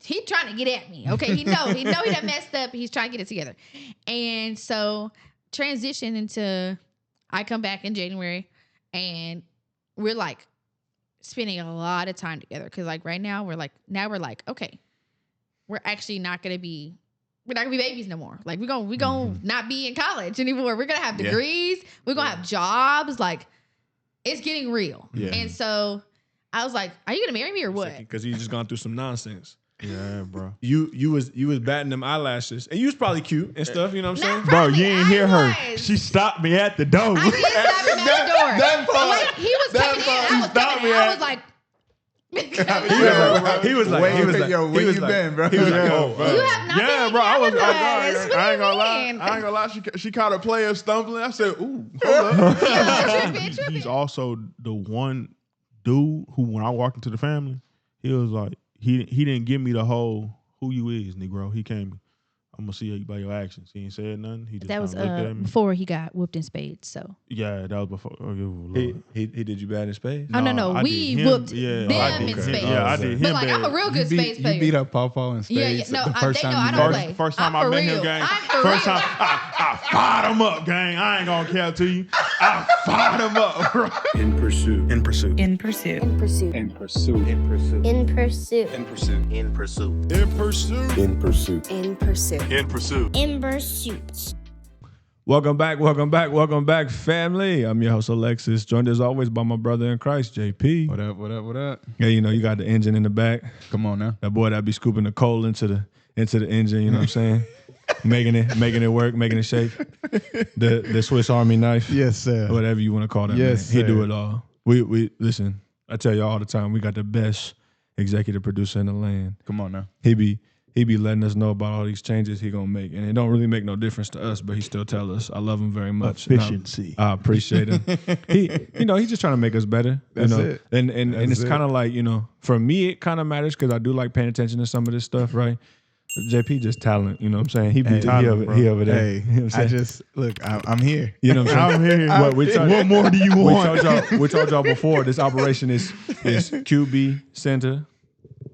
he trying to get at me. Okay, he know he done messed up. He's trying to get it together. And so transition into, I come back in January, and we're like spending a lot of time together. Cause like right now we're like, okay, we're actually not gonna be babies no more. Like we're gonna not be in college anymore. We're gonna have degrees. We're gonna have jobs. Like it's getting real. Yeah. And so I was like, "Are you gonna marry me or what?" Because you just gone through some nonsense. Yeah, bro. You was batting them eyelashes, and you was probably cute and stuff. You know what I'm saying, bro? You ain't hear her. She stopped me at the door. I did stop him at the door. That part. Like, he was coming in. I was like. He was like, yo, where you been, bro? He was like, oh, bro. You have nothing. Yeah, bro. I ain't gonna lie. She caught a player stumbling. I said, ooh, hold up. He's also the one dude who, when I walked into the family, he was like, he didn't give me the whole who you is, Negro. He came, I'm gonna see you by your actions. He ain't said nothing. He just that was looked at me. before he got whooped in spades. So yeah, that was before. Oh, he did you bad in spades? No. We whooped them in spades. Yeah, I did him. But like, I'm a real good spades player. You beat up Pawpaw in spades. Yeah. No, the first time I don't play. First time I met him, gang. First time I fired him up, gang. I ain't gonna care to you. I fired him up, bro. In pursuit. In pursuit. In pursuit. In pursuit. In pursuit. In pursuit. In pursuit. In pursuit. In pursuit. In pursuit. In pursuit. In pursuit. In pursuit. In pursuit. Welcome back, family. I'm your host, Alexis, joined as always by my brother in Christ, JP. What up? Yeah, you know, you got the engine in the back. Come on now. That boy that be scooping the coal into the engine, you know what I'm saying? making it work, making it shake. The Swiss Army knife. Yes, sir. Whatever you want to call that. Yes, man. He sir. do it all. We listen, I tell you all the time, we got the best executive producer in the land. Come on now. He be letting us know about all these changes he gonna make, and it don't really make no difference to us. But he still tell us, I love him very much. Efficiency. I appreciate him. He's just trying to make us better. That's you know? it. And it's kind of like, you know, for me it kind of matters because I do like paying attention to some of this stuff, right? JP just talent, you know what I'm saying? He over there. Hey, you know what I'm saying? I'm here. You know what I'm saying? I'm here. What more do you want? We told y'all before this operation is QB, center,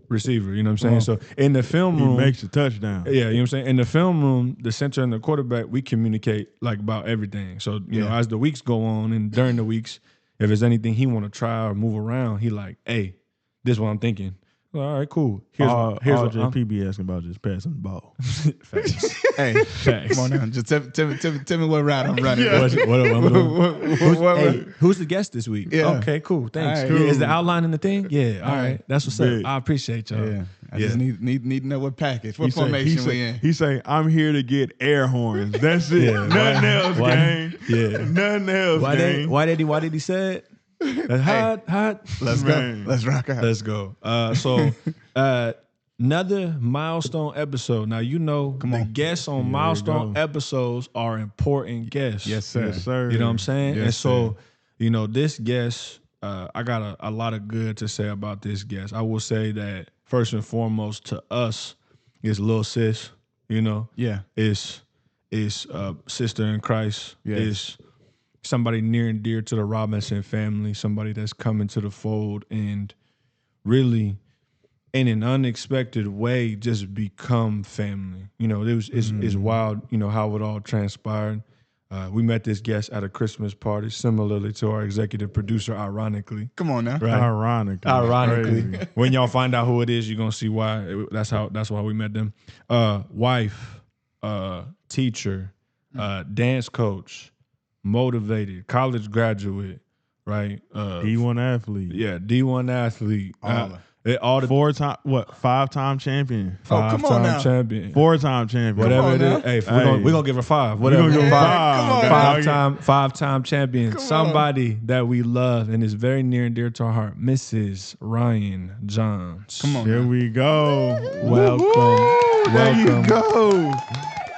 receiver, you know what I'm saying? So in the film room, he makes a touchdown. Yeah, you know what I'm saying? In the film room, the center and the quarterback, we communicate like about everything. So, you know, as the weeks go on and during the weeks, if there's anything he want to try or move around, he like, hey, this is what I'm thinking. Well, all right, cool. Here's what JP be asking about, just passing the ball. Hey, Facts. come on now. Just tell me what route I'm running. Yeah. What I'm doing. Who's the guest this week? Yeah. Okay, cool. Thanks. Right, cool. cool. Is the outline in the thing? Yeah. All right. That's what's Big. up. I appreciate y'all. Yeah. I just need to know what package, what formation we in. He say, I'm here to get air horns. That's it. Yeah, Nothing else, gang. Yeah. Nothing else, gang. Why did he say it? Hot. Let's go. Let's rock out. Let's go. So another milestone episode. Now, you know, the guests on milestone episodes are important guests. Yes, sir. Yes, sir. You know what I'm saying? Yes, and so, sir. you know, this guest, I got a lot of good to say about this guest. I will say that first and foremost to us is Lil Sis, you know? Yeah. Is sister in Christ. Yes. Is somebody near and dear to the Robinson family, somebody that's come into the fold and really in an unexpected way just become family. You know, it's wild, you know, how it all transpired. We met this guest at a Christmas party, similarly to our executive producer, ironically. Come on now. Right? Ironically. Crazy. When y'all find out who it is, you're gonna see why. That's why we met them. Wife, teacher, dance coach, motivated, college graduate, right? D1 athlete. Yeah, D1 athlete. All the 5-time champion. come on now. Champion. 4-time champion. Whatever it is. Hey, we're gonna give her 5. Whatever. We're gonna give her 5. Five-time champion. Somebody that we love and is very near and dear to our heart. Mrs. Rian Johns. Come on. Here we go. Welcome. There you go.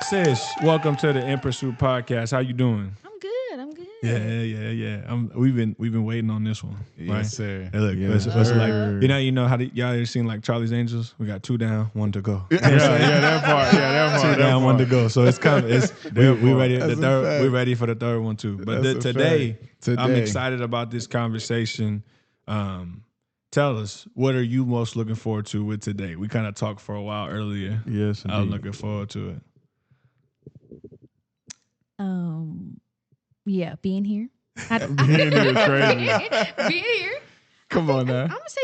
Sis, welcome to the In Pursuit podcast. How you doing? I'm good. Yeah. We've been waiting on this one. Right? Yes, sir. Hey, look, Yes, it's sir. like you know how y'all ever seen like Charlie's Angels? We got 2 down, 1 to go. Yeah, that part. 2 down, 1 to go. So it's coming. We ready. That's The third. a fact. We're ready for the third one too. But That's a today, fact. I'm excited about this conversation. tell us, what are you most looking forward to with today? We kind of talked for a while earlier. Yes, I was indeed. looking forward to it. Yeah, being here. Being here is crazy. Being here. Come on now. I'm gonna say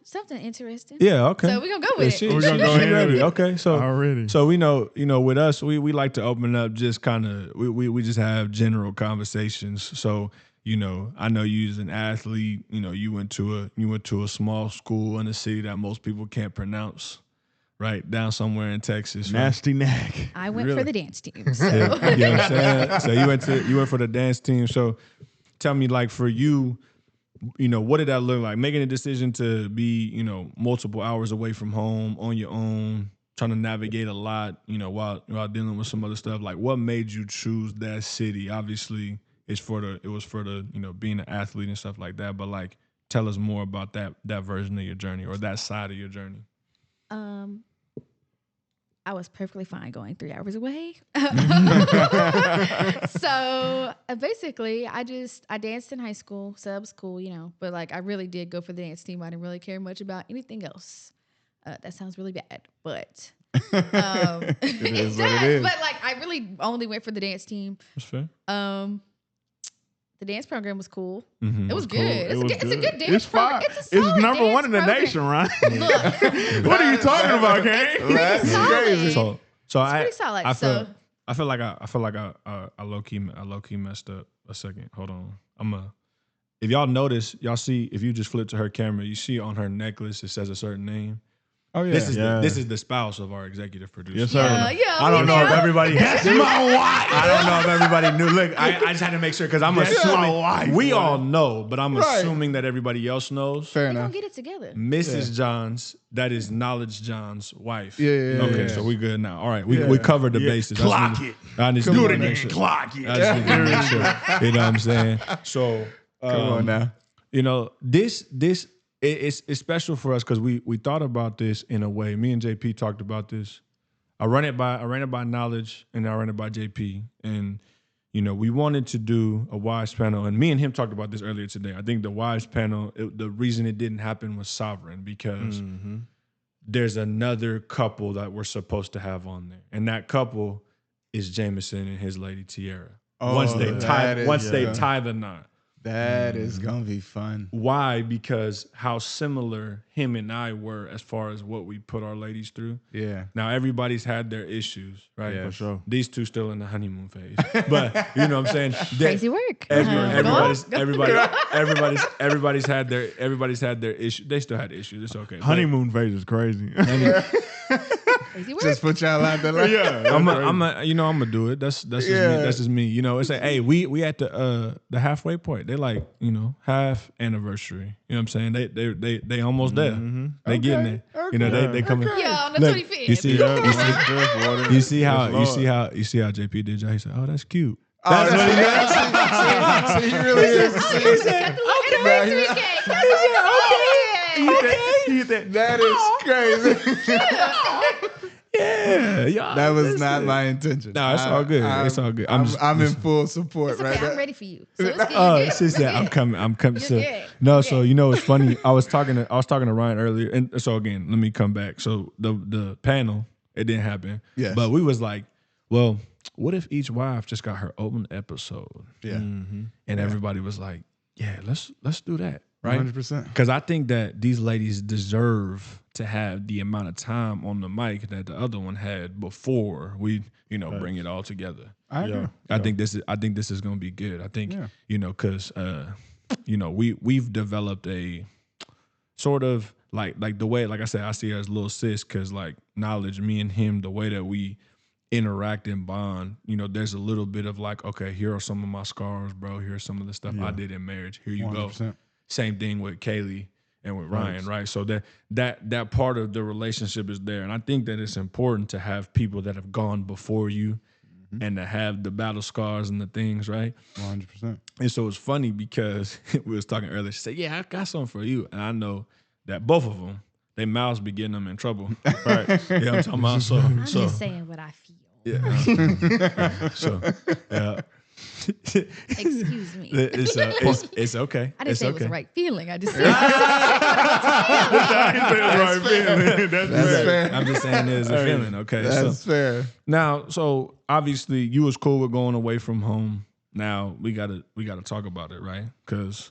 something interesting. Yeah, okay. So we're gonna go with it. We're gonna go she ahead ready. with it. Okay, so Already. So we know, with us, we like to open up just kind of, we just have general conversations. So, I know you as an athlete, you went to a small school in a city that most people can't pronounce, right? Down somewhere in Texas. Right? Nasty Knack. I went for the dance team. So. Yeah, you know what I'm saying? So you went for the dance team. So tell me, like, for you, what did that look like? Making a decision to be, multiple hours away from home on your own, trying to navigate a lot, while dealing with some other stuff. Like, what made you choose that city? Obviously, it was for the being an athlete and stuff like that. But like, tell us more about that version of your journey or that side of your journey. I was perfectly fine going 3 hours away. So basically, I danced in high school, so that was cool, But like, I really did go for the dance team. I didn't really care much about anything else. That sounds really bad, but It is what it is. But like, I really only went for the dance team. That's fair. The dance program was cool. Mm-hmm. It was Cool. good. It's a good dance It's fine. program. It's It's number dance one in the program. nation, right? Look, What are you talking about, Kane? That's crazy. So It's pretty solid. I feel like I low key messed up a second. Hold on. If y'all notice, y'all see, if you just flip to her camera, you see on her necklace it says a certain name. Oh yeah. This is the spouse of our executive producer. Yes, sir. I don't know if everybody. That's my wife. I don't know if everybody knew. Look, I just had to make sure because I'm assuming we all know, but I'm assuming that everybody else knows. Fair We're gonna enough. get it together. Mrs. Johns, that is Knowledge John's wife. Yeah. Okay, so we good now. All right, we covered the bases. Clock it. I just Do need it to again. make sure. Clock it. I just need to make sure. You know what I'm saying? So Come on now. this it's special for us because we thought about this in a way. Me and JP talked about this. I ran it by Knowledge and I ran it by JP. And we wanted to do a wives panel, and me and him talked about this earlier today. I think the wives panel, the reason it didn't happen was Sovereign, because there's another couple that we're supposed to have on there, and that couple is Jameson and his lady Tiara. Once they tie the knot. That is gonna be fun. Why? Because how similar him and I were as far as what we put our ladies through. Yeah. Now everybody's had their issues, right? Yeah, for sure. These two still in the honeymoon phase, but you know what I'm saying. Crazy work. Everybody's had their issue. They still had issues. It's okay. Honeymoon phase is crazy. Crazy work. Just put y'all out there. Like, Yeah. I'm gonna do it. That's just me. That's just me. It's like, hey, we at the halfway point. They like, half anniversary. You know what I'm saying? They almost there. They getting there. Okay. They coming. Yeah, on the Look, 25th. you see how JP did y'all? He said, "Oh, that's cute." That's what he does. So he really is. That is crazy. Yeah. That was not my intention. No, it's all good. It's all good. I'm in full support It's right okay. I'm now. ready for you. So it's good. Oh, You're she good. said, "I'm coming. I'm coming." You're So, good. no, You're so good. it's funny. I was talking to Ryan earlier, and so again, let me come back. So the panel, it didn't happen. Yes. But we was like, well, what if each wife just got her own episode? Yeah. And everybody was like, yeah, let's do that, right? 100%. Because I think that these ladies deserve to have the amount of time on the mic that the other one had before we, bring it all together. I agree. I think this is gonna be good. I think because we've developed a sort of like the way, like I said, I see her as little sis, because like Knowledge, me and him, the way that we interact and bond, there's a little bit of like, okay, here are some of my scars, bro. Here's some of the stuff I did in marriage. Here you 100%. go. Same thing with Kaylee and with Ryan, right? So that part of the relationship is there. And I think that it's important to have people that have gone before you and to have the battle scars and the things, right? 100%. And so it's funny because we was talking earlier. She said, yeah, I got something for you. And I know that both of them, their mouths be getting them in trouble. Right? Yeah, I'm talking about. I'm just saying what I feel. Yeah. So, yeah. Excuse me. It's okay. I didn't it's say okay. it was the right feeling. I just said That's fair. That's fair. I'm just saying there's a feeling. Okay, That's fair. now, so obviously you was cool with going away from home. Now we gotta talk about it, right? Because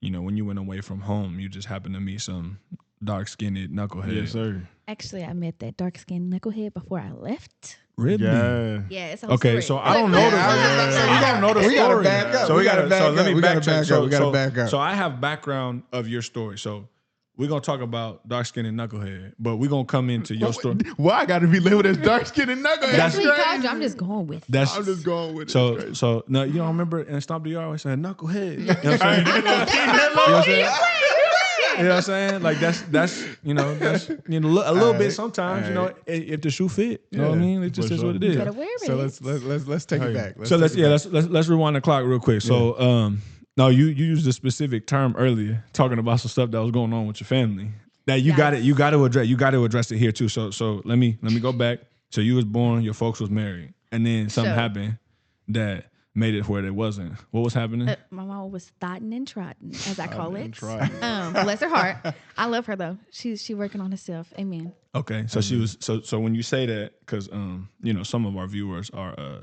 when you went away from home, you just happened to meet some dark-skinned knucklehead. Yes, sir. actually I met that dark skinned knucklehead before I left. Really? Yeah. Yeah, it's Okay, so I don't know the Yeah. we gotta know the We gotta story. back up. So We gotta back so let up. me We gotta backtrack. back up. We gotta back up. So I have background of your story. So we're gonna talk about dark skinned knucklehead, but we're gonna come into your story. Why I got to be labeled as dark skinned and knucklehead? That's what he crazy. called you. I'm just going with it. That's I'm just going with it. so no, you don't remember in Stomp the Yard always saying knucklehead. You know what I'm saying? You know what I'm saying? You know what I'm saying? Like that's that's a little bit sometimes, if the shoe fit. You know what I mean? It just For is sure. what it You is. better wear it. So let's take it back. So let's rewind the clock real quick. So no, you used a specific term earlier talking about some stuff that was going on with your family. That you got to address it here too. So let me go back. So you was born, your folks was married, and then something happened that made it where it wasn't. What was happening? My mom was thotting and trotting, as I call it. Try. Bless her heart. I love her though. She working on herself. Amen. Okay, so she was so when you say that, because some of our viewers are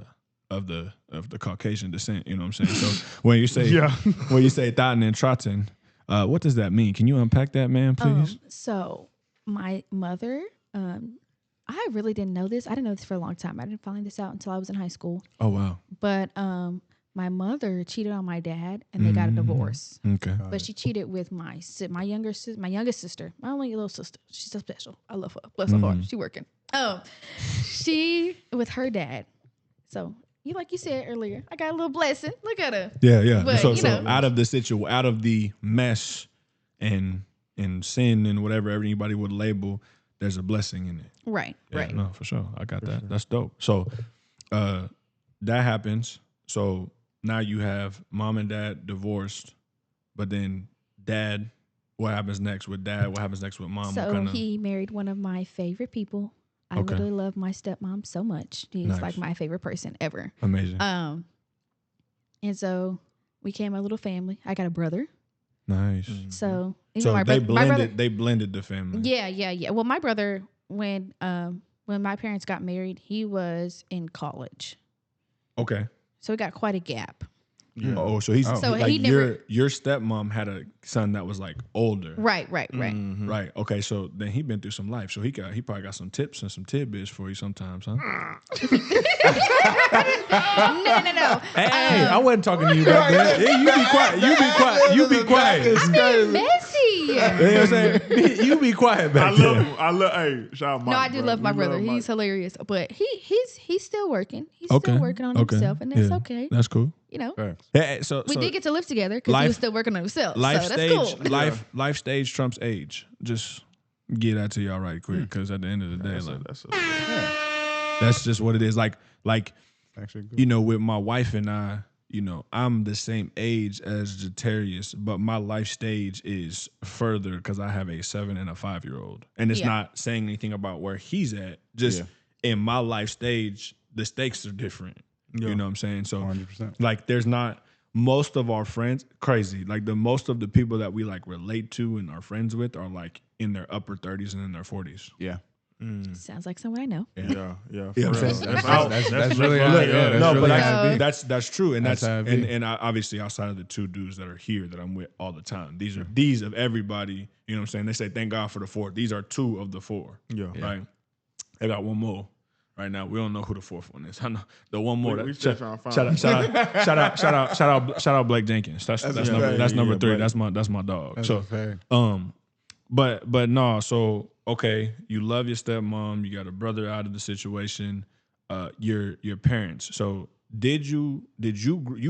of the Caucasian descent. You know what I'm saying? So when you say when you say thotting and trotting, what does that mean? Can you unpack that, man, please? So my mother, I really didn't know this. I didn't know this for a long time. I didn't find this out until I was in high school. Oh wow. But my mother cheated on my dad, and they got a divorce. Okay. But she cheated with my youngest sister, my only little sister. She's so special. I love her. Bless her heart. She working. She with her dad. So like you said earlier, I got a little blessing. Look at her. Yeah. But, So out of the out of the mess and sin and whatever anybody would label, there's a blessing in it. Right. Yeah, Right. No, for sure. I got that. Sure. That's dope. So that happens. So now you have mom and dad divorced, but then dad, what happens next with dad? What happens next with mom? So he married one of my favorite people. I literally love my stepmom so much. She's like my favorite person ever. Amazing. And so we became a little family. I got a brother. Nice. So they blended the family. Yeah. Well, my brother, when my parents got married, he was in college. Okay. So we got quite a gap. Yeah. Oh, so he's So like he never. your stepmom had a son that was like older. Right. Right. Okay. So then he been through some life. So he probably got some tips and some tidbits for you sometimes, huh? No. Hey, I wasn't talking to you back then. Hey, you be quiet. I'm being messy. You know what I'm saying? You be quiet back there. Hey, shout out Mike. No, I do love my brother. He's hilarious, but he's still working. He's still working on himself, and that's okay. That's cool. Hey, so we did get to live together because he was still working on himself. Life so stage, that's cool. life stage trumps age. Just get that to y'all right quick, because at the end of the day, that's just what it is. Like Actually, with my wife and I, I'm the same age as Jatarius, but my life stage is further because I have a 7 and a 5-year-old, and it's not saying anything about where he's at. Just in my life stage, the stakes are different. You know what I'm saying? So 100%. like there's not most of our friends crazy. Like most of the people that we like relate to and are friends with are like in their upper 30s and in their 40s. Yeah. Sounds like someone I know. Yeah. That's really that's true, and That's how it be. and obviously outside of the two dudes that are here that I'm with all the time, these of everybody. You know what I'm saying? They say thank God for the 4. These are 2 of the 4. Yeah. Right. I got one more. Right now, we don't know who the 4th one is. I know the one more. We still trying to find Shout out Blake Jenkins. That's number 3. That's my dog. That's so fair. but no. So okay, you love your stepmom. You got a brother out of the situation. Your parents. So you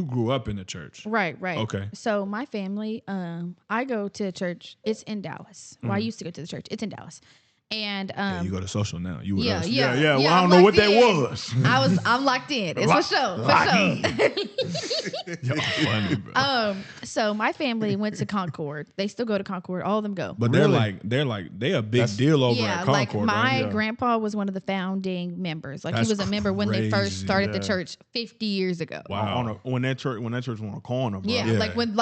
grew up in the church? Right. Okay. So my family, I go to church. It's in Dallas. Well, I used to go to the church. It's in Dallas. And Yeah, you go to social now. You with yeah, us. yeah, Well, yeah, I don't I'm know what locked that in. was. I'm locked in. It's for sure. Y'all funny, bro. So my family went to Concord. They still go to Concord. All of them go. But Really? they a big deal over yeah, at like Concord, my right? grandpa was one of the founding members. Like That's he was a member when they first crazy. started the Yeah. church 50 years ago. Wow. When that church was on a corner, bro. Yeah, Yeah. like when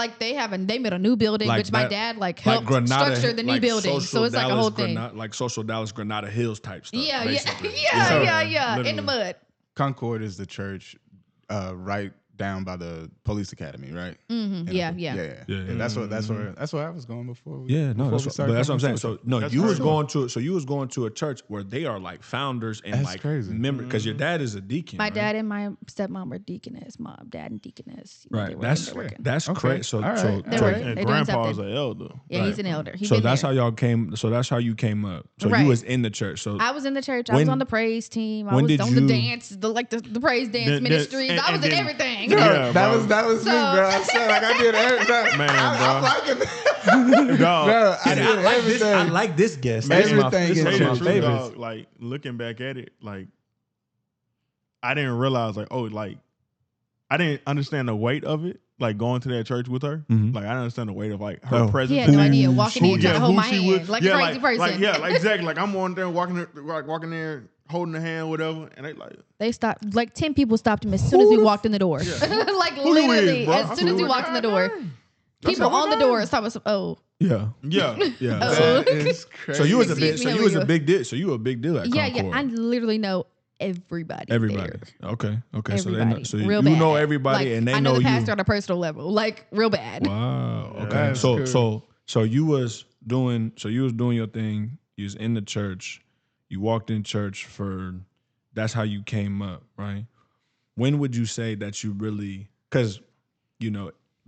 they made a new building, Like which my that- dad like helped Granada, structure the new like building. social So it's like a Dallas, whole thing. like social Dallas, Granada Hills type stuff. Yeah, basically. yeah, in the literally. mud. Concord is the church right down by the police academy, right? Mm-hmm. And Yeah. Yeah, That's where I was going before. Yeah, no, before that's we what, started but that's what I'm coming saying. to So no, That's you was crazy. going to a church where they are like founders and That's like crazy. members because your dad is a deacon. My right? dad and my stepmom were deaconess. Mom, dad, and deaconess. You know, Right. they're working. That's Okay. crazy. So All right. so, All They're so, working. And They're doing grandpa's something. an elder. Yeah, he's an elder. He's so been that's there. how y'all came. So that's how you came up. So Right. you was in the church. So I was in the church. I was When- on the praise team. I when was did on you- the dance, the praise dance The- ministries. and- I was and in then- everything. Yeah, that was So- me, bro. I said like I did everything. Man, I'm bro. liking it. Dog. Bro, I did everything. I like this guest. Man, This is my- everything this is in one of Say my the church. truth, favorites. dog. Like looking back at it, like I didn't realize, like, I didn't understand the weight of it. Like going to that church with her, Mhm. like I didn't understand the weight of like her Oh. presence. He had no there. idea. Walking in, trying to hold who my she hand was. like a crazy person. Like exactly. Like I'm on there walking there, holding the hand, whatever, and they like, They stopped. Like 10 people stopped him as soon as he walked in the door. like who you literally, is, bro? as soon as he walked in the door, people on the door stopped us. Oh, Yeah. yeah, Yeah. Oh. So, That is crazy. so you was a Excuse big. me, So how you are was a you? big deal. So you a big deal at yeah, Concord. yeah. I literally know everybody. Everybody. there. Okay. Okay. So they know. Everybody. So Real you bad. know everybody, Like, and they I know the you. pastor on a personal level, like real bad. Wow. Okay. That's So cool. you was doing your thing. You was in the church. You walked in church for. That's how you came up, right? When would you say that you really? Because,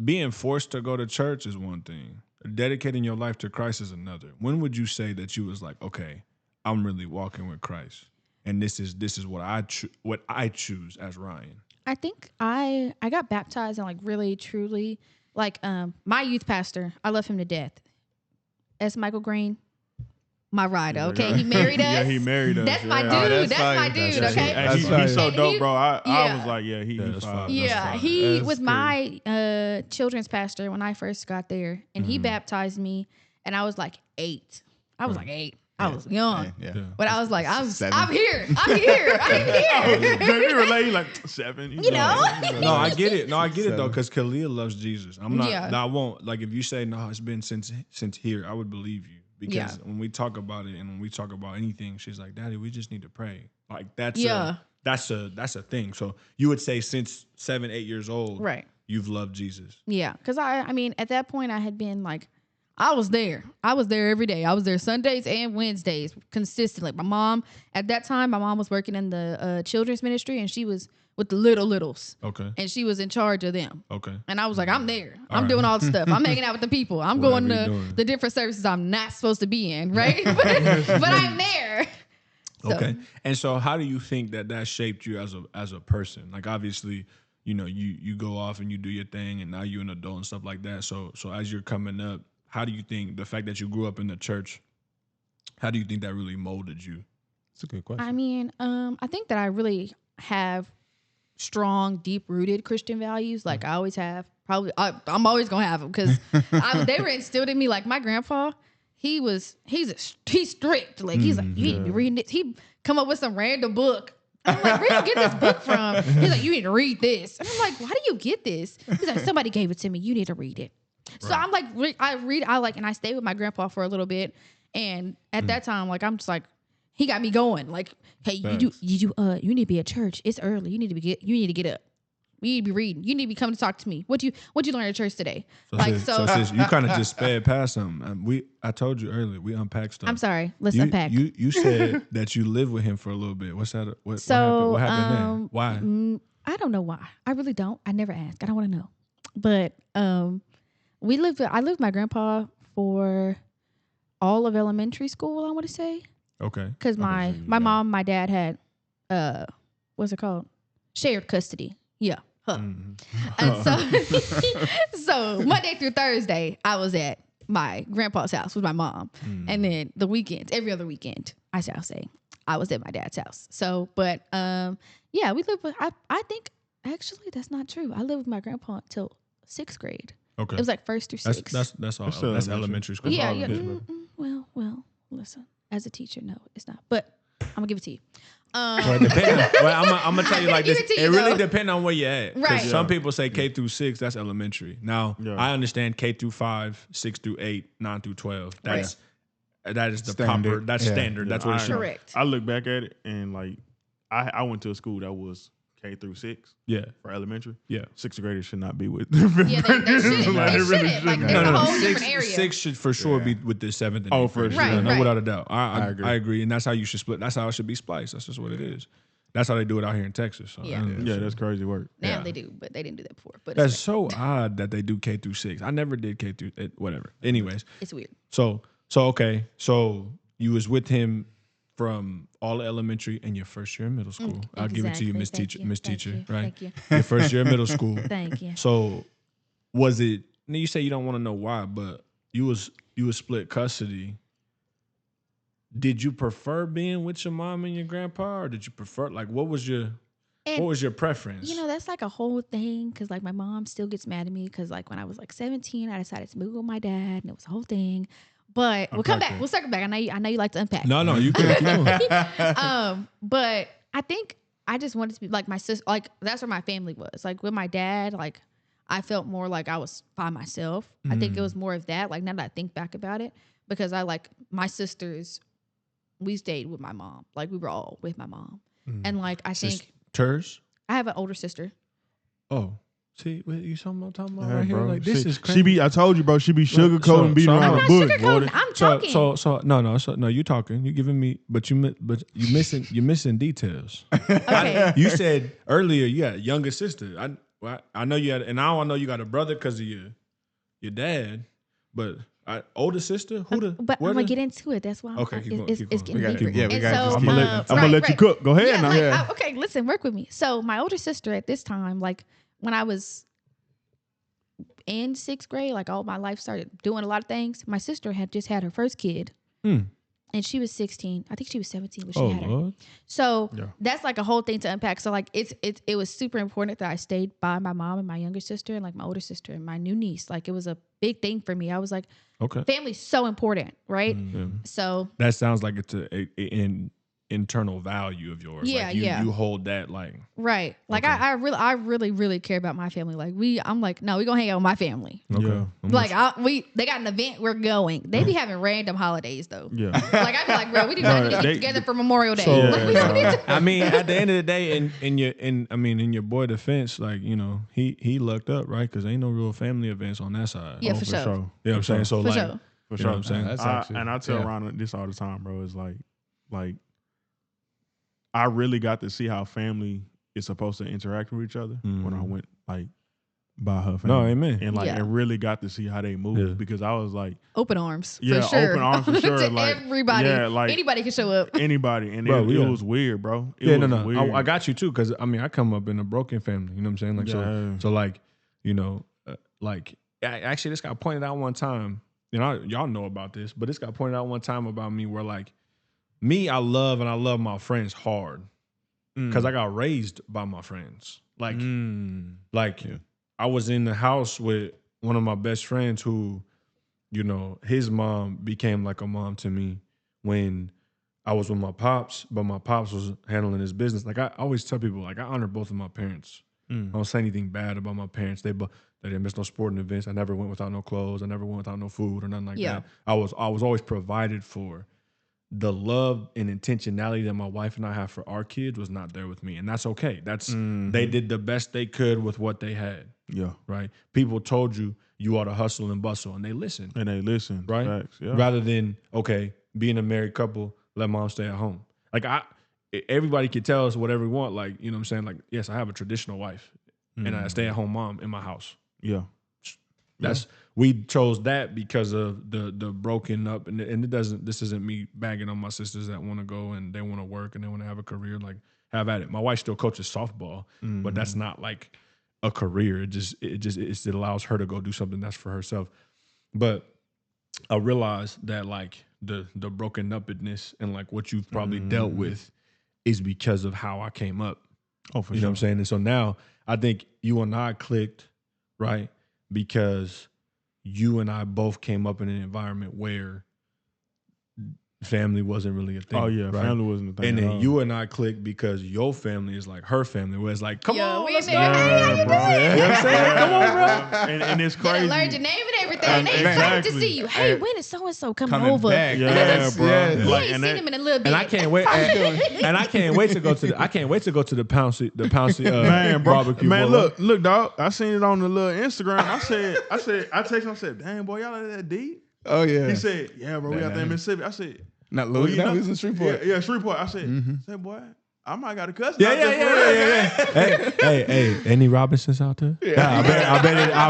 being forced to go to church is one thing. Dedicating your life to Christ is another. When would you say that you was like, okay, I'm really walking with Christ, and this is what I choose as Ryan? I think I got baptized and like really truly like my youth pastor. I love him to death. S. Michael Green, my rider. Okay, he married us. Yeah, he married us. That's my yeah. dude. Oh, that's that's fire. my dude. That's Okay. And That's he's so And dope, he- bro. I yeah. was like, yeah, he that's fine. fire. Yeah, fine. he That's was cool. my children's pastor when I first got there, and Mm-hmm. he baptized me, and I was like 8. I was like 8. I was young, Yeah. but I was like, I'm Seven. here. I'm here. Jamie relate like 7. You know? No, I get it. No, I get it though, because Kalia loves Jesus. I'm not. Yeah. I won't. Like if you say no, it's been since here, I would believe you because Yeah. when we talk about it and when we talk about anything, she's like, "Daddy, we just need to pray." Like that's Yeah. that's a thing. So you would say since 7, 8 years old, Right. You've loved Jesus. Yeah, because I mean, at that point, I had been like, I was there every day. I was there Sundays and Wednesdays consistently. My mom, at that time, was working in the children's ministry, and she was with the littles, Okay. and she was in charge of them. Okay. And I was like, I'm there. I'm right. doing all the stuff. I'm hanging out with the people. I'm Whatever going you to doing. the different services I'm not supposed to be in, right? but I'm there. So, Okay. And so how do you think that shaped you as a person? Like obviously, you go off and you do your thing and now you're an adult and stuff like that. So as you're coming up, how do you think the fact that you grew up in the church, how do you think that really molded you? That's a good question. I mean, I think that I really have strong, deep-rooted Christian values. Like I always have. Probably, I'm always gonna have them because they were instilled in me. Like my grandpa, he's strict. Like he's like, you need to be reading this. He come up with some random book. I'm like, where you get this book from? He's like, you need to read this. And I'm like, why do you get this? He's like, somebody gave it to me. You need to read it. So I'm like, and I stayed with my grandpa for a little bit. And at that time, like, I'm just like, he got me going. Like, hey, you need to be at church. It's early. You need to get up. You need to be reading. You need to be coming to talk to me. What'd you learn at church today? So sis, you kind of just sped past something. I told you earlier, we unpacked stuff. I'm sorry. Let's unpack. You said that you lived with him for a little bit. What's that? What happened there? Why? I don't know why. I really don't. I never asked. I don't want to know. But I lived with my grandpa for all of elementary school, I want to say. Okay. Because my mom, my dad had what's it called? Shared custody. Yeah. Huh. Mhm. And so Monday through Thursday, I was at my grandpa's house with my mom. And then the weekends, every other weekend, I shall say, I was at my dad's house. So, but yeah, we lived with, I think, actually, that's not true. I lived with my grandpa until 6th grade. Okay. It was like 1st through 6th. That's all. That's still That's elementary. elementary school. Yeah, all yeah. elementary. Well, listen, as a teacher, no, it's not. But I'm going to give it to you. Well, I'm gonna tell you like this. Give it to It you, really though. depends on where you're at. 'Cause Right. Some people say K through 6, that's elementary. Now Yeah. I understand K through 5, 6 through 8, 9 through 12. That is the Standard. proper. That's Yeah. standard. That's what it should. Correct. I look back at it and like I went to a school that was K through 6 Yeah. for elementary. Yeah. 6th graders should not be with. Yeah, they shouldn't. They shouldn't. Like, shouldn't. it's a whole Six, different area. 6 should for sure be with the 7th and 8th. Oh, for grade. sure. Right, No, right. without a doubt. I agree. I agree, and that's how you should split. That's how it should be spliced. That's just what it is. That's how they do it out here in Texas. So, Yeah. Yeah, that's crazy work. Now Yeah. they do, but they didn't do that before. But That's it's, so odd that they do K through 6. I never did K through whatever. Anyways, it's weird. so okay, so you was with him from all elementary and your first year in middle school. I'll give it to you, Miss Exactly. Teacher, Thank you. right? Thank you. Your first year in middle school. Thank you. So was it? You say you don't want to know why, but you was split custody. Did you prefer being with your mom and your grandpa, or did you prefer what was your preference? You know, that's like a whole thing because like my mom still gets mad at me because like when I was like 17, I decided to move with my dad and it was a whole thing. But we'll come back. We'll circle back. I know you like to unpack. No, you can. But I think I just wanted to be like my sister. Like that's where my family was. Like with my dad, like I felt more like I was by myself. I think it was more of that. Like now that I think back about it, because I like my sisters, we stayed with my mom. Like we were all with my mom, and like I think Sisters? I have an older sister. Oh, see what you talking about Yeah, right here? bro. Like this She- is crazy. She be. I told you, bro. She be sugarcoating, beating so around I'm the not bush. sugarcoating. I'm talking. So you talking. You giving me, but you missing details. Okay. You said earlier you had a younger sister. I know you had, and now I know you got a brother because of your dad, but older sister. But I'm gonna get into it. That's why. Okay, keep going, it's keep going. getting We gotta deeper. keep going. we And gotta so, just keep I'm gonna let you cook. Go ahead Yeah, now. like, okay, listen, work with me. So my older sister at this time, like when I was in 6th grade, like all my life started doing a lot of things. My sister had just had her first kid, and she was 16. I think she was 17 when she had her. Lord. So Yeah. that's like a whole thing to unpack. So like it was super important that I stayed by my mom and my younger sister and like my older sister and my new niece. Like it was a big thing for me. I was like, Okay. family's so important, right? So That sounds like it's an internal value of yours. Yeah, like you, yeah. You hold that like. right, like Okay. I really care about my family. Like I'm like, no, we gonna hang out with my family. Okay. Yeah. I'm Like they got an event, we're going. They be having random holidays though. Yeah. Like I'd be like, bro, we need to get they- together for Memorial Day. So, Like, we don't need to- I mean, at the end of the day, in your boy defense, like he lucked up, right? Because ain't no real family events on that side. Yeah, Oh, for sure. You know what I'm saying? So For like, sure. For you know sure. what I'm saying? That's actually, And I tell yeah. Ron this all the time, bro. It's like I really got to see how family is supposed to interact with each other when I went like by her family. No, amen. And like Yeah. and really got to see how they move Yeah. because I was like Open arms, Yeah, for sure. open arms for sure, to like, everybody, yeah, like- anybody can show up. anybody, and Bro, it yeah. was weird, bro. It Yeah, was no. weird. I got you too, because I mean, I come up in a broken family. You know what I'm saying? Like Yeah. so like actually, this got pointed out one time. Y'all know about this, but this got pointed out one time about me where like me, I love my friends hard because I got raised by my friends. Like I was in the house with one of my best friends who, his mom became like a mom to me when I was with my pops, but my pops was handling his business. Like I always tell people, like I honor both of my parents. I don't say anything bad about my parents. They didn't miss no sporting events. I never went without no clothes. I never went without no food or nothing like Yeah. that. I was always provided for. The love and intentionality that my wife and I have for our kids was not there with me, and that's okay. That's they did the best they could with what they had. Yeah. Right. People told you ought to hustle and bustle, and they listened. And they listen. Right. Facts. Yeah. Rather than being a married couple, let mom stay at home. Like everybody can tell us whatever we want. Like you know what I'm saying. Like yes, I have a traditional wife, and a stay at home mom in my house. Yeah. We chose that because of the broken up and this isn't me bagging on my sisters that want to go and they want to work and they want to have a career, like have at it. My wife still coaches softball, but that's not like a career. It allows her to go do something that's for herself. But I realized that like the broken upness and like what you've probably dealt with is because of how I came up. Oh, for You know what I'm saying? And so now I think you and I clicked, right? Because you and I both came up in an environment where family wasn't really a thing. Oh yeah, right? family wasn't a thing. And at then all. you and I clicked because your family is like her family, where it's like, come on, we let's in go. there. Hey, how you bro. doing? You know what I'm saying? Come on, bro. And it's Yeah, crazy. learned your name and everything. They excited to Exactly. see you. Hey, when is so and so coming Coming over? back. Yeah, Yes, bro. yes. We Like, ain't and seen that- him in a little bit. And I can't wait. And I can't wait to go to the. I can't wait to go to the Pouncy Man, bro. barbecue. Man, boy. look, dog. I seen it on the little Instagram. I texted him. I said, "Dang, boy, y'all like that deep?" Oh yeah. He said, "Yeah, bro, we out there in Mississippi." I said, Not "Well, Louis. you No, know- he was in Shreveport. Yeah, Shreveport." I said, "Say, boy, I might got a cousin." Yeah, out there for real, Hey, any Robinsons out there? Yeah, I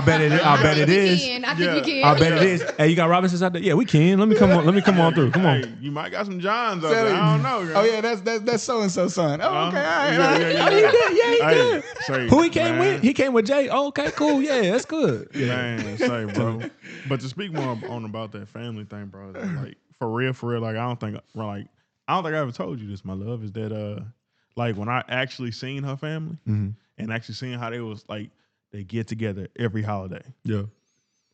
bet it is. I think we can. I bet it is. Hey, you got Robinsons out there? Yeah, we can. Let me come on through. Come on. Hey, you might got some Johns out there. I don't know. Oh yeah, that's so and so son. Oh okay, all right. Oh, he good. Yeah, he good. Say, Who he came man, with? He came with Jay. Oh, okay, cool. Yeah, that's good. Yeah. Man, say, bro. But to speak more on about that family thing, bro, like for real, like I don't think I ever told you this, my love, is that like when I actually seen her family and actually seeing how they was like they get together every holiday. Yeah.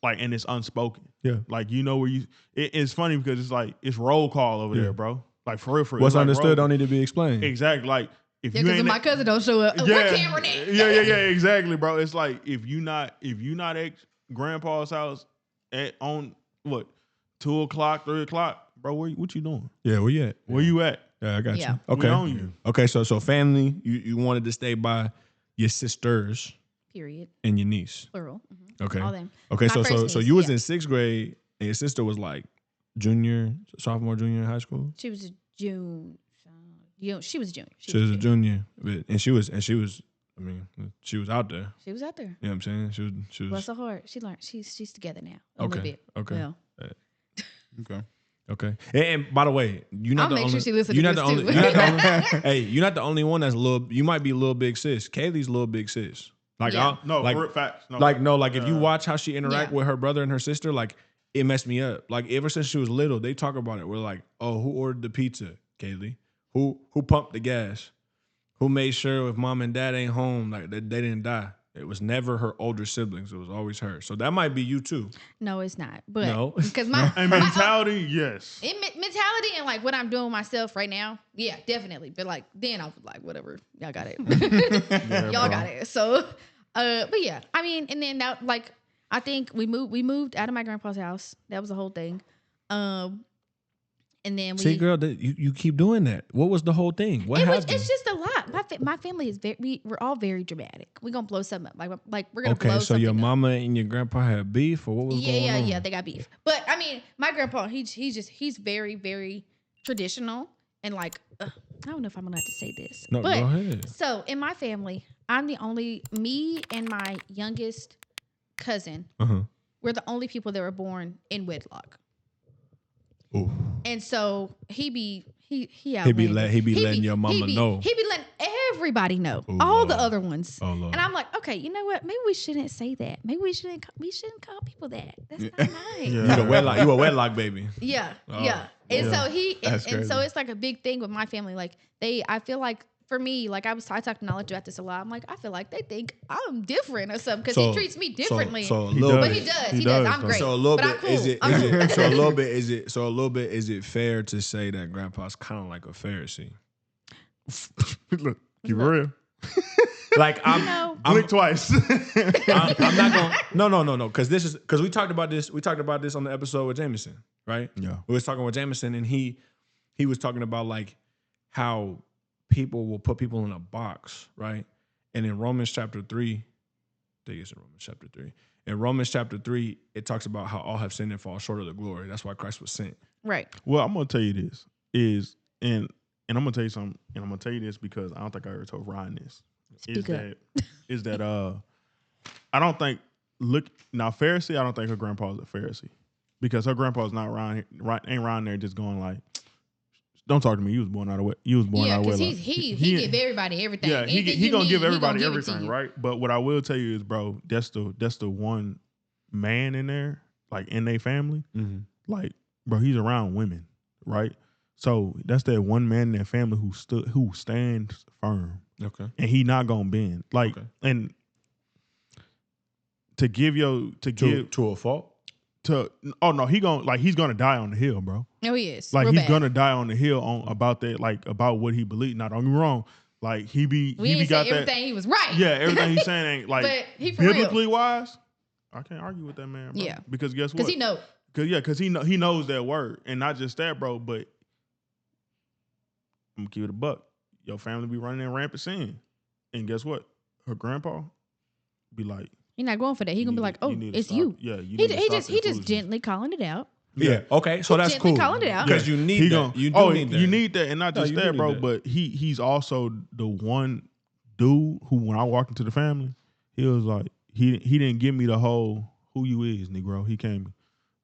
Like, and it's unspoken. Yeah. Like, you know, where it's funny because it's like it's roll call over there, bro. Like for real. What's It's like understood roll- don't need to be explained. Exactly. Like if Yeah, you because ain't if my cousin don't show up, where Cameron at? yeah, exactly, bro. It's like if you not at grandpa's house at on what 2:00, 3:00, bro. What you doing? Yeah, where you at? Where you at? Yeah, I got Yeah. you. Okay. We on you. Okay, so family, you wanted to stay by your sisters Period. and your niece. Plural. Okay. All them. Okay, My so first niece, you was yeah. in 6th grade and your sister was like sophomore, junior in high school? She was a June. She was a junior. She was a junior. And she was I mean, she was out there. She was out there. You know what I'm saying? She was Bless her heart. She learned. She's together now. A little Okay. bit. Okay. Well, Okay. Okay. And by the way, you're not I'll the make only. sure she listens you're to not the this only. too. You're not the only. Hey, you're not the only one that's little. You might be little big sis. Kaylee's little big sis. Like Yeah. No, like for facts. No, like if you watch how she interact Yeah. with her brother and her sister, like it messed me up. Like ever since she was little, they talk about it. We're like, oh, who ordered the pizza, Kaylee? Who pumped the gas? Who made sure if mom and dad ain't home, like they didn't die? It was never her older siblings. It was always her. So that might be you too. no, it's not. But No. because my and mentality, yes. mentality and like what I'm doing myself right now, yeah, definitely. But like then I was like, whatever, y'all got it, y'all got it. So, but yeah, I mean, and then that like I think we moved out of my grandpa's house. That was the whole thing. And then we See, girl, you keep doing that. What was the whole thing? What happened? it's just a lot. My family is we're all very dramatic. We're gonna blow something up. Like we're gonna blow Okay, so something your up. don't and your grandpa had beef, or what was going on? Yeah, they got beef. But I mean, my grandpa, he's very, very traditional and like I don't know if I'm gonna have to say this. No, but, go ahead. So in my family, I'm the only me and my youngest cousin. We're the only people that were born in wedlock. Ooh. And so he be letting your mama know. He be letting everybody know. Oh, all Lord. the other ones. Oh, Lord. And I'm like, okay, you know what? Maybe we shouldn't say that. Maybe we shouldn't call people that. That's not nice. You a wedlock baby. Yeah. Oh, Yeah. And so and so crazy. it's like a big thing with my family. Like I feel like for me, like I talk to Knowledge about this a lot. I'm like, I feel like they think I'm different or something because he treats me differently. So a He little does. But bit. he does. I'm though. great. So a little but bit I'm cool. is it I'm cool. so a little bit is it fair to say that grandpa's kind of like a Pharisee? Look, keep it real. Like Blink twice. I'm not going. No. Because we talked about this. We talked about this on the episode with Jameson, right? Yeah. We was talking with Jameson, and he was talking about like how people will put people in a box, right? And in Romans chapter 3, I think it's in Romans chapter 3. In Romans chapter 3, it talks about how all have sinned and fall short of the glory. That's why Christ was sent. Right. Well, I'm gonna tell you this and I'm gonna tell you something, and I'm gonna tell you this because I don't think I ever told Ryan this. Speak up. Is that I don't think Pharisee, I don't think her grandpa's a Pharisee because her grandpa's not around there just going like, don't talk to me. You was born out of Yeah, because wedlock. he give everybody everything. Yeah, Anything he you gonna need, give he everybody gonna give it to everything, you. right? But what I will tell you is, bro, that's the one man in there, like in their family. Mm-hmm. like, bro, he's around women, right? So that's that one man in that family who stands firm. Okay. And he not gonna bend. Like, and to give to a fault. He's gonna die on the hill, bro. Oh, he is. Like Real he's bad. gonna die on the hill on about that, like about what he believes. Not don't get me wrong. Like he be got that. Everything he was right. Yeah, everything he's saying ain't like But he for biblically real. wise. I can't argue with that man, bro. Yeah. Because guess what? Because he know. Because he knows that word, and not just that, bro. But I'm gonna keep it a buck. Your family be running in rampant sin, and guess what? Her grandpa be like, He's not going for that. He gonna be like, oh, it's stop. you. Yeah, you. He just gently calling it out. Yeah. Okay. So that's Gently cool. calling it out. Because you need that. You need that. You need that, and not just you that, do bro. need that. But he's also the one dude who, when I walked into the family, he was like, he didn't give me the whole who you is, Negro. He came,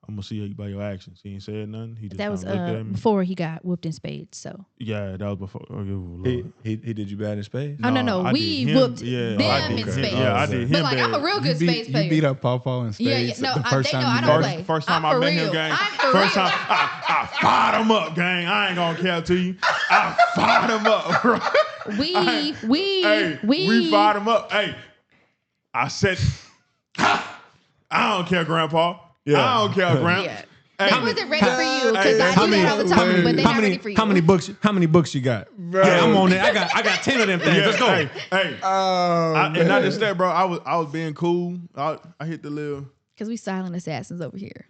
I'm gonna see you by your actions. He ain't said nothing. He just That was looked at me. before he got whooped in spades. So Yeah, that was before. Oh, Lord. He did you bad in spades? no, I we did him- whooped yeah, them I did in him. spades. Yeah, I did him But like bad. I'm a real good spades You player. beat up Pawpaw in spades. No, the first they know time I you don't met him. play. First time I'm I for met him, real. gang. I'm for First real. time I fired him up, gang. I ain't gonna care to you. I fired him up, bro. We fired him up. Hey, I said, I don't care, Grandpa. Yeah. I don't care, Grandpa. Yeah. Hey, They wasn't ready for you because Hey, I how do many- that all the time, but they're not ready for you. How many books you got? Bro. Yeah, I'm on it. I got 10 of them things. Yeah, Let's go. Hey, Oh, and not just that, bro. I was being cool. I hit the little, Because we silent assassins over here,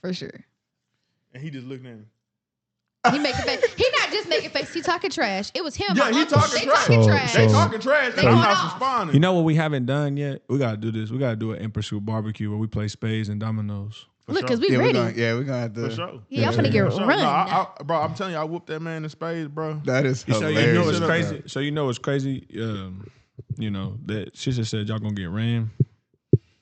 for sure. and he just looked at me. He making face. He not just making face. He talking trash. It was him. Yeah, my he uncle. talking They trash. talking So- trash. They so- talking trash. They and I'm going not off. responding. You know what we haven't done yet? We gotta do this. We gotta do an in pursuit barbecue where we play spades and dominoes. Look, sure. because we yeah, ready. we're gonna have to. For sure. Yeah, I'm Yeah. finna get For sure. run. No, I, I'm telling you, I whooped that man in spades, bro. That is So hilarious. you know what's Shut up, crazy? So you know what's crazy? You know that she just said y'all gonna get ran.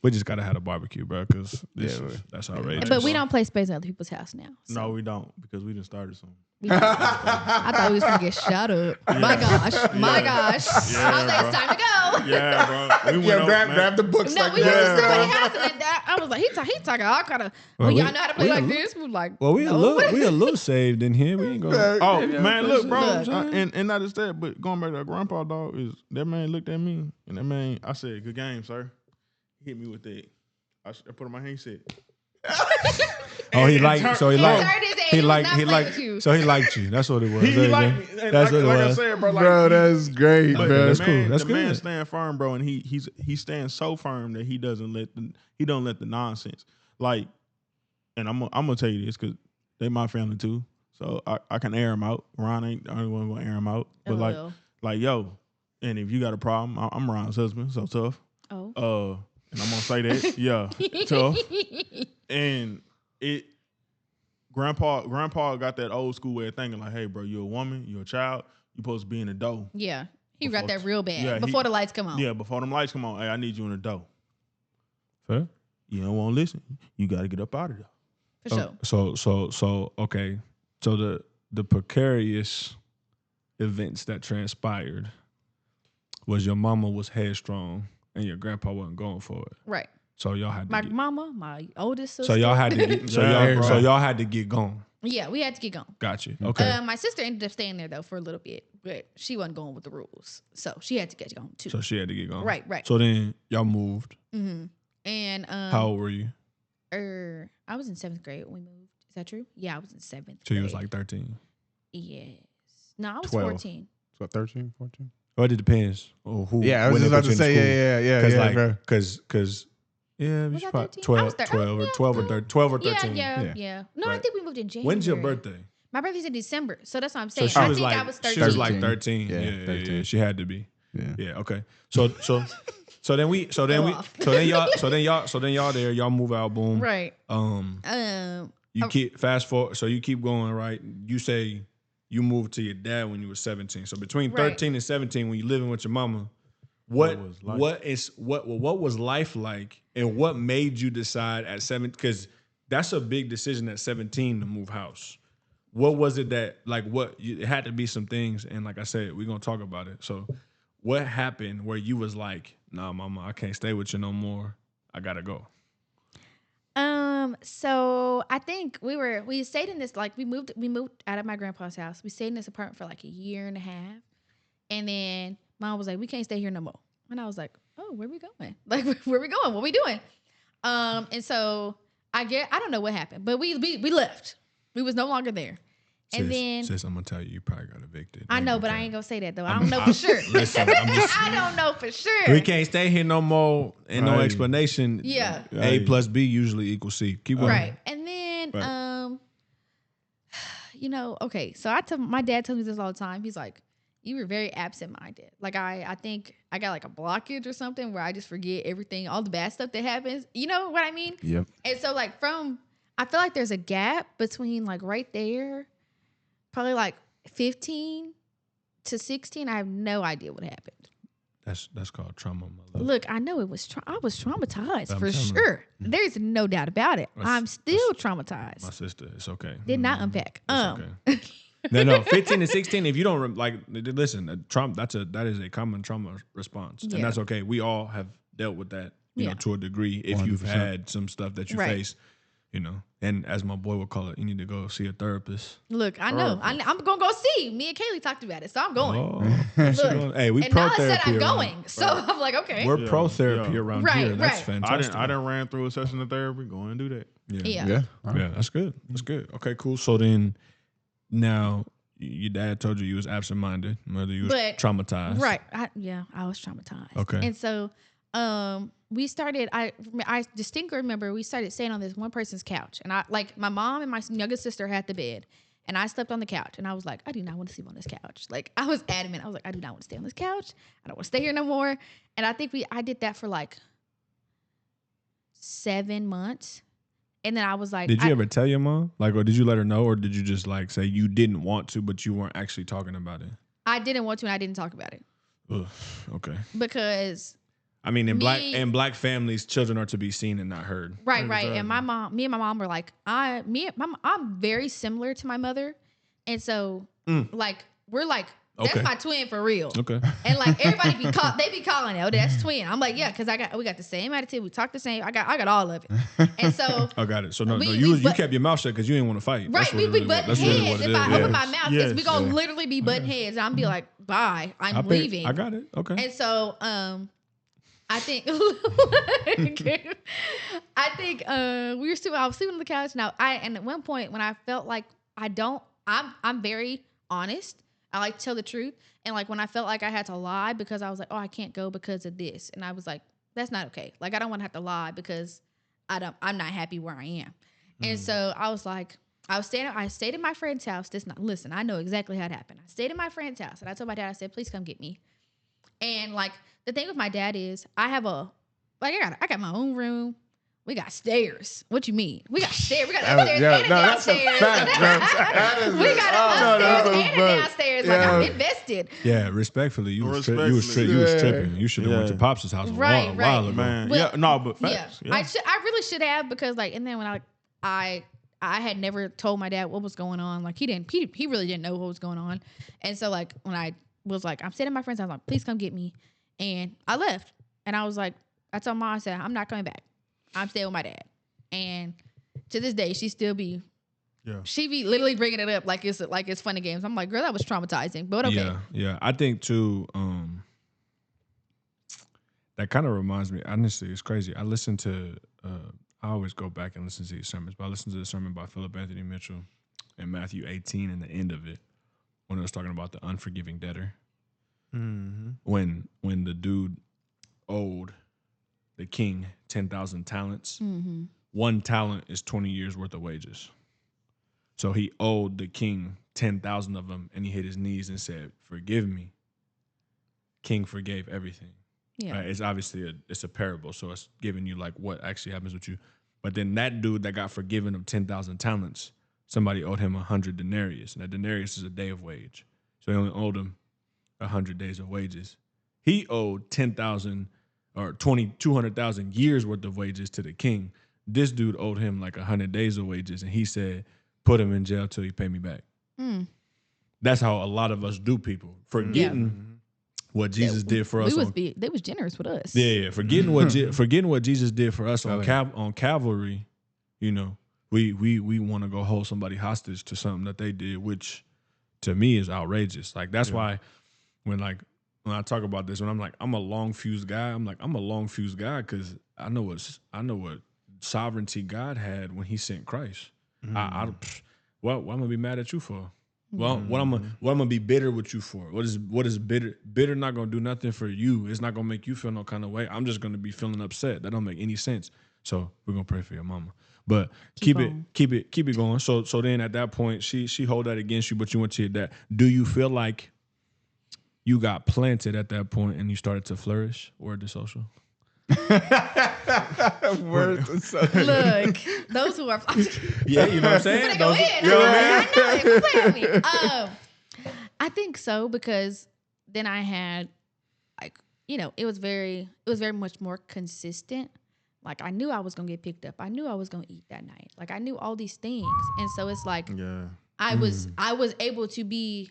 We just gotta have a barbecue, bro, because that's outrageous. But we don't play spades at other people's house now. So. No, we don't, because we done started something. I thought we was gonna get shot up. My gosh. Yeah, I was like, it's time to go. Yeah, bro. We went over, man. grab the books No, like we went to Yeah, somebody's bro. house and I was like, he talking all kind of. Well, Well, we- y'all know how to play we like a this. We was like, Well, no. we a little saved in here. We ain't gonna. Oh man, look, bro, Look. and not just that, but going back to that grandpa dog is that man looked at me and that man, I said, "Good game, sir." He hit me with that. I put on my hand. He said, Oh, he liked. So he He liked. turned his head. He He was liked. not He playing liked. with you. So he liked you. That's what it was. "He There you like go. me." And That's what it like I was. said, bro, like, bro, that's great, but bro. that's the cool. man, That's the man good. stand firm, bro, and he stands so firm that he don't let the nonsense. Like, and I'm gonna tell you this because they my family too, so I can air them out. Ron ain't the only one gonna air them out, but Oh. like yo, and if you got a problem, I'm Ron's husband, so tough. Oh. And I'm gonna say that, yeah, tough. And Grandpa got that old school way of thinking, like, hey, bro, you're a woman, you're a child, you're supposed to be in the dough. Yeah. He Before- got that real bad. Yeah, before the lights come on. Yeah, before them lights come on, hey, I need you in the dough. Fair. You don't want to listen. You got to get up out of there. For sure. So okay. So the precarious events that transpired was your mama was headstrong and your grandpa wasn't going for it. Right. So y'all had to My get, mama, my oldest sister. so y'all had to get Yeah, so bro. y'all had to get going. Yeah, we had to get going. Got you. Okay. My sister ended up staying there though for a little bit, but she wasn't going with the rules, so she had to get going too. So she had to get going. Right. So then y'all moved. Mm-hmm. And How old were you? I was in 7th grade when we moved. Is that true? Yeah, I was in 7th. So you was grade. like 13. Yes. No, I was 12. 14. So 13, 14? Well, it depends on who. Yeah, I was when just they about put you to in say, school. yeah, Cause bro. cause yeah, Was you I probably 13? I 12, was 12 or yeah, 12 or 13, 12 or 13. Yeah. No, I Right. think we moved in January. When's your birthday? My birthday's in December, so that's what I'm So saying. she I was think like I was 13. she was like 13. Yeah, Yeah, 13. she had to be. Yeah. Yeah, okay. So then y'all there, y'all move out, boom. Right. You keep fast forward, so you keep going, right? You say you moved to your dad when you were 17. So between Right. 13 and 17, when you living with your mama, what was life? what was life like, and what made you decide at 17? Because that's a big decision at 17 to move house. What was it that it had to be some things, and like I said, we're gonna talk about it. So what happened where you was like, nah, mama, I can't stay with you no more. I gotta go. So I think we stayed in this, like we moved out of my grandpa's house. We stayed in this apartment for like a year and a half. And then mom was like, we can't stay here no more. And I was like, oh, where we going? Like, where we going? What we doing? And so I don't know what happened, but we left. We was no longer there. And then sis, I'm gonna tell you probably got evicted. I know, but I ain't gonna say that though. I don't know for sure. Listen, I don't know for sure. We can't stay here no more and no explanation. Yeah. A plus B usually equals C. Keep going. Right. And then okay, so my dad tells me this all the time. He's like, you were very absent-minded. Like I think I got like a blockage or something where I just forget everything, all the bad stuff that happens. You know what I mean? Yep. And so like I feel like there's a gap between like right there, probably like 15 to 16. I have no idea what happened. That's called trauma, my love. Look, I know it was. I was traumatized I'm for telling sure. There's no doubt about it. I'm still traumatized. My sister, it's okay. Did not unpack. Okay. No, 15 to 16. If you don't listen, trauma. That is a common trauma response, and that's okay. We all have dealt with that, you know, to a degree. If 100%. You've had some stuff that you face, you know, and as my boy would call it, you need to go see a therapist. Look, I know. I'm gonna go see. Me and Kaylee talked about it, so I'm going. Look, hey, we and pro Nala therapy. Said I'm going, so I'm like, okay. We're pro therapy around here. That's fantastic. I done ran through a session of therapy. Go and do that. Yeah. That's good. That's good. Okay, cool. So then, now your dad told you was absent-minded, whether you was traumatized. Right. I was traumatized. Okay. And so, we started. I distinctly remember we started staying on this one person's couch, and my mom and my youngest sister had the bed, and I slept on the couch, and I was like, I do not want to sleep on this couch. Like I was adamant. I was like, I do not want to stay on this couch. I don't want to stay here no more. And I think I did that for like 7 months, and then I was like, did you ever tell your mom? Like, or did you let her know, or did you just like say you didn't want to, but you weren't actually talking about it? I didn't want to, and I didn't talk about it. Ugh, okay. Because. I mean, in black families, children are to be seen and not heard. Right. And me and my mom were like, I'm very similar to my mother, and so like we're like, that's my twin for real. Okay. And like everybody they be calling it, oh, that's twin. I'm like, yeah, because we got the same attitude, we talk the same. I got all of it, and so I got it. So you kept your mouth shut because you didn't want to fight. Right. We butting heads. If I open my mouth, because we gonna literally be butting heads. And I'm be like, bye, I'm leaving. I got it. Okay. And so I think I was sleeping on the couch now. And at one point when I felt like I'm very honest. I like to tell the truth. And like when I felt like I had to lie because I was like, oh, I can't go because of this. And I was like, that's not okay. Like I don't want to have to lie because I'm not happy where I am. And so I was like, I stayed at my friend's house. Listen, I know exactly how it happened. I stayed at my friend's house and I told my dad, I said, please come get me. And like the thing with my dad is I got my own room. We got stairs. What you mean? We got stairs. We got upstairs and downstairs. We got upstairs and downstairs. Like I'm invested. Yeah, respectfully, you was tripping. You should have went to Pops' house a while ago. Man. Well, but facts. Yeah. I really should have, because like, and then when I had never told my dad what was going on. Like he really didn't know what was going on. And so like when I was like, I'm sitting at my friend's house, I'm like, please come get me. And I left. And I was like, I told Mom, I said, I'm not coming back. I'm staying with my dad. And to this day, she be literally bringing it up like it's funny games. I'm like, girl, that was traumatizing, but okay. Yeah. I think too, that kind of reminds me, honestly, it's crazy. I listen to, I always go back and listen to these sermons, but I listened to the sermon by Philip Anthony Mitchell in Matthew 18 and the end of it, when it was talking about the unforgiving debtor. Mm-hmm. When the dude owed the king 10,000 talents, 1 talent is 20 years worth of wages. So he owed the king 10,000 of them, and he hit his knees and said, forgive me. King forgave everything. Yeah. It's obviously it's a parable, so it's giving you like what actually happens with you. But then that dude that got forgiven of 10,000 talents, somebody owed him 100 denarius, and a denarius is a day of wage. So he only owed him 100 days of wages. He owed 10,000 or 200,000 years worth of wages to the king. This dude owed him like 100 days of wages, and he said, put him in jail till he pay me back. That's how a lot of us do people, forgetting what Jesus did for us. They was generous with us. Yeah, forgetting what Jesus did for us on Calvary. you know, we want to go hold somebody hostage to something that they did, which to me is outrageous. Like that's why when I talk about this, when I'm like I'm a long fused guy, I'm a long fused guy because I know what sovereignty God had when He sent Christ. What I'm gonna be mad at you for? Well, what I'm gonna be bitter with you for? What is bitter? Bitter not gonna do nothing for you. It's not gonna make you feel no kind of way. I'm just gonna be feeling upset. That don't make any sense. So we're gonna pray for your mama. But keep it going. So then at that point, she hold that against you, but you went to your dad. Do you feel like you got planted at that point and you started to flourish? Word to social. Word to social. Look, those who are Yeah, you know what I'm saying? I'm gonna go in. You know what I mean? I know they play with me. I think so because then I had like it was very much more consistent. Like I knew I was gonna get picked up. I knew I was gonna eat that night. Like I knew all these things, and so it's like I was able to be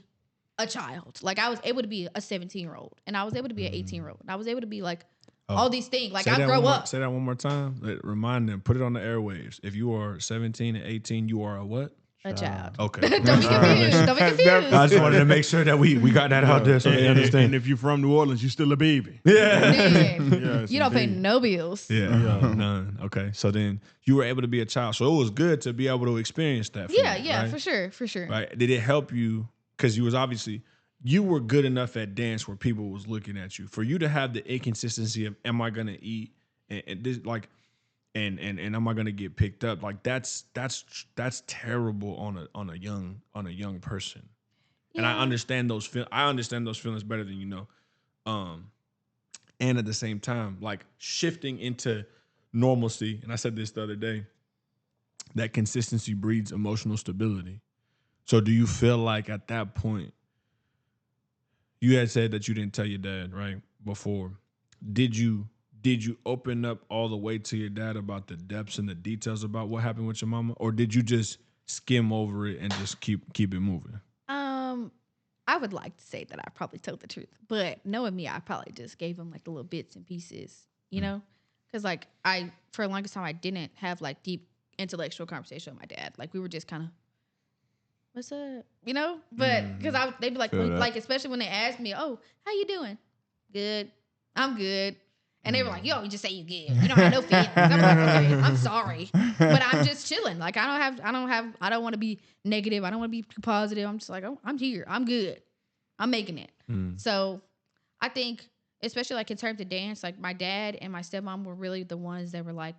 a child. Like I was able to be a 17-year-old, and I was able to be an 18-year-old, and I was able to be like all these things. Like I grow up. Say that one more time. Remind them. Put it on the airwaves. If you are 17 and 18, you are a what? A child. Okay. Don't be confused. Don't be confused. I just wanted to make sure that we got that out there so they understand. And if you're from New Orleans, you're still a baby. Yes, you don't pay no bills. Yeah, none. Okay, so then you were able to be a child, so it was good to be able to experience that. Yeah, right? for sure. Right? Did it help you? Because you were good enough at dance where people was looking at you. For you to have the inconsistency of am I gonna eat and this like. And am I gonna get picked up? Like that's terrible on a young person. Yeah. And I understand those feelings better than you know. And at the same time, like shifting into normalcy, and I said this the other day, that consistency breeds emotional stability. So do you feel like at that point, you had said that you didn't tell your dad, right? Before. Did you open up all the way to your dad about the depths and the details about what happened with your mama? Or did you just skim over it and just keep it moving? I would like to say that I probably told the truth, but knowing me, I probably just gave him like the little bits and pieces, you know? Because like for the longest time, I didn't have like deep intellectual conversation with my dad. Like we were just kind of, what's up? You know? But because they'd be like, especially when they asked me, oh, how you doing? Good. I'm good. And they were like, yo, you just say you good. You don't have no feelings. I'm like, okay, I'm sorry. But I'm just chilling. Like I don't want to be negative. I don't want to be too positive. I'm just like, oh, I'm here. I'm good. I'm making it. So I think, especially like in terms of dance, like my dad and my stepmom were really the ones that were like,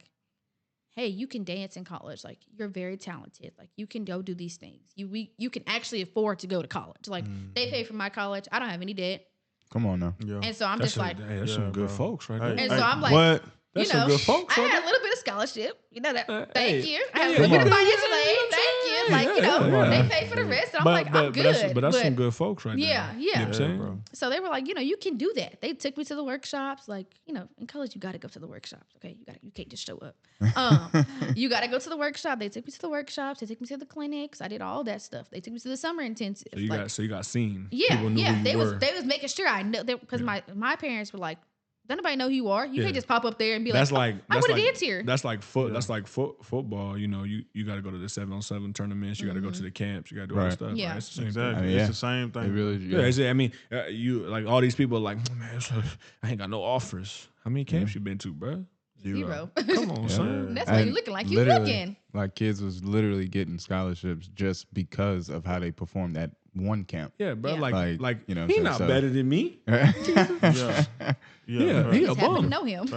hey, you can dance in college. Like you're very talented. Like you can go do these things. You can actually afford to go to college. Like they pay for my college. I don't have any debt. Come on now. Yeah. And so I'm just like, that's some good folks right there. and so I'm like, what? That's you know, some good folks I right had a little bit of scholarship. You know that. Thank you. I had a yeah, little bit of yeah. financial aid. Thank you. Like, you know, they pay for the rest. And I'm like, I'm good. But that's some good folks right there. Yeah, You know what I'm saying? bro. So they were like, you know, you can do that. They took me to the workshops. Like, you know, in college, you got to go to the workshops. Okay, you can't just show up. You got to go to the workshop. They took me to the workshops. They took me to the clinics. I did all that stuff. They took me to the summer intensive. So you got seen. Yeah, People knew yeah. who you were. They was making sure I know because my parents were like, don't nobody know who you are. You can't just pop up there and be that's like, I want to dance here. That's like football. You know, you got to go to the 7-on-7 tournaments. You got to go to the camps. You got to do all that stuff. Yeah. Right? It's the same Exactly. thing. I mean, It's the same thing. It really, Yeah, I mean, you like all these people are like, man, I ain't got no offers. How many camps you been to, bro? Zero. Come on, son. Yeah. That's why you looking like you looking. Like kids was literally getting scholarships just because of how they performed at one camp. Yeah, bro. Yeah. Like you know, he not better than me. Yeah. Yeah, he a Just happen to bum. know him.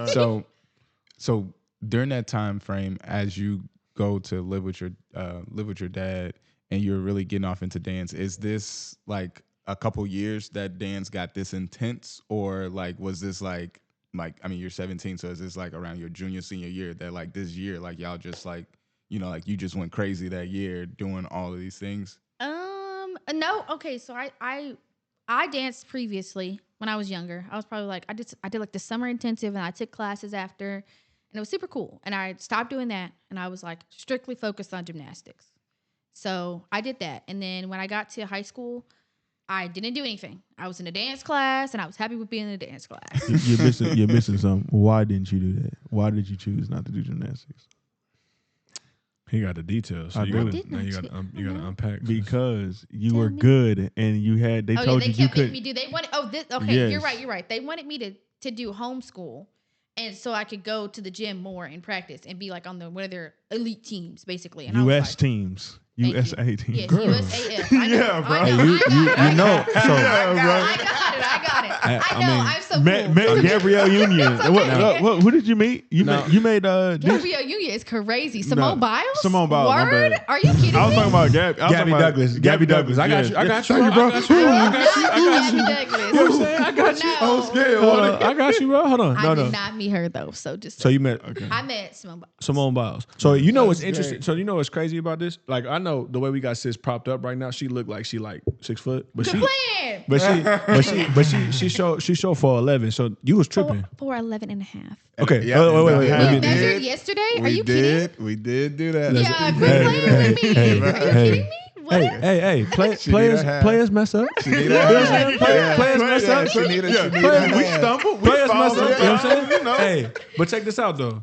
So during that time frame, as you go to live with your dad, and you're really getting off into dance, is this like a couple years that dance got this intense, or like was this like I mean you're 17, so is this like around your junior senior year that like this year like y'all just like you know like you just went crazy that year doing all of these things? No. Okay, so I danced previously when I was younger. I was probably like I did like the summer intensive and I took classes after, and it was super cool. And I stopped doing that and I was like strictly focused on gymnastics. So I did that, and then when I got to high school, I didn't do anything. I was in a dance class and I was happy with being in a dance class. You're missing something. Why didn't you do that? Why did you choose not to do gymnastics? He got the details. So I you do. gotta, did now not you check. gotta you gotta unpack Because you Tell were me. good and you had. They Oh, told yeah, you they you kept making could. me do. They wanted. Oh, this. Okay, you're Yes. right. You're right. They wanted me to do homeschool, and so I could go to the gym more and practice and be like on one of their elite teams, basically. And I was U.S. like, teams. thank you. USA teams. Yes, Girl. USAF. I know, Yeah, bro. I know. Hey, I got it. so- I Yeah, got bro. it. I got it. I know. mean, I'm so Met, cool. met Gabrielle Union. It's okay. Who did you meet? You No. made this- Gabrielle Union is crazy. Simone Biles? Simone Biles, my Word? bad. Are you kidding I was me? talking about Gabby Douglas. Gabby Douglas. I got yes. you. I got you. Thank you, bro. I got you. I got you. I got you. Gabby Douglas. You know what I'm saying? I got you. No. I was scared. Hold on. I got you, bro. Hold on. I No, did no. not meet her though. So just So you met I met Simone Biles. Simone Biles. So you know what's That's interesting? great. So you know what's crazy about this? Like I know the way we got sis propped up right now. She looked like she like 6 foot, but Good she, plan. but she showed 4'11". So you was tripping. 4'11 and a half. Okay. Yeah, wait. We Let me- measured yesterday? Are you kidding? We did do that. Yeah, quit Hey, playing hey, with me. hey, Are you hey. kidding me? What? Hey, She need a hand. players mess up. She need a Players mess up. She need a We hand. stumbled. We Players mess fall up. You know what I'm sometimes, saying? you know. Hey, but check this out though.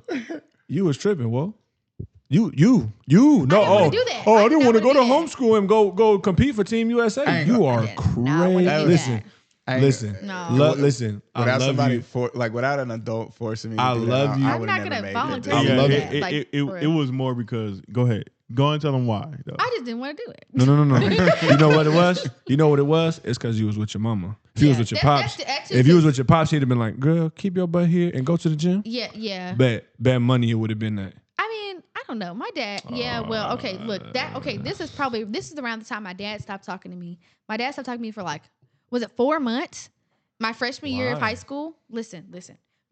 You was tripping, whoa. You no. wanna do that. Oh, I I didn't did want to not go to wanna do homeschool and go compete for Team USA. ain't You gonna- are I did not wanna crazy. do Listen, I ain't- listen, No. listen. I Without love somebody you. without an adult forcing me to I do love that, you. I I'm would've not never gonna made voluntarily it. I love do you. that. Like, for It was more because go ahead. Go and tell them why. Though. I just didn't want to do it. No. You know what it was? You know what it was? It's because you was with your mama. If you was Yeah, with your that's- pops, that's if you was just- with your pops, he'd have been like, "Girl, keep your butt here and go to the gym." Yeah. Bet money it would have been that. I mean, I don't know. My dad, yeah, well, okay, look, this is around the time my dad stopped talking to me. My dad stopped talking to me for like, was it 4 months? My freshman year of Why? high school. Listen.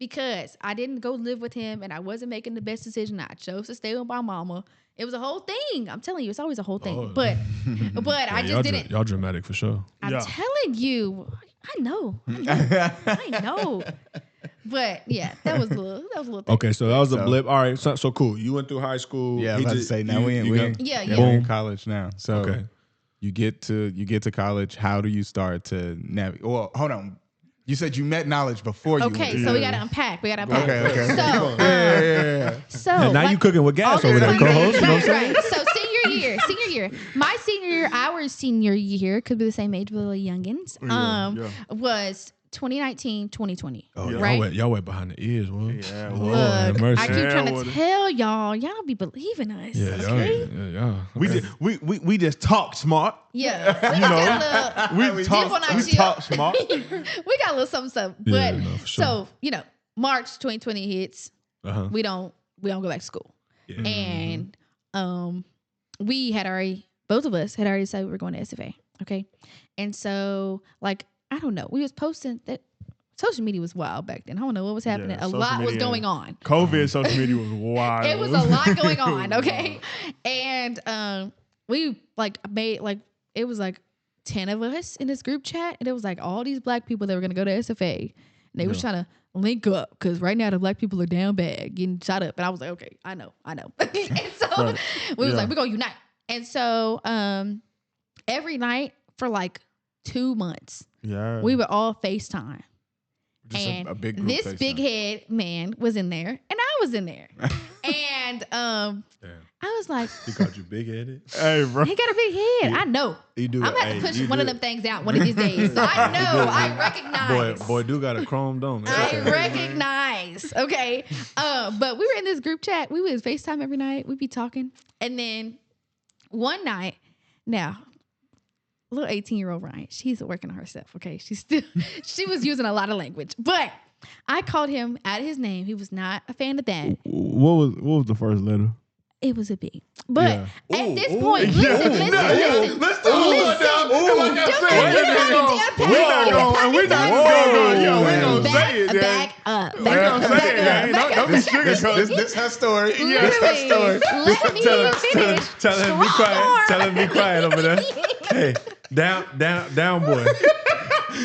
Because I didn't go live with him and I wasn't making the best decision. I chose to stay with my mama. It was a whole thing. I'm telling you, it's always a whole thing. Oh. But I y'all just didn't. Y'all dramatic for sure. I'm Yeah. telling you, I know. I know. But yeah, that was a little thing. Okay, so that was a So- blip. All right, so cool. You went through high school. Yeah, I He was about to just- say now you- we in you we got- in, Yeah, yeah, yeah. we're in Boom. college now. So Okay. you get to college. How do you start to navigate? Well, hold on. You said you met knowledge before you. Okay, went so to- we gotta unpack. Okay. So, Yeah. so And now like, you cooking with all gas this over there, fun co-host. things- You know what I'm saying? right. So senior year, my senior year, our senior year, could be the same age, but little youngins. Yeah. Was 2019, 2020. Oh, right? y'all went behind the ears, one. Yeah, Lord Look, have mercy. I keep Yeah, trying what- to tell y'all be believing us. Yeah, okay? y'all. We okay. just we just talk smart. Yeah. You know, we Dip on our talk chill. smart. we got a little something. Yeah, But no, for sure. so, March 2020 hits. Uh-huh. We don't go back to school. Yeah. And we had already, both of us had already decided we were going to SFA. Okay. And so, like, I don't know. We was posting that social media was wild back then. I don't know what was happening. Yeah, a social lot was media- going on. COVID social media was wild. It was a lot going on. Okay. And we like made like, it was like 10 of us in this group chat. And it was like all these black people that were going to go to SFA. And they was trying to link up because right now the black people are down bad, getting shot up. And I was like, okay, I know. and so Right. we was Yeah. like, we're going to unite. And so every night for like 2 months, Yeah. we would all FaceTime. Just And a big group this FaceTime. big head man was in there and I was in there. And Damn. I was like, He called you big headed. Hey, bro. he got a big head. I know. You do. I'm gonna have to push one of them things out one of these days. So I know. I recognize. Boy do got a chrome dome. I recognize. Okay. But we were in this group chat. We would FaceTime every night. We'd be talking. And then one night, now, little 18-year-old Ryan, she's working on herself. Okay. She was using a lot of language. But I called him out of his name. He was not a fan of that. What was the first letter? It was a B. But Yeah. at this point, listen. Let's talk about that. Like I said, we're not gonna say it. Back up. Don't be sugarcoating. This her story. Literally, let me finish. Tell him be quiet. Tell him be quiet over there. Hey, down, boy.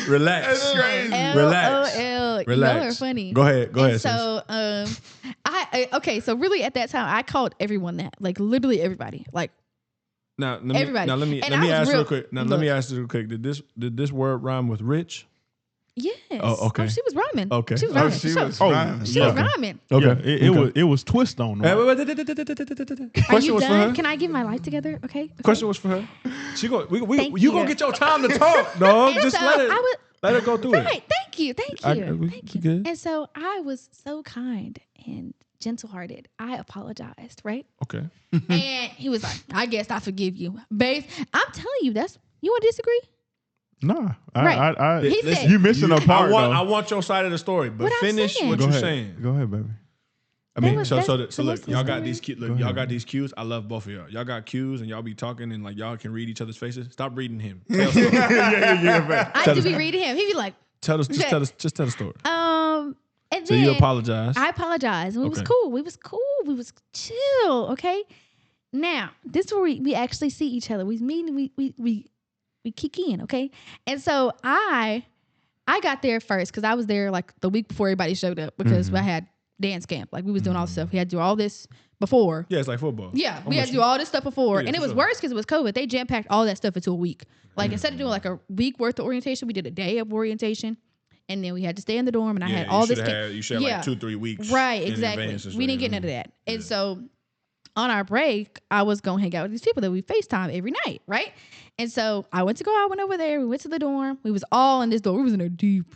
Relax. That's crazy. Relax. LOL. Relax. Y'all are funny. Go ahead. And sis. so, so really at that time, I called everyone that, like literally everybody, like Now, everybody. Let me And let me I was ask real- real quick. Now, let me ask you real quick. Did this word rhyme with rich? Yes. Oh, okay. She was rhyming. Okay. She was Oh, rhyming. she for was sure. rhyming. She was Yeah. rhyming. Okay. Yeah, it was twist on them. Hey, wait. Are Question you was for done? her. Can I get my life together? Okay. Question was for her. She go. Thank You you. gonna get your time to talk, dog. And Just so let her go through it. Right. Thank you. Thank you. We Thank you. good? And so I was so kind and gentle-hearted. I apologized, right? Okay. And he was like, I guess I forgive you. Babe, I'm telling you, you want to disagree? Nah, Right. He Listen, said, you missing a part. I want your side of the story, but What I'm finish saying. what Go you're ahead. saying. Go ahead, baby. I mean, was- so that's look, the most y'all got inspiring. these y'all got these cues. I love both of y'all. Y'all got cues, and y'all be talking, and like y'all can read each other's faces. Stop reading him. Tell a story. yeah. I do be reading him. He'd be like, Tell us. Just Okay. tell us. Just tell the story. and So then you apologize. I apologized. And we was Okay. cool. We was cool. We was chill. Okay. Now, this is where we actually see each other. We meet and we kick in, okay? And so I got there first because I was there like the week before everybody showed up because I had dance camp. Like we was doing all this stuff. We had to do all this before. Yeah, it's like football. Yeah, we had to do all this stuff before. Yeah, and it for was sure. worse because it was COVID. They jam-packed all that stuff into a week. Like instead of doing like a week worth of orientation, we did a day of orientation. And then we had to stay in the dorm and I had all this. You should have like 2-3 weeks. Right, in exactly. advance and We stuff, didn't get yeah. none of that. And so on our break, I was going to hang out with these people that we FaceTime every night, right? And so I went over there. We went to the dorm. We was all in this dorm. We was in there deep.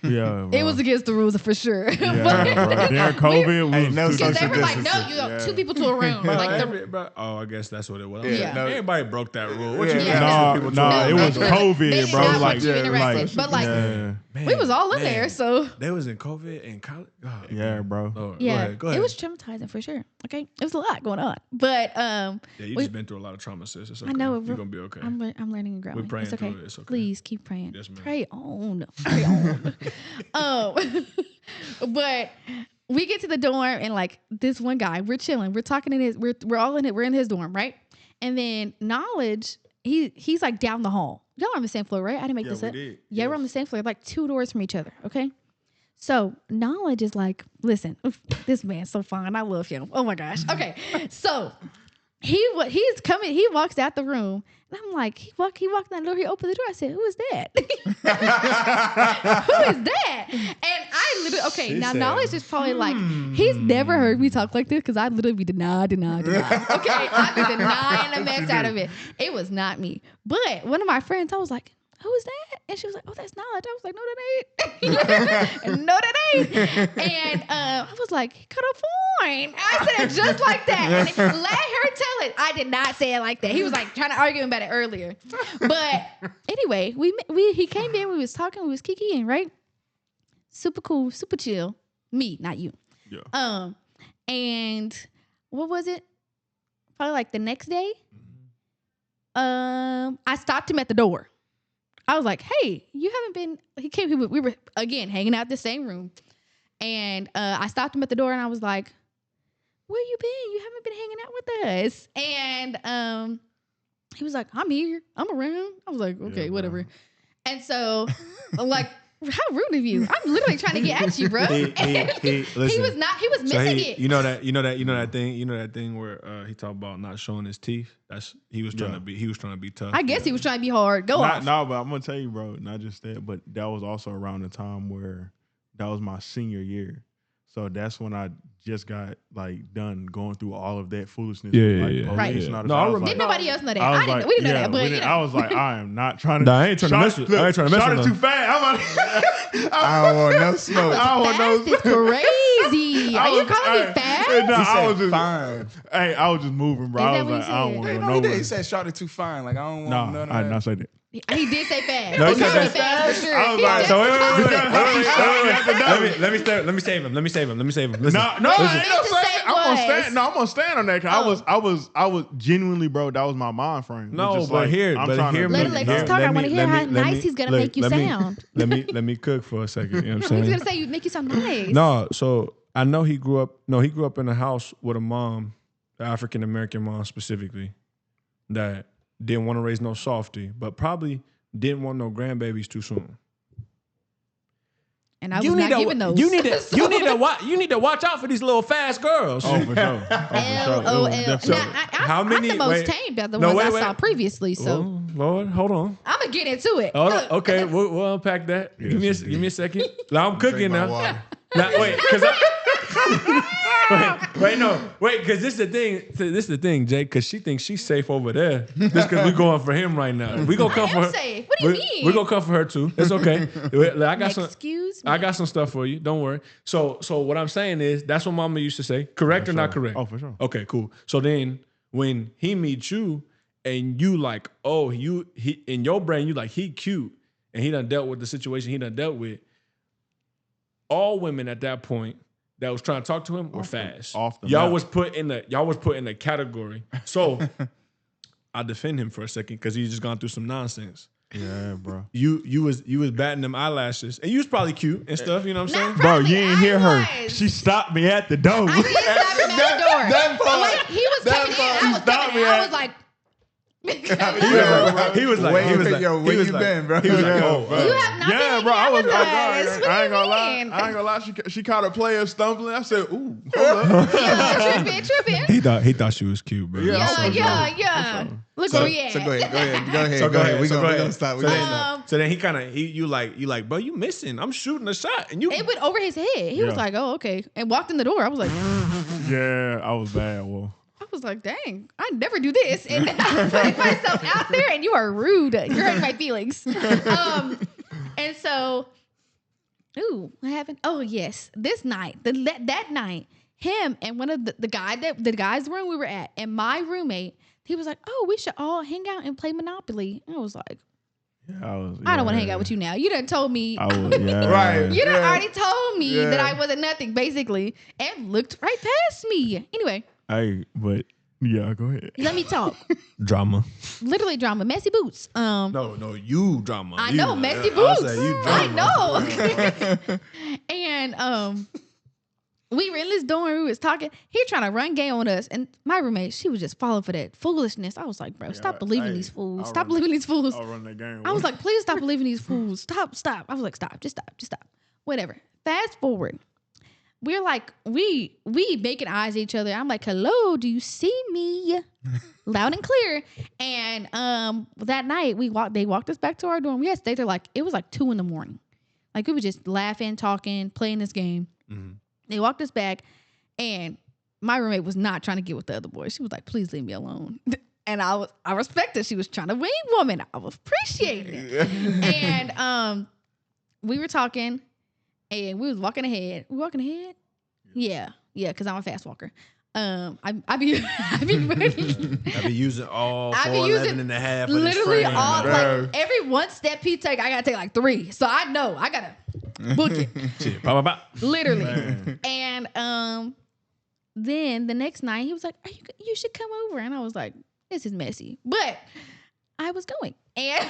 Yeah, It was against the rules for sure. Yeah, bro. During COVID, Ain't no was Because they social were like, no, distancing. you know, Yeah. 2 people to a room. But Like the, I guess that's what it was. Yeah. No. Everybody broke that rule. What Yeah. you Yeah. mean? No, it was they COVID, did bro. not Like, want you interested. But like, yeah, we was all in there, so They was in COVID and college. Oh, yeah, bro. Lord. yeah, Go ahead. it was traumatizing for sure. Okay, it was a lot going on, but Yeah, you we- just been through a lot of trauma, sis. It's okay. I know You're gonna be okay. I'm learning and growing. We're praying it's okay. through it. It's okay. Please keep praying. Yes, ma'am. Pray on. Pray on. But we get to the dorm and like this one guy, we're chilling. We're talking in his. We're all in it. We're in his dorm, right? And then Knowledge, he's like down the hall. Y'all are on the same floor, right? I didn't make this we up. did. Yeah, we're on the same floor, like 2 doors from each other. Okay. So Knowledge is like, listen, this man's so fine. I love him. Oh my gosh. Okay. So he's coming. He walks out the room, and I'm like, he walked in that door. He opened the door. I said, "Who is that? Who is that?" And I literally, now said, Knowledge is probably like, he's never heard me talk like this because I literally be deny. Okay, I be denying the mess out of it. It was not me, but one of my friends, I was like, "Who is that?" And she was like, "Oh, that's Knowledge." I was like, "No, that ain't." No, that ain't. And I was like, "Cut a point." I said it just like that. And let her tell it. I did not say it like that. He was like trying to argue about it earlier. But anyway, he came in. We was talking. We was kikiing, right? Super cool, super chill. Me, not you. Yeah. And what was it? Probably like the next day. I stopped him at the door. I was like, "Hey, you haven't been." He came. We were again hanging out in the same room, and I stopped him at the door, and I was like, "Where you been? You haven't been hanging out with us." And he was like, "I'm here. I'm around." I was like, "Okay, whatever." And so, like, how rude of you! I'm literally trying to get at you, bro. He He was not. He was missing it. You know that thing where he talked about not showing his teeth. He was trying to be tough. I guess he was trying to be hard. Go off. No, but I'm gonna tell you, bro. Not just that, but that was also around the time where that was my senior year. So that's when I just got like done going through all of that foolishness. Yeah, with, yeah, like, yeah. police Right. and all this. No, I I was remember- Didn't like, nobody else know that? I was We didn't know yeah, that, but we didn't- I was like, I am not trying to. Nah, I ain't trying to mess with. I ain't trying to mess Shot with it him. too fast. I don't want no smoke. I don't want Fast no. is crazy. Are you calling me fast? No, He I said was just fine. Hey, I was just moving, bro. Is I that was what like, he I don't said? want to No, go he did. He nowhere. said "Shot too fine." Like I don't want No, none of I did that. not say that. He did say fast. No, he He said called me fast. fast for sure. I was He like, did. So wait. Let me save him. Listen. No, I ain't no to saying. say I'm gonna was- stand. No, I'm gonna stand on that. Cause I was genuinely, bro. That was my mind frame. No, Just but like, hear I'm me. trying to- Let Alexis talk. I want to hear how nice he's gonna make you sound. Let me cook for a second. You know what I'm He's saying? gonna say you make you sound nice. No, so I know he grew up in a house with a mom, an African American mom specifically, that didn't want to raise no softy, but probably didn't want no grandbabies too soon. And I was not giving those. You need to watch out for these little fast girls. Oh, for sure. LOL. Definitely- Now, How I'm many- the most wait. tamed of the No, ones wait, I wait. saw previously. So Lord, hold on. I'm gonna get into it. Hold on. Okay, we'll unpack that. Give me a second. Now I'm cooking now. Water. Now wait, because because this is the thing. This is the thing, Jake. Because she thinks she's safe over there. Just because we're going for him right now. We gonna come for her. Safe. What do you mean? We're gonna come for her too. It's okay. I got some. Excuse me. I got some stuff for you. Don't worry. So what I'm saying is that's what Mama used to say. Correct or not correct? Oh, for sure. Okay, cool. So then when he meets you and you like, oh, he in your brain you like he cute and he done dealt with the situation he done dealt with. All women at that point that was trying to talk to him were fast. Y'all was put in the category. So I defend him for a second because he's just gone through some nonsense. Yeah, bro. You was batting them eyelashes and you was probably cute and stuff. You know what I'm saying? Bro, you ain't hear her. was. She stopped me at the door. I did stop him at the door. that part- Like, he was that coming in. part- I was stop coming me in. I at- was like, He was like, where you been, bro? He was like, oh, you have not been bro. I was. with us. What I do ain't gonna you lie. mean? I ain't gonna lie. She caught a player stumbling. I said, "Ooh, hold up." Yeah, tripping. He thought she was cute, bro. Yeah. Look where we at. So go ahead. So go ahead. We're So go gonna ahead. stop. So then, so then you like, bro, you missing? I'm shooting a shot, and you. It went over his head. He was like, oh, okay. And walked in the door. I was like, Yeah, I was bad. Well, I was like, dang, I never do this. And I'm putting myself out there and you are rude. You're hurting my feelings. And so, ooh, what happened? Oh, yes. This night, that night, him and one of the guy's room we were at, and my roommate, he was like, oh, we should all hang out and play Monopoly. And I was like, I don't want to hang out with you now. You done told me. Right. You done already told me that I wasn't nothing, basically, and looked right past me. Anyway. Hey, but yeah, go ahead. Let me talk. Drama. Literally drama. Messy boots. No, you drama. I know, messy I'll boots. say you I drama. know. And we were in this dorm. We was talking. He trying to run game on us, and my roommate, she was just falling for that foolishness. I was like, bro, stop believing these fools. Stop believing these fools. I'll run that game. I was like, please stop believing these fools. Stop. I was like, stop. Just stop. Whatever. Fast forward. We're like, we making eyes at each other. I'm like, hello, do you see me? Loud and clear. And that night they walked us back to our dorm. We had stayed there it was like 2 a.m. Like we were just laughing, talking, playing this game. Mm-hmm. They walked us back, and my roommate was not trying to get with the other boys. She was like, please leave me alone. And I respected. She was trying to wing woman. I was appreciating it. And we were talking. And we was walking ahead. We walking ahead? Yeah, because I'm a fast walker. I be using all I be 411 using and a half. literally all like every one step he take, I gotta take like 3. So I know I gotta book it. Shit, pop, pop, pop. Literally. And then the next night he was like, you should come over. And I was like, this is messy. But I was going. And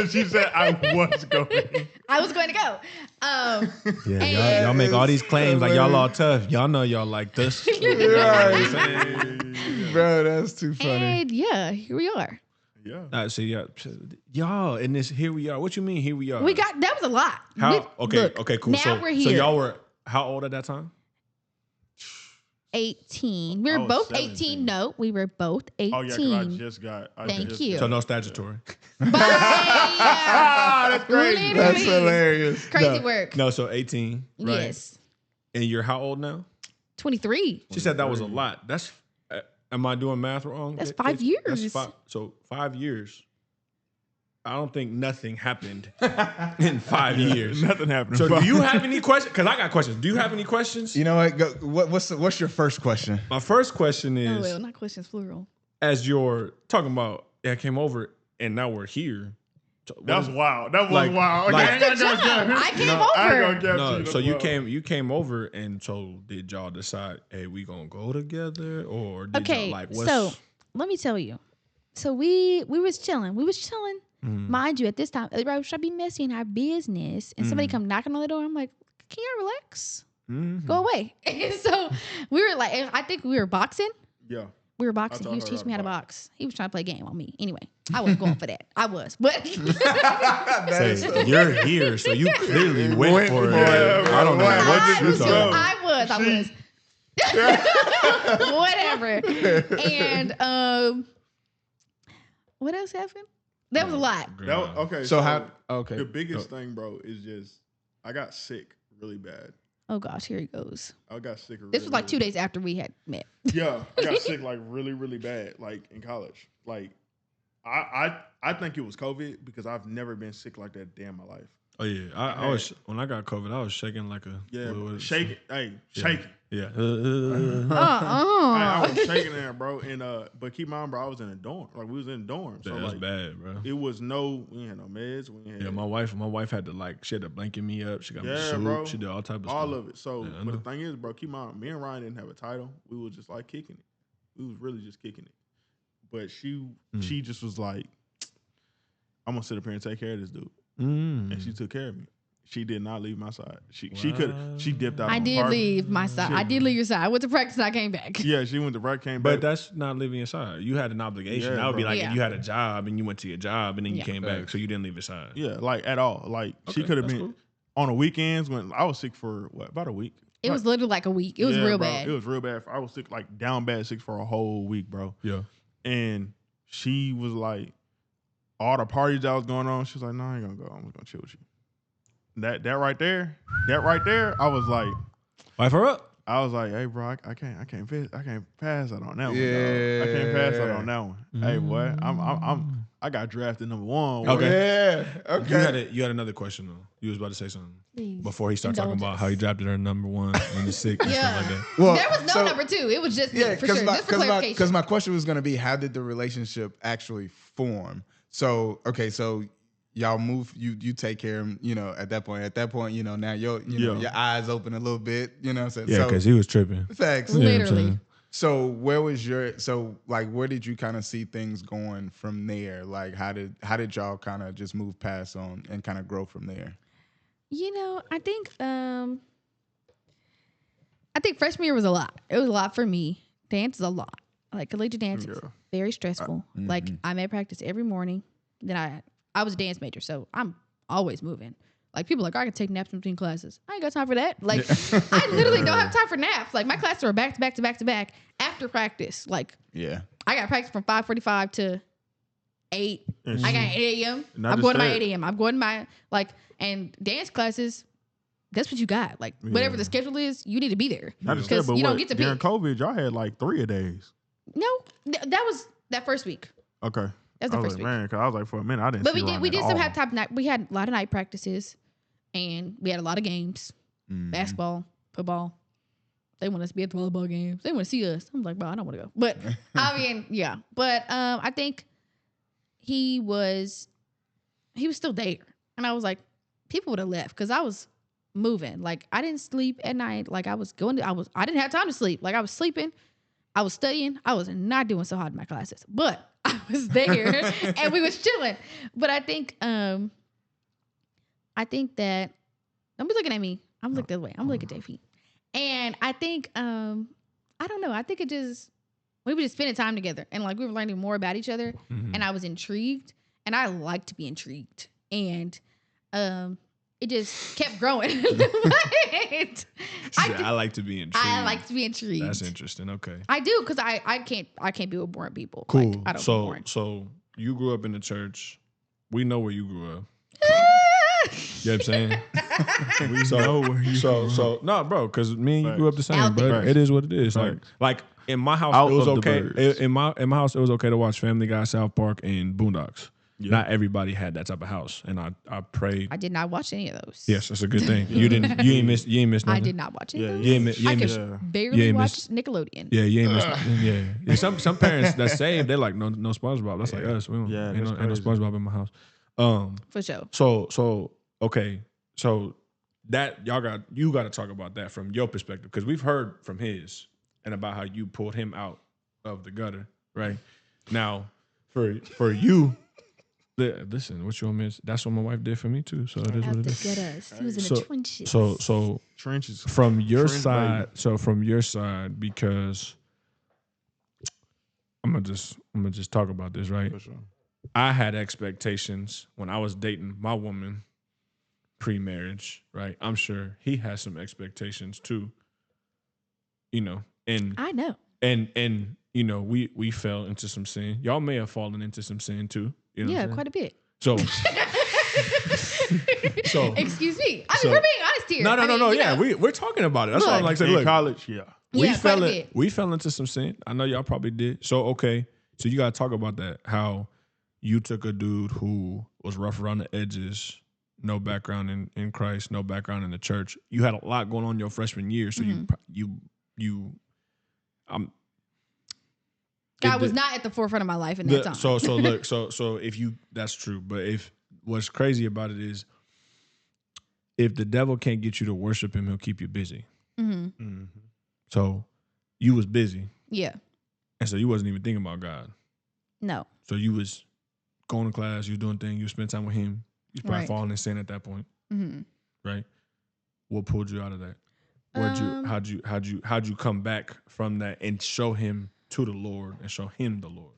she said I was going. I was going to go. Y'all make all these claims like y'all all tough. Y'all know y'all like this. Bro, that's too funny. And yeah, here we are. Yeah. Y'all, and this here we are. What you mean here we are? That was a lot. Okay, cool. Now we're here. So y'all were how old at that time? 18. We were both 17. 18. No, we were both 18. Oh yeah, because I just got. Thank you. So no statutory. But, that's crazy. That's hilarious. Crazy work. No, so 18. Right? Yes. And you're how old now? 23. She said that was a lot. That's. Am I doing math wrong? That's 5 years. So 5 years. I don't think nothing happened in 5 years. Nothing happened. So do you have any questions? Because I got questions. Do you have any questions? You know what? Go, what's your first question? My first question is, Oh, well, not questions, plural. as you're talking about, I came over and now we're here. That's wild. That was wild. like- That's the job. I came over. No, so you came over, and so did y'all decide, hey, we gonna go together, or did Okay, y'all like what's so let me tell you. So we was chilling. Mind you, at this time, bro, should I be messy in our business? And somebody come knocking on the door. I'm like, can y'all relax? Mm-hmm. Go away. And so we were like, I think we were boxing. Yeah. We were boxing. He was teaching me how to box. He was trying to play a game on me. Anyway, I wasn't going for that. I was. But Say, you're here, so you clearly went for it. Yeah, I don't know what you thought. I was. Whatever. And What else happened? That was a lot. Okay. So how? Okay. The biggest thing, bro, is just I got sick really bad. Oh gosh, here he goes. I got sick. This was like 2 days after we had met. Yeah, I got sick like really, really bad, like in college. Like I think it was COVID because I've never been sick like that a day in my life. Oh yeah, I was when I got COVID, I was shaking like a shaking. Hey, shaking. Yeah. I was shaking there, bro. And but keep in mind, bro, I was in a dorm. Like we was in dorms. So That's like, bad, bro. It was we ain't had no meds. We ain't had my wife had to like she had to blanket me up. She got me soup. bro. She did all type of all stuff. of it. So, but the thing is, bro, keep in mind, me and Ryan didn't have a title. We was just like kicking it. We was really just kicking it. But she just was like, I'm gonna sit up here and take care of this dude. And she took care of me. She did not leave my side. She dipped out. I did leave my side. I did leave your side. I went to practice and I came back. Yeah, she went to practice, came back. But that's not leaving your side. You had an obligation. Yeah, that would be bro. like if you had a job and you went to your job and then you came back, Facts. so you didn't leave your side. Yeah, like at all. Like she could have been cool. on the weekends when I was sick for about a week. It was literally like a week. It was real bro, bad. It was real bad. I was sick, like down bad sick for a whole week, bro. Yeah. And she was like, all the parties that was going on, she was like, no, I ain't gonna go. I'm just gonna chill with you. That right there, I was like, Wife her up. I was like, hey, bro, I can't pass out on that one. Dog. I can't pass out on that one. Hey, boy, I got drafted number 1. Okay. Yeah. Okay. You had another question though. You was about to say something Please. before he started talking Indulge about us. how he drafted her number 1 when he's sick and stuff like that. Well, There was no so- number 2. It was just me, Yeah, for sure. Just for clarification. because my question was going to be, how did the relationship actually form? So y'all move, you take care of him, at that point, now your eyes open a little bit, what I'm saying? Yeah, because he was tripping. Facts. You know what I'm Literally. saying? So where did you kind of see things going from there? Like how did y'all kind of just move past on and kind of grow from there? I think freshman year was a lot. It was a lot for me. Dance is a lot. Like collegiate dance is very stressful. Like I'm at practice every morning. Then I was a dance major, so I'm always moving. Like people are like, I can take naps between classes. I ain't got time for that. Like I literally don't have time for naps. Like my classes are back to back to back to back after practice. Like Yeah. I got practice from 5:45 to 8. I got 8 a.m. Not I'm just going to my that. 8 a.m. I'm going to my and dance classes. That's what you got. Like whatever the schedule is, you need to be there. Not just Because that, but you don't get to during pick. COVID, y'all had like 3 a days. No, that was that first week. Okay. That's the I was first like, week. man, because I was like, for a minute, I didn't But see we Ryan did at still all. have top night. We had a lot of night practices, and we had a lot of games, basketball, football. They want us to be at the volleyball games. They want to see us. I'm like, bro, I don't want to go. But I mean, yeah. But I think he was still there, and I was like, people would have left because I was moving. Like I didn't sleep at night. Like I didn't have time to sleep. Like I was sleeping. I was studying. I was not doing so hard in my classes, but I was there and we was chilling. But I think that don't be looking at me. I'm looking the other way. I'm looking at JP. And I think I don't know. I think we were just spending time together and like we were learning more about each other. And I was intrigued, and I like to be intrigued, and it just kept growing. I like to be intrigued. I like to be intrigued. That's interesting. Okay. I do because I can't be with boring people. Cool. Like, I don't so be boring. so you grew up in the church. We know where you grew up. You know what I'm saying? We know where you So no, bro, because me and you grew up the same, Out but there. it is what it is. Facts. Like in my house, Out it was of the okay. birds. In my house, it was okay to watch Family Guy, South Park, and Boondocks. Yeah. Not everybody had that type of house, and I prayed. I did not watch any of those. Yes, that's a good thing. You ain't miss nothing. I did not watch any of those. You ain't I miss. could barely ain't watch miss- Nickelodeon. Yeah, you ain't miss. Yeah. Some parents that saved, they're like no SpongeBob. That's like us. We don't, Yeah, ain't that's no crazy. SpongeBob in my house. For sure. So okay, so that you got to talk about that from your perspective because we've heard from his and about how you pulled him out of the gutter, right? Now, for you, listen, what you want me? That's what my wife did for me too. So it is what Out it to is. get us. He was in So- the trenches. So Trenches. from your Trench side, baby. so from your side, because I'm gonna just talk about this, right? For sure. I had expectations when I was dating my woman pre-marriage, right? I'm sure he has some expectations too, and I know. And you know, we fell into some sin. Y'all may have fallen into some sin too. You know what I'm saying? quite a bit. So Excuse me. I so- mean, we're being honest here. no. You Yeah, know. we're talking about it. That's why I'm Look. like saying, In look, college, yeah. Yeah, quite a bit. we fell into some sin. I know y'all probably did. So okay, so you gotta talk about that. How you took a dude who was rough around the edges, no background in Christ, no background in the church. You had a lot going on your freshman year, so God was not at the forefront of my life in that time. So look, so if you that's true, but if what's crazy about it is if the devil can't get you to worship him, he'll keep you busy. So you was busy, Yeah. and so you wasn't even thinking about God. No. So you was going to class, you was doing things, you spent time with him. You was probably Right. falling in sin at that point, Mm-hmm. right? What pulled you out of that? How'd you come back from that and show him to the Lord and show him the Lord?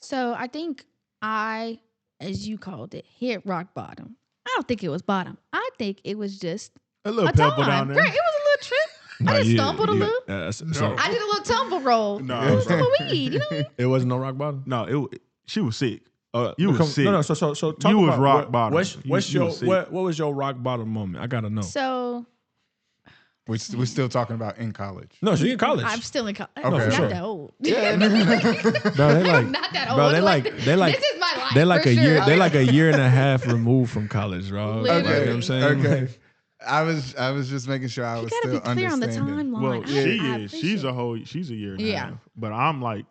So I think I, as you called it, hit rock bottom. I don't think it was bottom. I think it was just A little a pebble time. down there. Right. It was a little trip. I just stumbled a little. So I did a little tumble roll. No, It was bro. some weed, you know? it wasn't no rock bottom. No, she was sick. You You was sick. No. So talk You was about rock bottom. What's You your was sick. what was your rock bottom moment? I gotta know. So We're still talking about in college. No, so you in college. I'm still in college. Okay. I'm for not sure. that old. Bro, they like, I'm not that old. bro, they like this is my life. they're like for a sure. year. They're like a year and a half removed from college, bro. Like, you know what I'm saying? Okay. I was just making sure I You was gotta still be clear on the understanding. timeline. Well, I she is. She's appreciate a year and a Yeah. half. But I'm like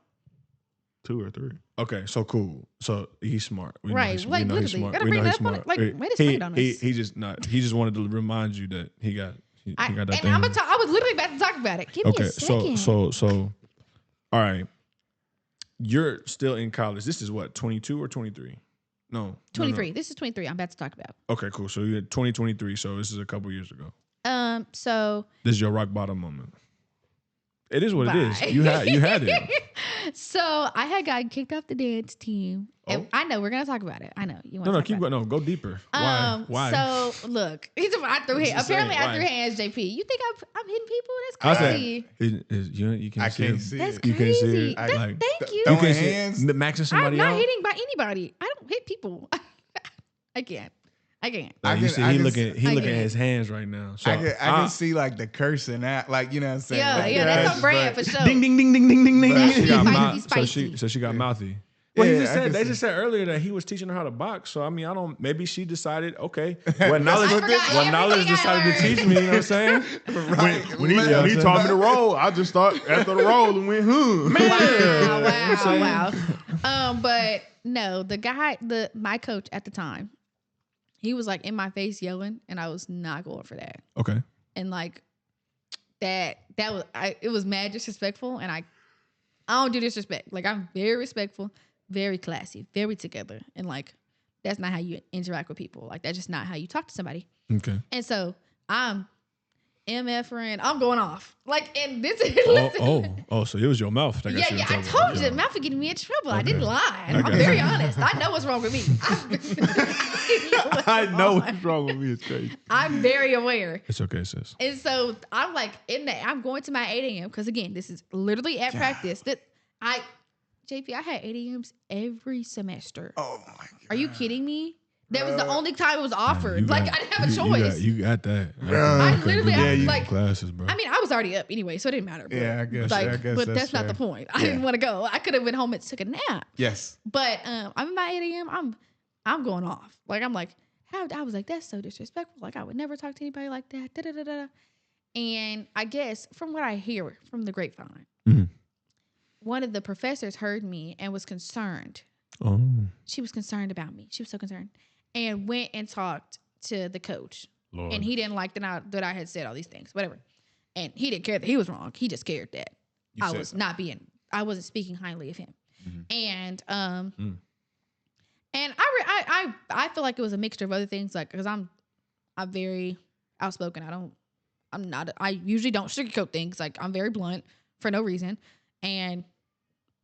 2 or 3. Okay, so cool. So he's smart. We know Right, he's- like, we know he's literally. smart. Gotta We bring know that he's up on smart. it. Like, He- way to spend on he, us. he just not. He just wanted to remind you that he got that and thing. I was literally about to talk about it. Give me Okay, a second. so all right. You're still in college. This is what, 22 or 23? No. 23. No. This is 23. I'm about to talk about. Okay, cool. So you're 2023, so this is a couple years ago. So This is your rock bottom moment. It is what it Bye. is. You had it. So I had gotten kicked off the dance team. And Oh. I know we're gonna talk about it. I know you want No, to no, keep going. No, go deeper. Why? Why? So look, I threw What hands. you Apparently, saying? I threw Why? hands. JP, you think I'm hitting people? I That's said, crazy. you can I see can't it. see That's it. You can see crazy. it. That- Like, thank you. You Throwing can see hands? it. Maxing I'm somebody not out. hitting by anybody. I don't hit people. I can't. Like, I you can- see, I he can- looking. He I looking at can- his hands right now. So I can see like the cursing out, like, you know what I'm saying? Yeah, Like, yeah, that's on brand but- for sure. Ding ding ding ding ding ding ding. But She she got spicy, mouth. spicy. So she got mouthy. Well, Yeah, he just I said can they see. just said earlier that he was teaching her how to box. So I mean, I don't. Maybe she decided, okay, what knowledge? I forgot What knowledge everything I decided to learned. teach me? You know what I'm saying? Right. When he, Yeah, when he I'm taught saying. me to roll, I just thought after the roll and went, Wow. But no, the guy, my coach at the time, he was like in my face yelling, and I was not going for that. Okay. And like that was it was mad disrespectful, and I don't do disrespect. Like, I'm very respectful, very classy, very together, and like that's not how you interact with people. Like, that's just not how you talk to somebody. Okay. And so I'm MF-ing, I'm going off. Like, and this is So it was your mouth that got you in I trouble. told you Okay. that mouth would get me in trouble. I Okay. didn't lie. Okay. I'm very honest. I know what's wrong with me. I know what's wrong with me. It's crazy. I'm very aware. It's okay, sis. And so I'm like I'm going to my 8 a.m. because again, this is literally at practice. JP, I had 8 a.m.s every semester. Oh my God. Are you kidding me? That was the only time it was offered. You Like, got- I didn't have a choice. You got that. I couldn't literally, do I that in like, classes, bro. I mean, I was already up anyway, so it didn't matter. But, Yeah, I guess but that's not the fair. point. I didn't want to go. I could have went home and took a nap. Yes. But I'm in my 8 a.m. I'm going off. Like, I'm like, how? I was like, that's so disrespectful. Like, I would never talk to anybody like that. Da, da, da, da. And I guess from what I hear from the grapevine, Mhm. one of the professors heard me and was concerned. Oh. She was concerned about me. She was so concerned, and went and talked to the coach. Lord. And he didn't like that I had said all these things, whatever. And he didn't care that he was wrong. He just cared that You I said I wasn't speaking highly of him. Mhm. And Mm. and I feel like it was a mixture of other things, like, because I'm very outspoken. I usually don't sugarcoat things. Like, I'm very blunt for no reason, and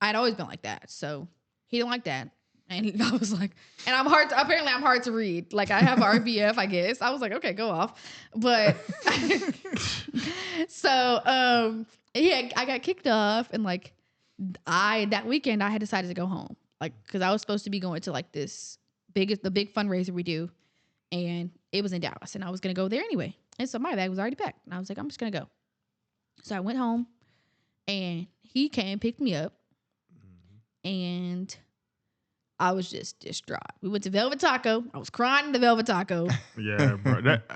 I'd always been like that. So he didn't like that. And I was like, and apparently I'm hard to read. Like I have RBF, I guess. I was like, okay, go off. But so yeah, I got kicked off, and like that weekend I had decided to go home. Like, cause I was supposed to be going to like the big fundraiser we do, and it was in Dallas, and I was gonna go there anyway. And so my bag was already packed, and I was like, I'm just gonna go. So I went home, and he came and picked me up, and I was just distraught. We went to Velvet Taco. I was crying in the Velvet Taco. Yeah,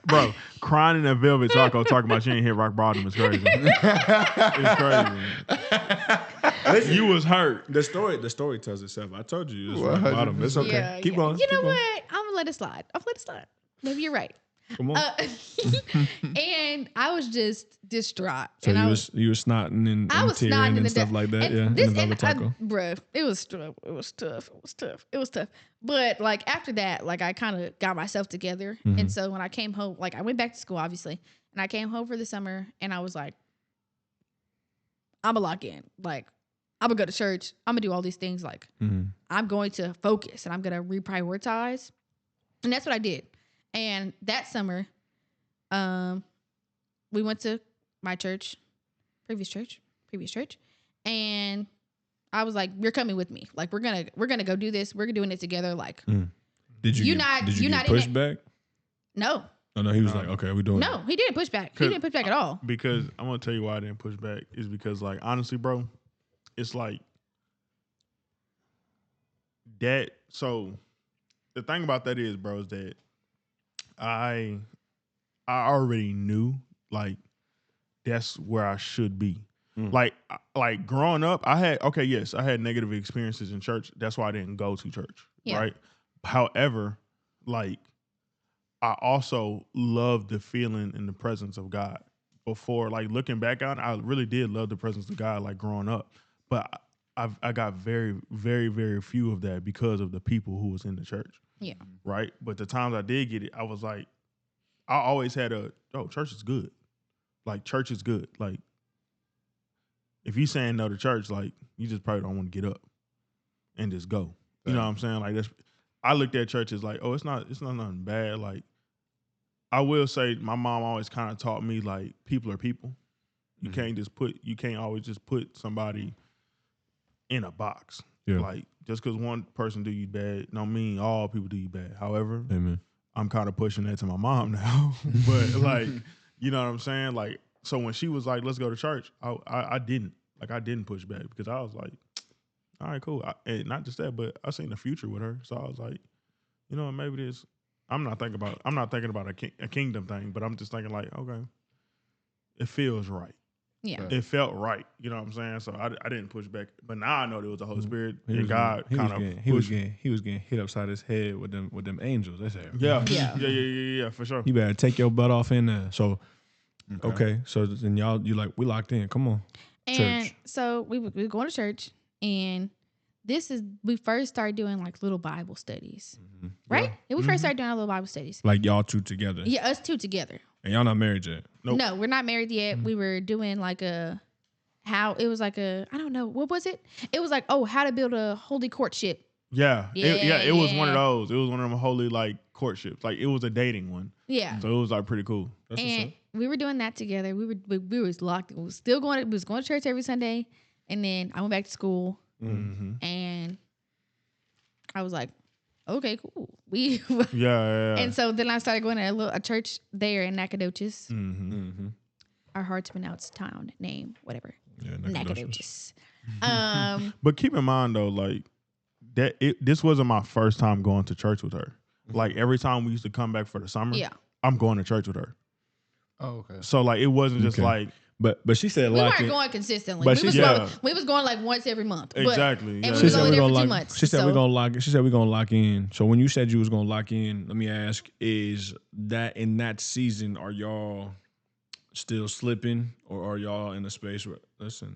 bro, crying in a Velvet Taco talking about you ain't hit rock bottom is crazy. It's crazy. You was hurt. The story tells itself. I told you it was rock bottom. It's okay. Yeah, Keep going. You know going. what? I'm gonna let it slide. I'll let it slide. Maybe you're right. Come on. And I was just distraught. So and you were snotting and I was tearing snotting and stuff like that. Yeah, in the Velvet Taco. Bruh, it was tough. But like after that, like I kind of got myself together. And so when I came home, like I went back to school, obviously, and I came home for the summer, and I was like, I'm gonna lock in. Like I'm gonna go to church. I'm gonna do all these things. Like I'm going to focus, and I'm gonna reprioritize. And that's what I did. And that summer, we went to my church, previous church, and I was like, "You're coming with me. Like, we're gonna go do this. We're doing it together." Like, did you get pushed back? No. Oh no, he was like, "Okay, we're doing." No, he didn't push back. He didn't push back at all. Because I'm gonna tell you why I didn't push back is because, like, honestly, bro, it's like that. So the thing about that is, bro, is that I already knew like that's where I should be. Like growing up, I had negative experiences in church. That's why I didn't go to church. Yeah. Right. However, like I also loved the feeling in the presence of God. Before, like looking back on it, I really did love the presence of God, like growing up. But I got very, very, very few of that because of the people who was in the church. Yeah. Right. But the times I did get it, I was like, I always had church is good. Like church is good. Like if you saying no to church, like you just probably don't want to get up and just go. You know what I'm saying? Like I looked at church as like, oh, it's not nothing bad. Like I will say my mom always kind of taught me like people are people. You can't always just put somebody in a box. Yeah. Like just because one person do you bad don't mean all people do you bad. However, Amen. I'm kind of pushing that to my mom now. But like, you know what I'm saying? Like, so when she was like, let's go to church, I didn't push back because I was like, all right, cool. And not just that, but I seen the future with her. So I was like, you know, maybe this, I'm not thinking about a kingdom thing, but I'm just thinking like, okay, it feels right. Yeah. It felt right. You know what I'm saying? So I didn't push back. But now I know there was the Holy Spirit He and God he was getting hit upside his head with them angels. They said, Yeah, for sure. You better take your butt off in there. So okay. So then you like, we locked in. Come on. And church. so we were going to church, and we first started doing like little Bible studies, right? Yeah, we first started doing our little Bible studies. Like y'all two together. Yeah, us two together. And y'all not married yet. Nope. No, we're not married yet. We were doing like I don't know. What was it? It was like, how to build a holy courtship. Yeah. It was one of those. It was one of them holy like courtships. Like it was a dating one. Yeah. So it was like pretty cool. And we were doing that together. We was locked. We was going to church every Sunday, and then I went back to school, and I was like, okay, cool. Yeah. And so then I started going to a church there in Nacogdoches. Our hard to pronounce town name, whatever. Yeah, Nacogdoches. But keep in mind though, like this wasn't my first time going to church with her. Like every time we used to come back for the summer, I'm going to church with her. Oh, okay. So like it wasn't just like. But she said we lock weren't in. going consistently. But we was going like once every month. Exactly. And She we was said only there we're for gonna 2 lock. months. She said we're gonna lock. She said we're gonna lock in. So when you said you was gonna lock in, let me ask: is that in that season? Are y'all still slipping, or are y'all in a space where? Listen.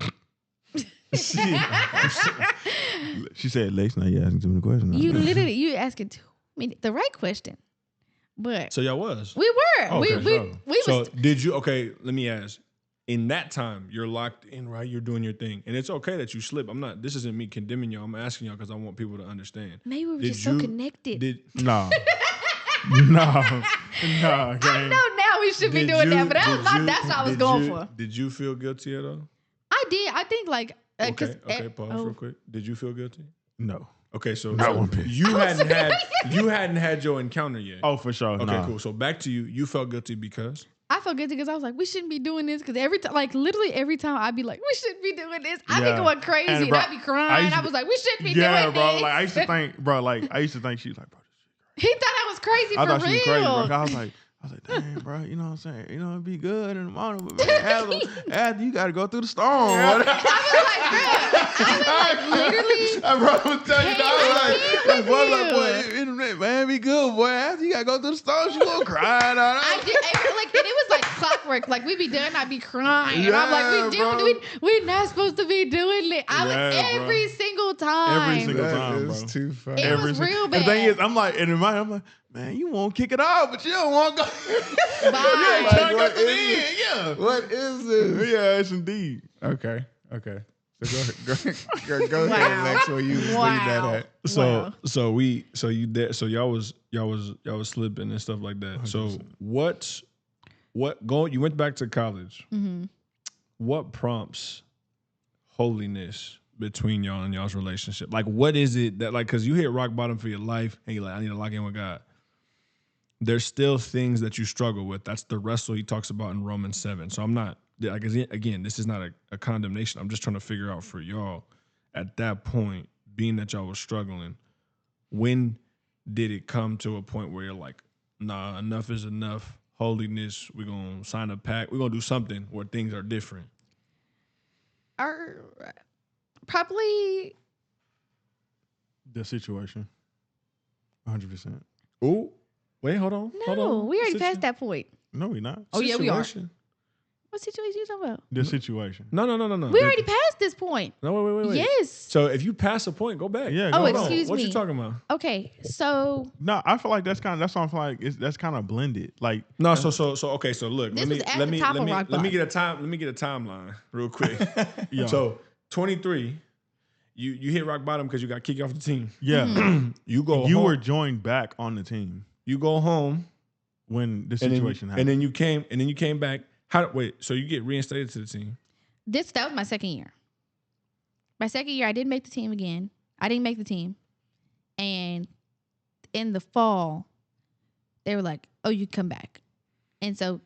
She said, "Lex, now you asking too many questions." You asking the right question, but So y'all was. we were. Okay, we so was. did you? Okay, let me ask. in that time, you're locked in, right? You're doing your thing. And it's okay that you slip. This isn't me condemning y'all. I'm asking y'all because I want people to understand. Maybe we were Did just so connected. No. No. I Gang. know now we should be doing that, but that's what I was going for. Did you feel guilty at all? I did. I think like Okay, pause real quick. Did you feel guilty? No. Okay, so, Not one bit. you hadn't had your encounter yet. Oh, for sure. Okay, nah. cool. So back to you. You felt guilty because I felt guilty because I was like, we shouldn't be doing this because every time, like literally every time I'd be like, we shouldn't be doing this. I'd be going crazy and bro, I'd be crying. I was like, we shouldn't be doing bro. this. Like I used to think, bro. Like I used to think she was like, bro. He thought I was crazy I for thought real. she was crazy, bro. I was like, dang, bro. You know what I'm saying? You know, it'd be good in the morning, but man, after you got to go through the storm. I was like, literally. I was telling you, I boy, internet, man, be good, boy. After you got to go through the storm, she gonna cry. I did, and it was like clockwork. Like we'd be done, I'd be crying. And I'm like, we're not supposed to be doing it. I was every single time. Every single time, bro. It's too funny. It was real bad. The thing is, I'm like, and in my mind, I'm like, man, you won't kick it off, but you don't want to go. Bye. Trying to go to the end, yeah. What is this? Yes, indeed. Okay. So go ahead, Lex, where you was leaving that at. So y'all was slipping and stuff like that. 100%. So you went back to college. Mm-hmm. What prompts holiness between y'all and y'all's relationship? Like, what is it that, like, because you hit rock bottom for your life and you're like, I need to lock in with God. There's still things that you struggle with. That's the wrestle he talks about in Romans 7. So I'm not, like, again, this is not a condemnation. I'm just trying to figure out for y'all at that point, being that y'all was struggling, when did it come to a point where you're like, nah, enough is enough. Holiness, we're going to sign a pact. We're going to do something where things are different. Probably The situation. 100%. Ooh, wait, hold on. we already passed that point. No, we not. Oh, yeah, we are. Situation. What situation you talking about? The situation. No. We already passed this point. No, wait. Yes. So if you pass a point, go back. Yeah. Oh, go excuse on. What me. you talking about? Okay, so No, I feel like that's why I feel like that's kind of blended. Like No, okay. So look, This was at let the me top of rock let me bottom. get a timeline real quick. Yeah. So 23, you hit rock bottom because you got kicked off the team. yeah, Mm-hmm. You go. you home, were joined back on the team You go home, when the situation happened. and then you came back. So you get reinstated to the team. that was my second year. My second year, I didn't make the team again. I didn't make the team. And in the fall, they were like, oh, you come back. And so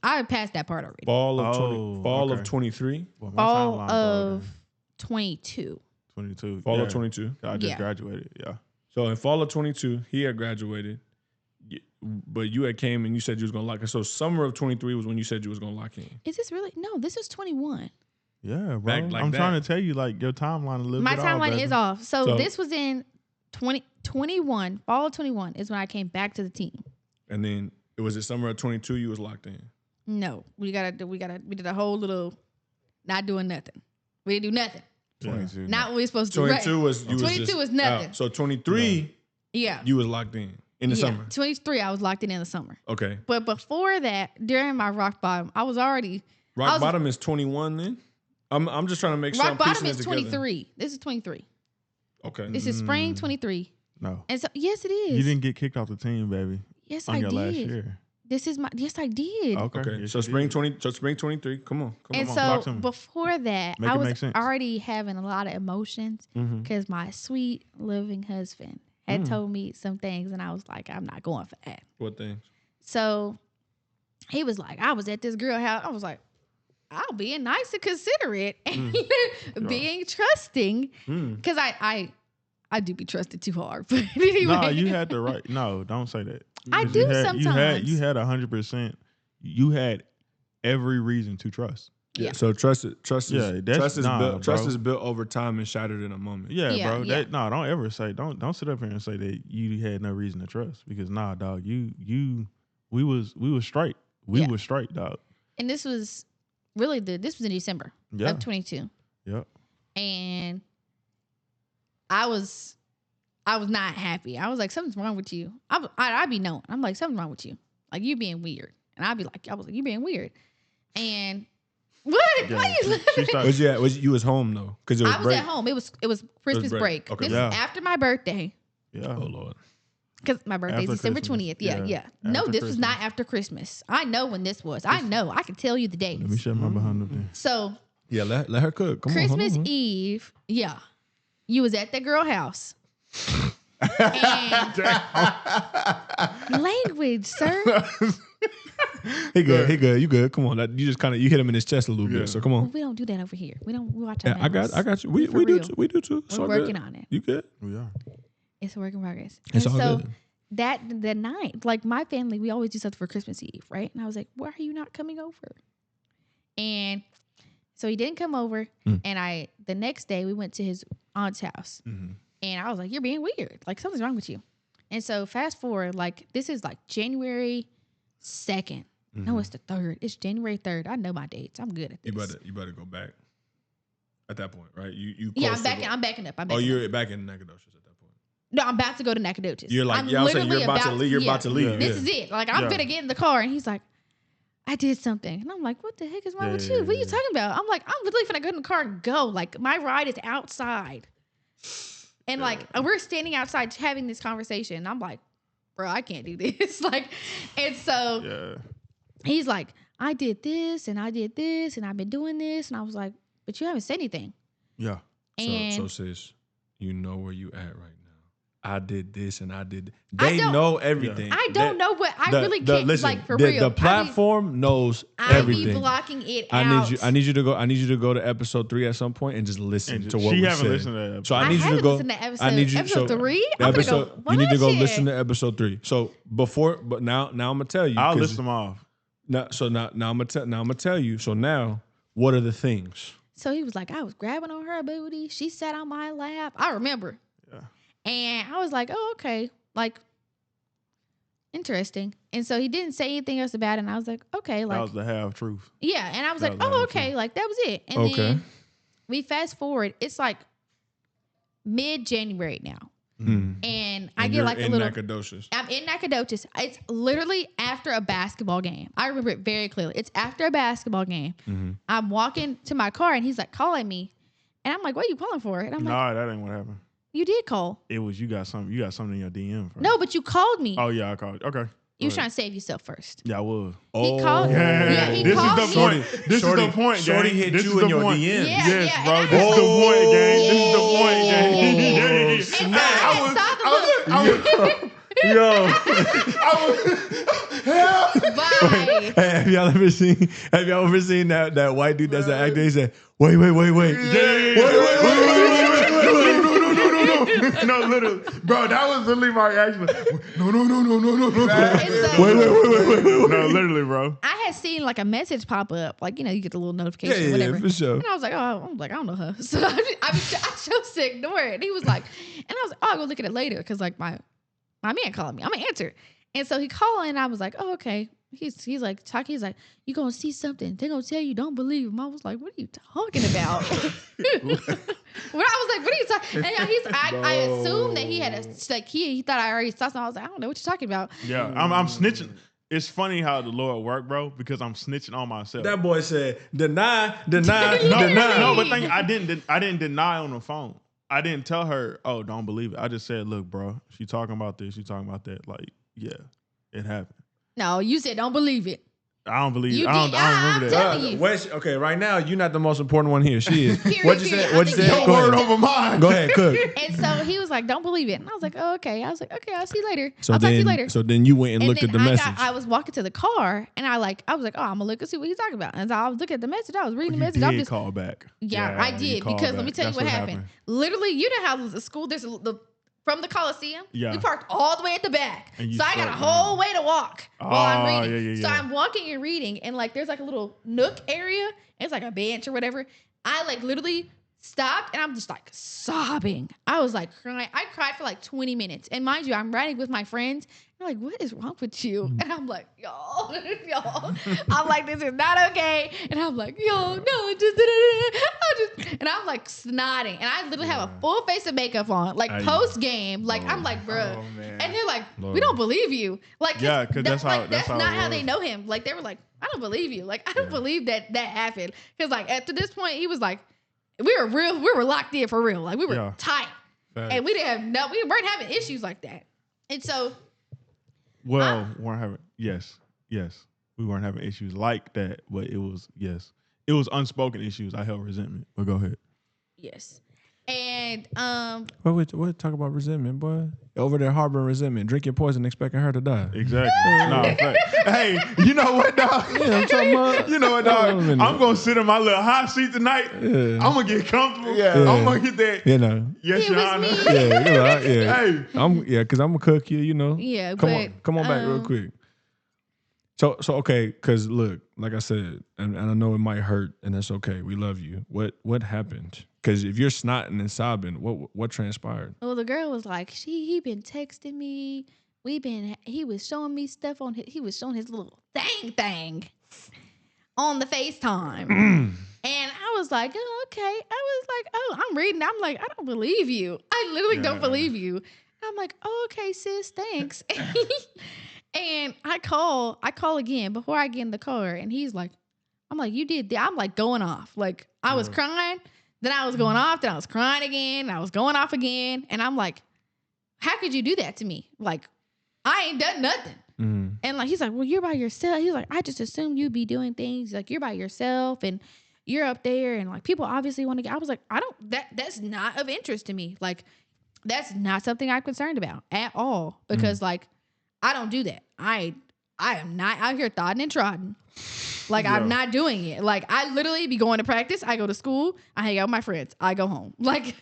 I passed that part already. Fall of okay. 23. Well, my Fall timeline of broken. 22. 22. Fall yeah. of 22. I just Yeah. graduated. Yeah. So in fall of 22, he had graduated, but you had came and you said you was gonna lock in. So summer of 23 was when you said you was gonna lock in. Is this really? No, this is 21. Yeah, bro. Back like I'm that. trying to tell you, like, your timeline a little My bit timeline off, is baby. off. So So- this was in 2021. Fall of 21 is when I came back to the team. And then it summer of 22 you was locked in. No, we did a whole little not doing nothing. We didn't do nothing. 22. Not what we supposed to do. 22 Right. was 22 was nothing. out. So 23 Yeah. you was locked in the summer. 23, I was locked in the summer. Okay. But before that, during my rock bottom, I was already Rock bottom is 21 then? I'm just trying to make sure rock I'm bottom piecing is it together. 23. This is 23. Okay. This is spring 23. No. And so yes, it is. You didn't get kicked off the team, baby, Yes, on I your did. last year. This is my yes, I did. Okay. Yes, So you spring did. 23. Come on. And on, so talk to me. before that, Make I it was make sense. already having a lot of emotions Mhm. because my sweet, loving husband had Mm. told me some things, and I was like, I'm not going for that. What things? So he was like, I was at this girl house. I was like, I'll being nice and considerate and being trusting Mm. because I do be trusted too hard. But anyway, No, you had the right. No, don't say that. I Because do You sometimes. had 100%. You had every reason to trust. Yeah. So trust is nah, trust bro. is built over time and shattered in a moment. Yeah, Yeah, bro. yeah. Don't ever say don't sit up here and say that you had no reason to trust because nah, dog. We was straight. We Yeah. was straight, dog. And this was really this was in December Yeah. of 22. Yep. And I was not happy. I was like, something's wrong with you. I'd be knowing. I'm like, something's wrong with you. Like, you being weird. And I was like, you being weird. And what? Yeah, Why you laughing? she started. Was you at? You was home though, because it was I was break. at home. It was Christmas break. break. Okay. This Yeah. is after my birthday. Yeah. Oh Lord. Because my birthday is After December Christmas. 20th. Yeah, Yeah. yeah. No, After this was not Christmas. after Christmas. I know when this was. I know. I can tell you the dates. Let me shut my behind up there. So Yeah, let her cook. Come Christmas on. Eve, yeah, you was at that girl house. And language, sir. He good. He good. You good. Come on. You just kind of you hit him in his chest a little Yeah. bit. So come Well, on. we don't do that over here. We watch our Yeah, I mouths. got you. We For do real. too. We do too. It's We're all working good. on it. You good? We are. It's a work in progress. It's and all so good. the night, like my family, we always do something for Christmas Eve, right? And I was like, why are you not coming over? And so he didn't come over. And the next day we went to his aunt's house. Mm-hmm. And I was like, you're being weird. Like something's wrong with you. And so fast forward, like this is like January 2nd. No, it's the 3rd. It's January 3rd. I know my dates. I'm good at this. You better go back. At that point, right? You. Yeah, close I'm to backing. the- I'm backing up. I'm Oh, backing up. you're back in Nacogdoches at that point. No, I'm about to go to Nacogdoches. You're like, I'm yeah, I'm saying literally you're about to leave. You're about to leave. Yeah. This is it. Like I'm Yeah. gonna get in the car, and he's like, "I did something," and I'm like, "What the heck is wrong Yeah, with you? yeah, What are you yeah. talking about?" I'm like, "I'm literally gonna get in the car and go. Like my ride is outside." And like we're standing outside having this conversation. And I'm like, bro, I can't do this. Like, and so Yeah. he's like, I did this and I did this and I've been doing this. And I was like, but you haven't said anything. Yeah. And So sis, you know where you at right now. I did this and I did. I They don't- know everything. I don't know what I really can't listen, like for the, real. The platform knows I be everything. blocking it I out. need you to go. I need you to go to episode 3 at some point and just listen And to what she we haven't said. listened to that So episode. I need you to haven't go. listened to episode, I need you episode 3. the I'm episode, gonna go you need to go watch listen it. to episode 3. So but now I'm gonna tell you. I'll 'cause list them off. Now I'm gonna tell you. So now, what are the things? So he was like, I was grabbing on her booty. She sat on my lap. I remember. Yeah. And I was like, oh, okay. Like, interesting. And so he didn't say anything else about it. And I was like, okay. That Like, was the half truth. yeah. And I was that like, was oh, the okay. truth. Like, that was it. And Okay. then we fast forward. It's like mid-January now. And I And get you're like a in little... Nacogdoches. I'm in Nacogdoches. It's literally after a basketball game. I remember it very clearly. It's after a basketball game. I'm walking to my car and he's like calling me. And I'm like, what are you calling for? And I'm like, Nah, that ain't what happened. you did call. It was you got something in your DM. First. No, but you called me. Oh yeah, I called. Okay. You was Go trying ahead. to save yourself first. Yeah, I was. He called. Yeah, Yeah, he this called is me. the point. This is the point, Shorty gang. hit This you is in the your point. DM. Yeah, Yes, yeah, bro. and I This is the was point, gang. This is the Yeah, point, yeah, gang. yeah, Oh, And Bye. Hey, have y'all ever seen that white dude that's an actor? He said, wait. No, literally, bro. That was literally my reaction. No. And so Wait. No, literally, bro. I had seen like a message pop up, like you get the little notification, Yeah, whatever. for sure. And I was like, oh, I don't know her, so I chose to ignore it. And he was like, and I was like, oh, I'll go look at it later because like my man called me, I'm gonna answer. And so he called, and I was like, oh, okay. He's like talking. He's like, you gonna see something? They're gonna tell you, don't believe him. I was like, what are you talking about? When I was like, what are you talking? And I assumed that he had he thought I already saw something. I was like, I don't know what you're talking about. Yeah, I'm snitching. It's funny how the Lord work, bro, because I'm snitching on myself. That boy said, deny. No, but I didn't deny on the phone. I didn't tell her, oh, don't believe it. I just said, look, bro, she talking about this, she talking about that. Like, yeah, it happened. No, you said don't believe it. I don't believe You it. I did. don't remember I'm that. telling you. Okay, right now you're not the most important one here. She is. Period, What'd you period. say? What'd you I say? think Go Word ahead. over mine. Go ahead, cook. And so he was like, don't believe it. And I was like, oh, okay. I was like, okay, I'll see you later. So I'll talk to you then, later. so then you went and looked then at the message. I was walking to the car and I was like, oh, I'm gonna look and see what he's talking about. And so I was looking at the message. I was reading the message. You I'm did just call back. Yeah, I you did called because let back. me tell you That's what happened. Literally, you know how the school there's from the Coliseum. Yeah. We parked all the way at the back, And you so I got a stuck, whole way to walk while I'm Oh, reading. yeah. So I'm walking and reading, and like there's like a little nook area. It's like a bench or whatever. I like literally stopped, and I'm just like sobbing. I was like crying. I cried for like 20 minutes, and mind you, I'm riding with my friends, They're like, what is wrong with you? And I'm like, y'all. I'm like, this is not okay. And I'm like, yo, no, and I'm like snotting. And I literally have a full face of makeup on, like post game. Like, I'm like, bruh. And they're like, we don't believe you. Like, Yeah, because that's not how they know him. Like, they were like, I don't believe you. Like, I don't believe that happened. Because, like, up to this point, he was like, we were locked in for real. Like, we were tight. And we weren't having issues like that. And so, we weren't having we weren't having issues like that, but it was unspoken issues. I held resentment. But go ahead. yes. And what talk about resentment, boy? Over there harboring resentment, drinking poison, expecting her to die. Exactly. Hey, you know what, dog? Yeah, I'm talking about. You know what, dog? I'm gonna sit in my little hot seat tonight. Yeah. I'm gonna get comfortable. Yeah. I'm gonna get that. You know. Yes, Your Honor. Yeah. Hey. Because I'm gonna cook you. You know. Yeah. Come on back real quick. So okay, because look, like I said, and I know it might hurt, and that's okay. We love you. What happened? Because if you're snotting and sobbing, what transpired? Well, the girl was like, he been texting me. He was showing me stuff he was showing his little thing on the FaceTime. And I was like, oh, okay. I was like, oh, I'm reading. I'm like, I don't believe you. I literally don't believe you. I'm like, oh, okay, sis, thanks. And I call again before I get in the car. And he's like, I'm like, you did that. I'm like going off. Like I was crying. Then I was going off. Then I was crying again. And I was going off again. And I'm like, how could you do that to me? Like, I ain't done nothing. Mm. And like, he's like, well, you're by yourself. He's like, I just assumed you'd be doing things. Like, you're by yourself and you're up there. And like, people obviously want to get, I was like, that's not of interest to me. Like, that's not something I'm concerned about at all. Because like, I don't do that. I am not out here thodding and trotting. Like, I'm not doing it. Like, I literally be going to practice. I go to school. I hang out with my friends. I go home. Like,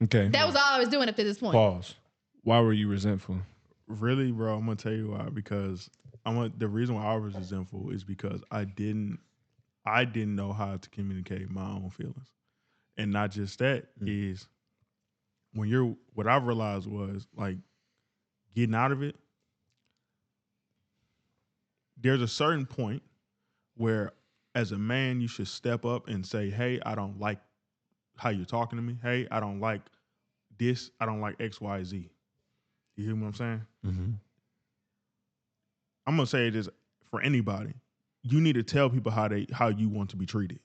that was all I was doing up to this point. Pause. Why were you resentful? Really, bro, I'm going to tell you why. Because the reason why I was resentful is because I didn't know how to communicate my own feelings. And not just that is what I realized was, like, getting out of it, there's a certain point where as a man, you should step up and say, hey, I don't like how you're talking to me. Hey, I don't like this. I don't like X, Y, Z. You hear what I'm saying? Mm-hmm. I'm going to say this for anybody. You need to tell people how you want to be treated.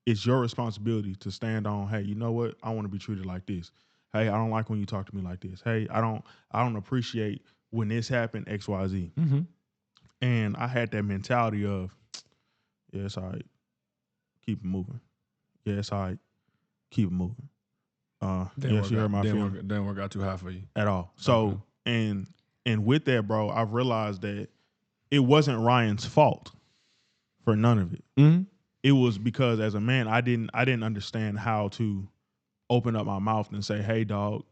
It's your responsibility to stand on, hey, you know what? I want to be treated like this. Hey, I don't like when you talk to me like this. Hey, I don't appreciate when this happened, X, Y, Z. Mm-hmm. And I had that mentality of, yeah, it's all right. Keep it moving. Yeah, it's all right. Keep it moving. Yes, you heard my feeling. Didn't work out too high for you. At all. So, and with that, bro, I've realized that it wasn't Ryan's fault for none of it. Mm-hmm. It was because as a man, I didn't understand how to open up my mouth and say, hey, dog,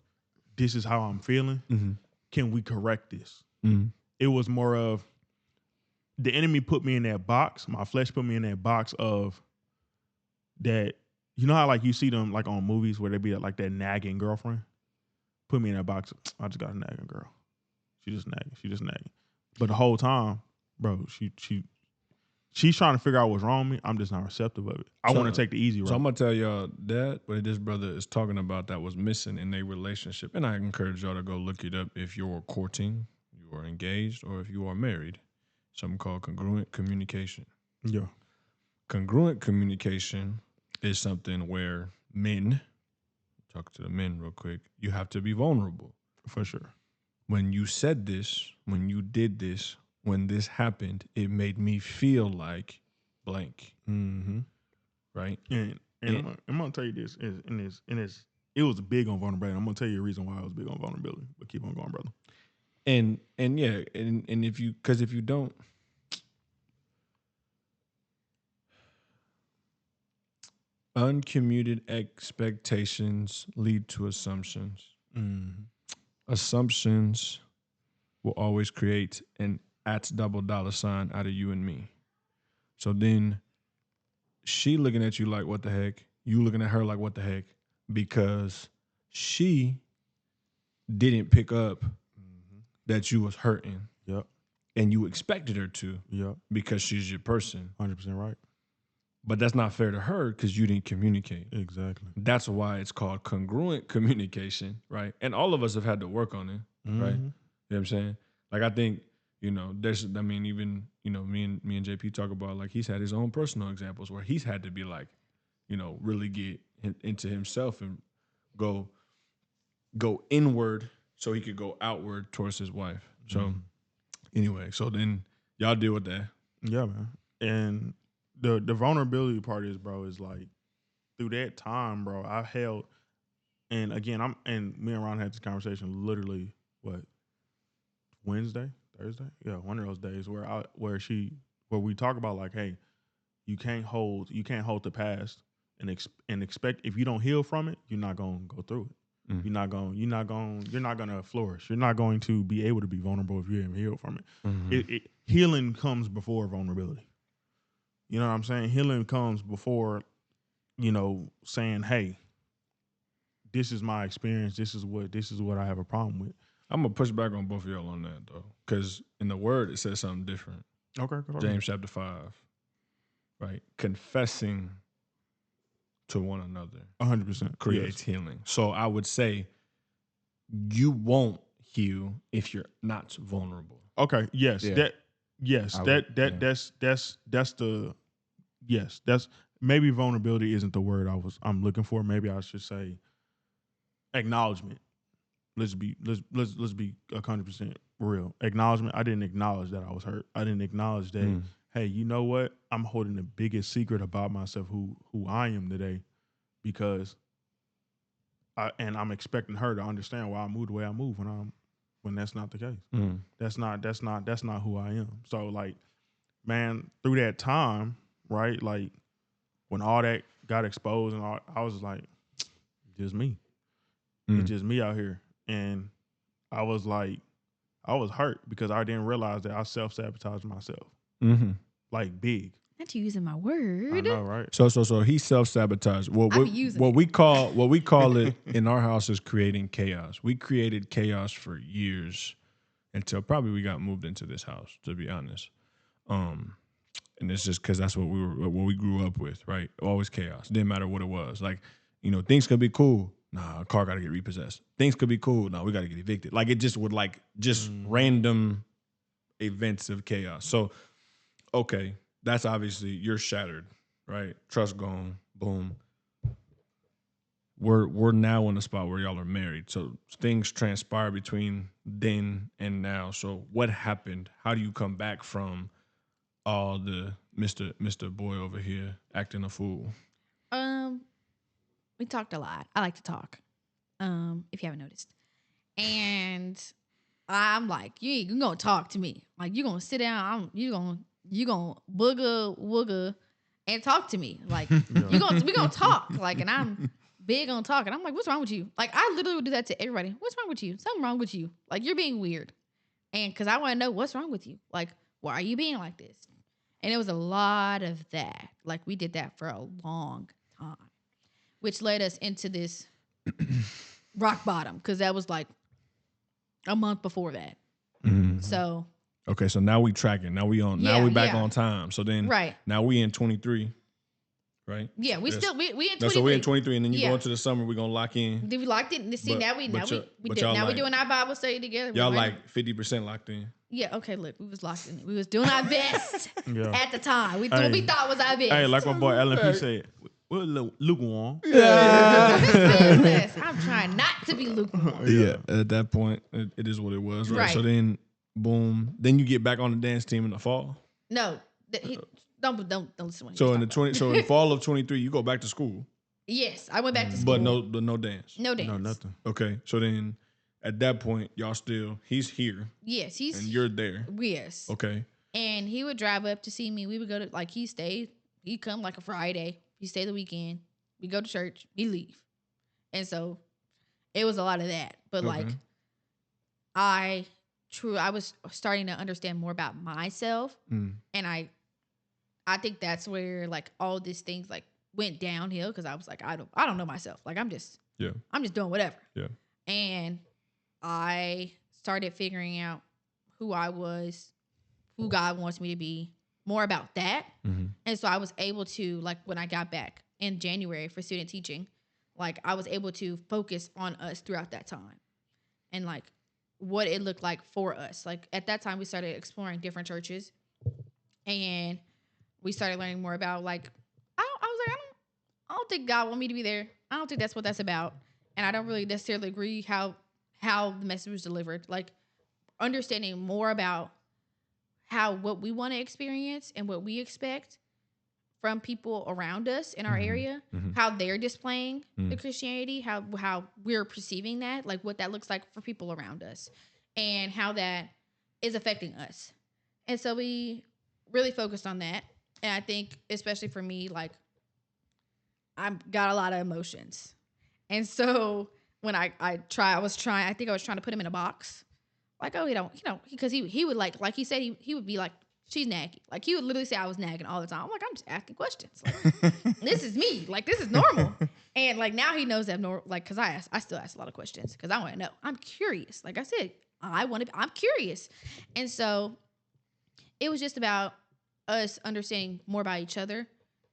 this is how I'm feeling. Mm-hmm. Can we correct this? Mm-hmm. It was more of, the enemy put me in that box. My flesh put me in that box of that. You know how like you see them like on movies where they be like that nagging girlfriend? Put me in that box. I just got a nagging girl. She just nagging. But the whole time, bro, she's trying to figure out what's wrong with me. I'm just not receptive of it. I want to take the easy route. So I'm gonna tell y'all that what this brother is talking about that was missing in their relationship, and I encourage y'all to go look it up if you're courting, you are engaged, or if you are married. Something called congruent communication. Yeah. Congruent communication is something where men, talk to the men real quick, you have to be vulnerable. For sure. When you said this, when you did this, when this happened, it made me feel like blank. Mm-hmm. Right? And I'm going to tell you this, it was big on vulnerability. I'm going to tell you the reason why I was big on vulnerability. But keep on going, brother. And if you don't, uncommuted expectations lead to assumptions. Mm-hmm. Assumptions will always create an $$ out of you and me. So then she looking at you like, what the heck? You looking at her like, what the heck? Because she didn't pick up that you was hurting. and you expected her to Yeah, because she's your person. 100% right. But that's not fair to her because you didn't communicate. Exactly. That's why it's called congruent communication, right? And all of us have had to work on it, right? You know what I'm saying? Like, I think, even, me and JP talk about, like, he's had his own personal examples where he's had to be like, really get into himself and go inward so he could go outward towards his wife. So anyway, so then y'all deal with that. Yeah, man. And the vulnerability part is, bro, is like through that time, bro, I held, and again, me and Ron had this conversation literally Wednesday, Thursday? Yeah, one of those days where we talk about like, hey, you can't hold the past and expect, if you don't heal from it, you're not gonna go through it. You're not gonna flourish. You're not going to be able to be vulnerable if you haven't healed from it. Healing comes before vulnerability. You know what I'm saying? Healing comes before, saying, hey, this is my experience. This is what I have a problem with. I'm gonna push back on both of y'all on that though, because in the word it says something different. Okay, go ahead. James chapter 5, right? Confessing to one another 100% creates healing. So I would say you won't heal if you're not vulnerable. Okay. Yes. Yeah. That's maybe vulnerability isn't the word I'm looking for. Maybe I should say acknowledgement. Let's be 100% real. Acknowledgement. I didn't acknowledge that I was hurt. I didn't acknowledge that. Hey, you know what? I'm holding the biggest secret about myself, who I am today, because I'm expecting her to understand why I move the way I move when that's not the case. That's not who I am. So like, man, through that time, right? Like when all that got exposed and all, I was like, just me. It's just me out here. And I was like, I was hurt because I didn't realize that I self-sabotaged myself. Like big. Not you using my word. I know, right? So he self-sabotaged. What we call it in our house is creating chaos. We created chaos for years until probably we got moved into this house, to be honest. And it's just because that's what we grew up with, right? Always chaos. Didn't matter what it was. Like, things could be cool. Nah, a car got to get repossessed. Things could be cool. No, we got to get evicted. Like, it just would random events of chaos. So, okay, that's obviously, you're shattered, right? Trust gone, boom. We're now in a spot where y'all are married. So things transpire between then and now. So what happened? How do you come back from all the Mr. Boy over here acting a fool? We talked a lot. I like to talk. If you haven't noticed. And I'm like, you gonna talk to me. Like, you gonna sit down, you gonna booger wooger and talk to me. Like, we gonna talk. Like, and I'm big on talking. I'm like, what's wrong with you? Like, I literally would do that to everybody. What's wrong with you? Something wrong with you. Like, you're being weird. And because I want to know what's wrong with you. Like, why are you being like this? And it was a lot of that. Like, we did that for a long time, which led us into this rock bottom, because that was like a month before that. So okay, so now we tracking. Now we on. Now we back on time. So then, right now we in 23, right? Yeah, we in 23. So we in 23, and then you go into the summer. We're gonna lock in. Did we locked in? See, now we doing our Bible study together. Y'all like 50% locked in. Yeah. Okay. Look, we was locked in. We was doing our best at the time. We Hey. we thought was our best. Hey, like my boy LMP said, we're lukewarm. I'm trying not to be lukewarm. Yeah. At that point, it is what it was, right? So then, boom. Then you get back on the dance team in the fall. No, don't listen. So in the fall of 23, you go back to school. Yes, I went back to school. But no dance. No dance. No, nothing. Okay. So then, at that point, he's here. Yes, and you're there. Yes. Okay. And he would drive up to see me. We would go to, like, he'd come like a Friday. He'd stay the weekend. We go to church. He'd leave. And so it was a lot of that. But like, I was starting to understand more about myself. And I think that's where like all these things like went downhill, because I was like, I don't know myself. Like, I'm just doing whatever. Yeah. And I started figuring out who I was who God wants me to be, more about that. Mm-hmm. And so I was able to, like, when I got back in January for student teaching, like, I was able to focus on us throughout that time and, like, what it looked like for us. Like, at that time, we started exploring different churches, and we started learning more about, like, I don't think God want me to be there. I don't think that's what that's about. And I don't really necessarily agree how the message was delivered. Like, understanding more about what we want to experience and what we expect from people around us in our area, how they're displaying the Christianity, how we're perceiving that, like what that looks like for people around us, and how that is affecting us. And so we really focused on that. And I think, especially for me, like, I've got a lot of emotions. And so when I was trying to put him in a box. Like, oh, because he would like he said, he would be like, she's naggy. Like, he would literally say I was nagging all the time. I'm like, I'm just asking questions. Like, this is me. Like, this is normal. And like, now he knows that, like, because I still ask a lot of questions because I want to know. I'm curious. Like I said, I'm curious. And so it was just about us understanding more about each other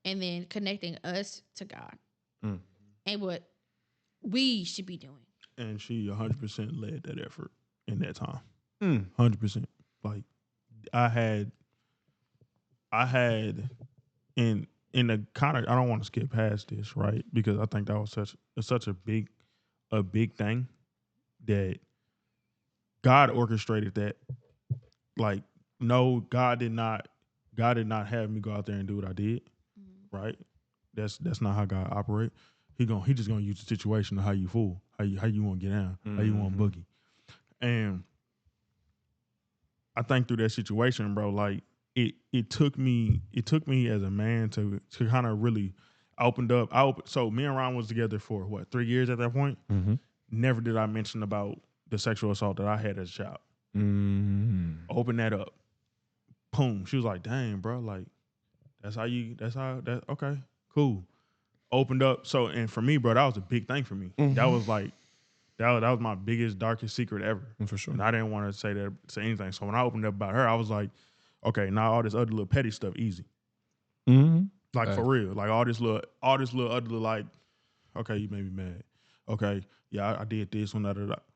and then connecting us to God and what we should be doing. And she 100% led that effort in that time. 100%. Like, I had in the kind of, I don't want to skip past this, right? Because I think that was such a big thing that God orchestrated that. Like, no, God did not have me go out there and do what I did. Right? That's not how God operate. He just gonna use the situation to how you fool, how you want to get down, how you want to boogie. And I think through that situation, bro, like it took me as a man to kind of really opened up. So me and Ron was together for what, 3 years at that point. Never did I mention about the sexual assault that I had as a child. Open that up. Boom. She was like, "Dang, bro, like okay, cool." Opened up. So, and for me, bro, that was a big thing for me. That was like, that was my biggest, darkest secret ever. For sure. And I didn't want to say anything. So when I opened up about her, I was like, okay, now all this other little petty stuff easy. Like, for real. Like, all this little other, like, okay, you made me mad. Okay, yeah, I did this one,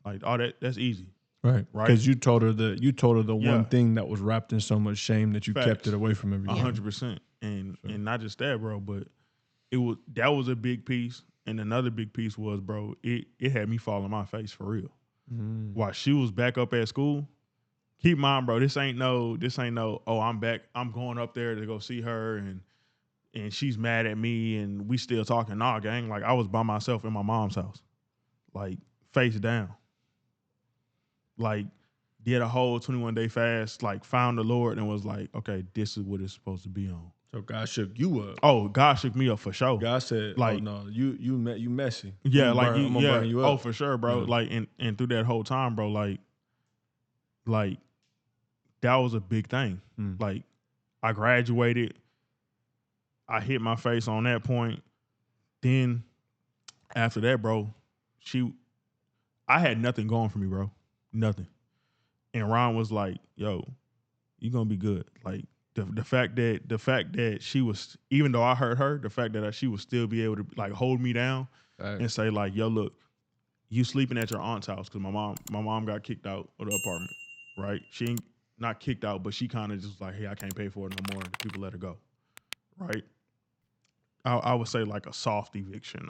like, all that's easy. Right. Because you told her the one thing that was wrapped in so much shame that you kept it away from everyone. 100%. And not just that, bro, but that was a big piece. And another big piece was, bro, it had me fall on my face for real. While she was back up at school, keep in mind, bro, this ain't no, oh, I'm back, I'm going up there to go see her and she's mad at me and we still talking. Nah, gang, like, I was by myself in my mom's house, like, face down. Like, did a whole 21-day fast, like, found the Lord and was like, okay, this is what it's supposed to be on. So God shook you up. Oh, God shook me up for sure. God said, like, "Oh, no, you messy." Yeah, I'm gonna burn you up. Oh, for sure, bro. Like, and through that whole time, bro, like that was a big thing. Like, I graduated, I hit my face on that point. Then after that, bro, I had nothing going for me, bro. Nothing. And Ron was like, "Yo, you gonna be good." Like, the fact that she was, even though I hurt her, the fact that she would still be able to, like, hold me down and say, like, "Yo, look, you sleeping at your aunt's house," because my mom got kicked out of the apartment, right? She ain't not kicked out, but she kind of just like, "Hey, I can't pay for it no more." And people let her go, right? I would say like a soft eviction.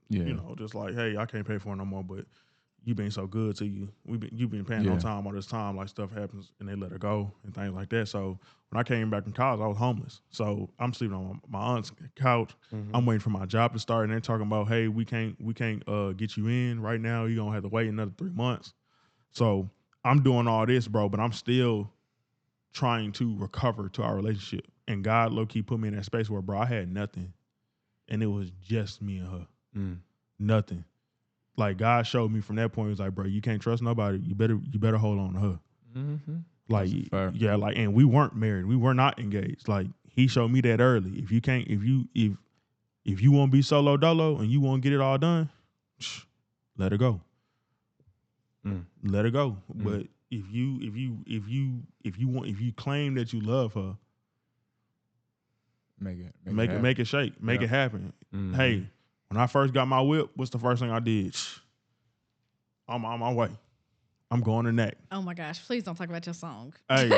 You know, just like, "Hey, I can't pay for it no more, but you been so good to you. You've been paying on time all this time." Like, stuff happens and they let her go and things like that. So when I came back from college, I was homeless. So I'm sleeping on my aunt's couch. I'm waiting for my job to start, and they're talking about, "Hey, we can't get you in right now. You're gonna have to wait another 3 months." So I'm doing all this, bro, but I'm still trying to recover to our relationship. And God low-key put me in that space where, bro, I had nothing. And it was just me and her. Nothing. Like, God showed me from that point, he was like, "Bro, you can't trust nobody. You better hold on to her." Like, yeah, like, and we weren't married. We were not engaged. Like, he showed me that early. If you want to be solo dolo and you want to get it all done, let her go. Let her go. But if you claim that you love her, Make it shake, make Yeah. it happen. Mhm. Hey, when I first got my whip, what's the first thing I did? I'm on my way. I'm going to neck. Oh my gosh! Please don't talk about your song. Hey,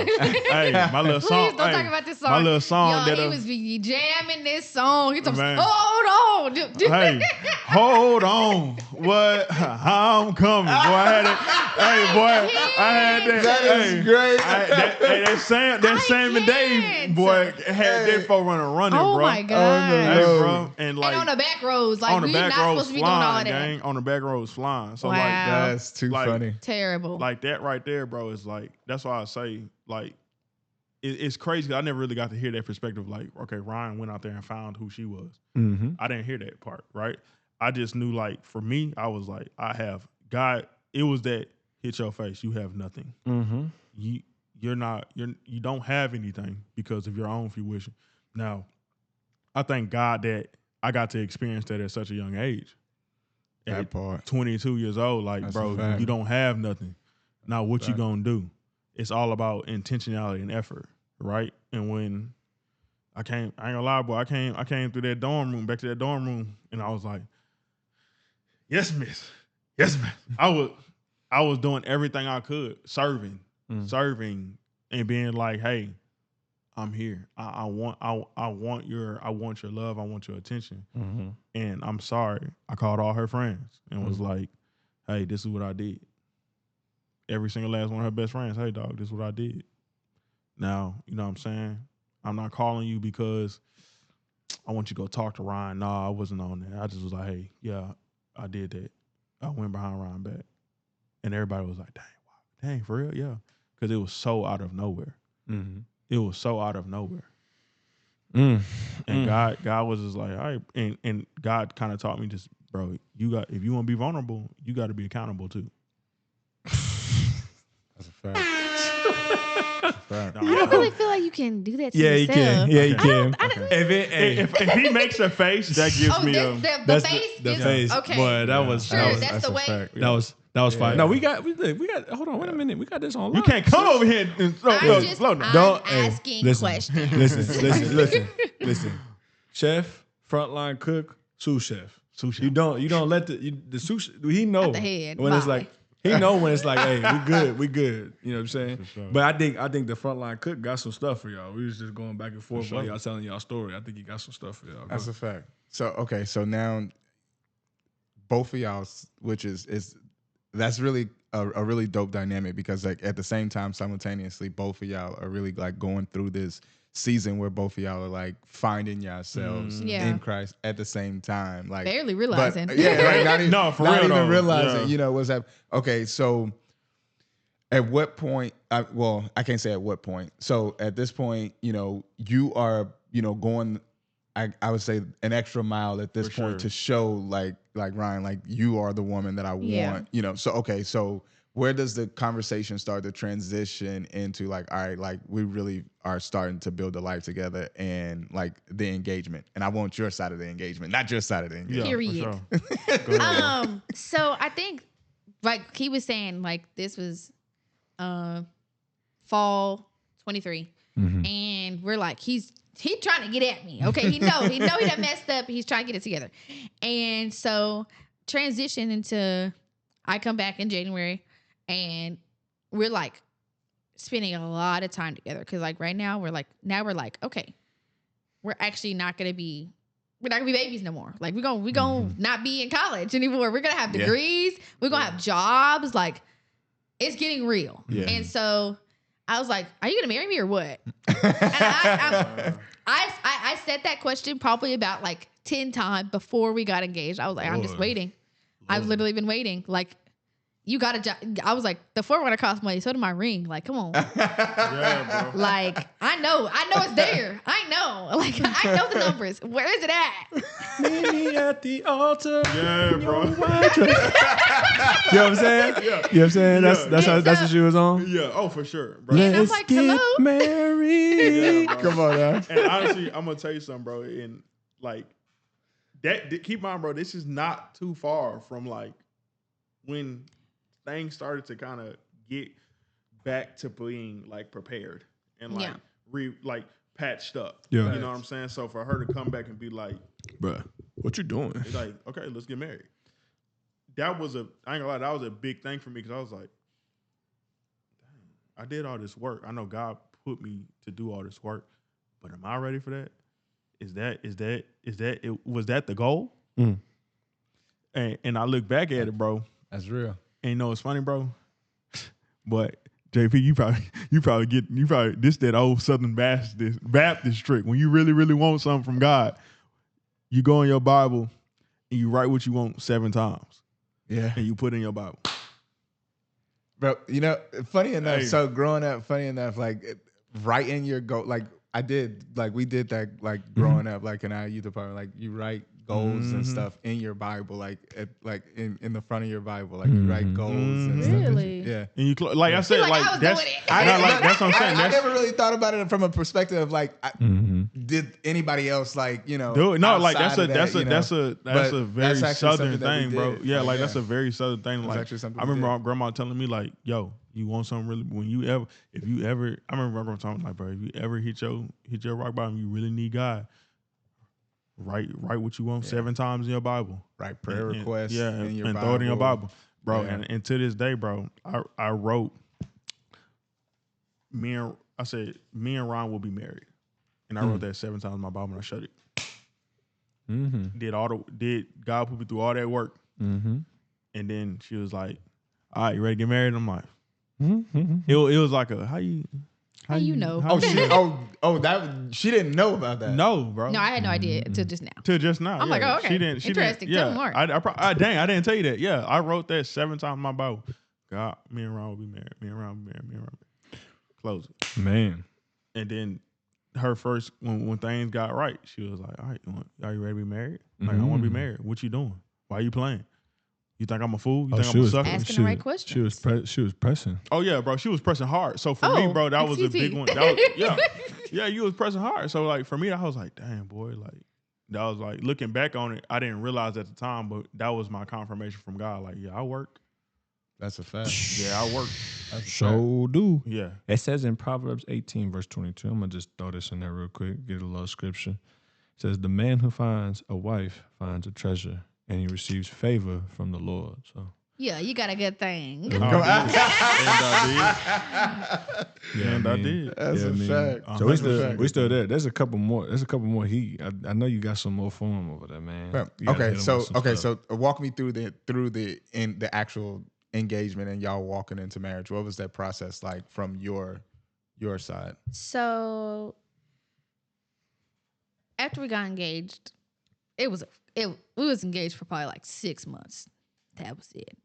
my little Please song. don't hey, talk about this song. My little song. Yo, he was be jamming this song. He told me, Man. hold on. Hey, hold on. What? I'm coming. Boy, I had it. Hey, boy, I had that. That is great. That Sam and Dave, can't. boy, had that for running, Oh bro. my god! Hey, bro. And like, and on the back roads, like on the we're back not roads supposed to be doing all of flying, that. gang. On the back roads flying. So, Wow. That's too Like- funny. Terrible. like that right there, bro, is like, that's why I say, like, it's crazy. I never really got to hear that perspective. Like, okay, Ryan went out there and found who she was. Mm-hmm. I didn't hear that part, right? I just knew, like, for me, I was like, I have God. It was that hit your face. You have nothing. Mm-hmm. You don't have anything because of your own fruition. Now, I thank God that I got to experience that at such a young age. That At part. 22 years old, like, That's a bro, fact. you don't have nothing. Now, what you Fact. gonna do? It's all about intentionality and effort, right? And when I ain't gonna lie, boy, I came through that dorm room, back to that dorm room, and I was like, yes, miss. Yes, miss. I was doing everything I could, serving, and being like, hey, I'm here. I want your love. I want your attention. Mm-hmm. And I'm sorry. I called all her friends and was like, hey, this is what I did. Every single last one of her best friends, hey, dog, this is what I did. Now, you know what I'm saying? I'm not calling you because I want you to go talk to Ryan. No, I wasn't on that. I just was like, hey, yeah, I did that. I went behind Ryan back. And everybody was like, dang, for real? Yeah. Because it was so out of nowhere. Mm-hmm. It was so out of nowhere. Mm. And God was just like, all right. And God kind of taught me just, bro, if you want to be vulnerable, you got to be accountable too. That's a fact. That's a fact. I don't really feel like you can do that to Yeah, you yourself. can. Yeah, you can. I don't, If he makes a face, that gives me a. the face the is face. okay. Boy, that was Sure, that was that's the a way. fact. that was fine. Yeah. No, we got. Hold on, wait a minute. We got this on. You lock. can't come over here and slow down. Don't- I'm hey, asking listen, questions. listen. Chef, frontline cook, sous chef. Sous chef. You don't let the sous. He know At the head, when it's bye. like he know when it's like, hey, we good. You know what I'm saying? For sure. But I think the frontline cook got some stuff for y'all. We was just going back and forth sure. while y'all telling y'all story. I think he got some stuff for y'all. That's a fact. So okay, so now both of y'all, which is that's really a really dope dynamic because like at the same time, simultaneously, both of y'all are really like going through this season where both of y'all are like finding yourselves Yeah. in Christ at the same time, like Barely realizing. But, yeah, like, not even, No, for not real, even though. realizing, Yeah. you know, what's happening. Okay, so at what point? Well, I can't say at what point. So at this point, you know, you are, you know, going. I would say an extra mile at this For point sure. to show like Ryan, like you are the woman that I Yeah. want. You know, so okay, so where does the conversation start to transition into like, all right, like we really are starting to build a life together and like the engagement. And I want your side of the engagement, not your side of the engagement. Yeah, Period. For sure. Go ahead, bro. So I think like he was saying, like this was fall 23. And we're like, he's trying to get at me. Okay. He done messed up. He's trying to get it together. And so transition into I come back in January and we're like spending a lot of time together. Cause like right now we're like, okay, we're actually not gonna be babies no more. Like we're gonna not be in college anymore. We're gonna have degrees. We're gonna have jobs. Like it's getting real. Yeah. And so I was like, are you gonna marry me or what? And I said that question probably about like 10 times before we got engaged. I was like, I'm just Lord. waiting. I've literally been waiting. Like, you got to, I was like, the former gonna cost money. So did my ring. Like, come on. Yeah, bro. Like, I know it's there. I know. Like, I know the numbers. Where is it at? Meet me at the altar. Yeah, bro. You know what I'm saying? Yeah. You know what I'm saying? That's what she was on. Yeah, oh, for sure, bro. And I'm Let's like, get hello? married. Yeah, bro. Come on now. And honestly, I'm gonna tell you something, bro. And like that, keep in mind, bro. This is not too far from like when things started to kind of get back to being like prepared and like Yeah. patched up. Yeah. You know what I'm saying? So for her to come back and be like, bruh, what you doing? it's like, okay, let's get married. That was I ain't gonna lie, that was a big thing for me because I was like, dang, I did all this work. I know God put me to do all this work, but am I ready for that? Was that the goal? Mm. And I look back at it, bro. That's real. And you know it's funny, bro. But JP, you probably this that old Southern Baptist trick. When you really, really want something from God, you go in your Bible and you write what you want 7 times. Yeah. And you put in your Bible. Bro, you know, funny enough, Hey. so growing up, like writing your goal, like we did that like growing up, like in our youth department, like you write goals and stuff in your Bible, like in the front of your Bible, like you write goals and stuff. Really? Yeah. And you like I said, like like I was that's doing it. that's what I'm saying. I never really thought about it from a perspective of like, did anybody else like, you know, do it. No, like outside that's of that's that, a very actually Southern something that we thing, bro. did. Yeah, Like, like yeah. that's a very Southern thing. That's Like actually something I we remember did. my grandma telling me, like, yo, you want something really when you ever I remember my grandma telling me, like, bro, if you ever hit your rock bottom, you really need God. Write what you want 7 times in your Bible. Write prayer And- requests in your and Bible. throw it in your Bible, bro. Yeah. And to this day, bro, I wrote me and Ron will be married, and I wrote that 7 times in my Bible and I shut it. Did God put me through all that work, and then she was like, "All right, you ready to get married?" I'm like, it was like a how you know? how you- That she didn't know about that. no, bro. No, I had no idea until just now. Till just now. I'm like, yeah. oh, okay. She didn't. Interesting. Yeah. Tell me more. Dang, I didn't tell you that. Yeah, I wrote that 7 times in my Bible. God, me and Ron will be married. Me and Ron will be married. Me and Ron will be married. Close it. Man. And then her first, when things got right, she was like, all right, are you ready to be married? Like, I want to be married. What you doing? Why you playing? You think I'm a fool? You think I'm a sucker? Asking the right questions. She was pressing. Oh yeah, bro. She was pressing hard. So for me, bro, that was a big one. That was, yeah, you was pressing hard. So like for me, I was like, damn, boy, like that was like looking back on it, I didn't realize at the time, but that was my confirmation from God. Like, yeah, I work. That's a fact. Yeah, I work. So do. Yeah. It says in Proverbs 18, verse 22. I'm going to just throw this in there real quick, get a little scripture. It says, the man who finds a wife finds a treasure, and he receives favor from the Lord. So Yeah, you got a good thing. And I did. That's a fact. So we still there. There's a couple more heat. I know you got some more for him over there, man. You gotta hit him with some stuff. So walk me through the actual engagement and y'all walking into marriage. What was that process like from your side? So after we got engaged, we was engaged for probably like 6 months. That was it.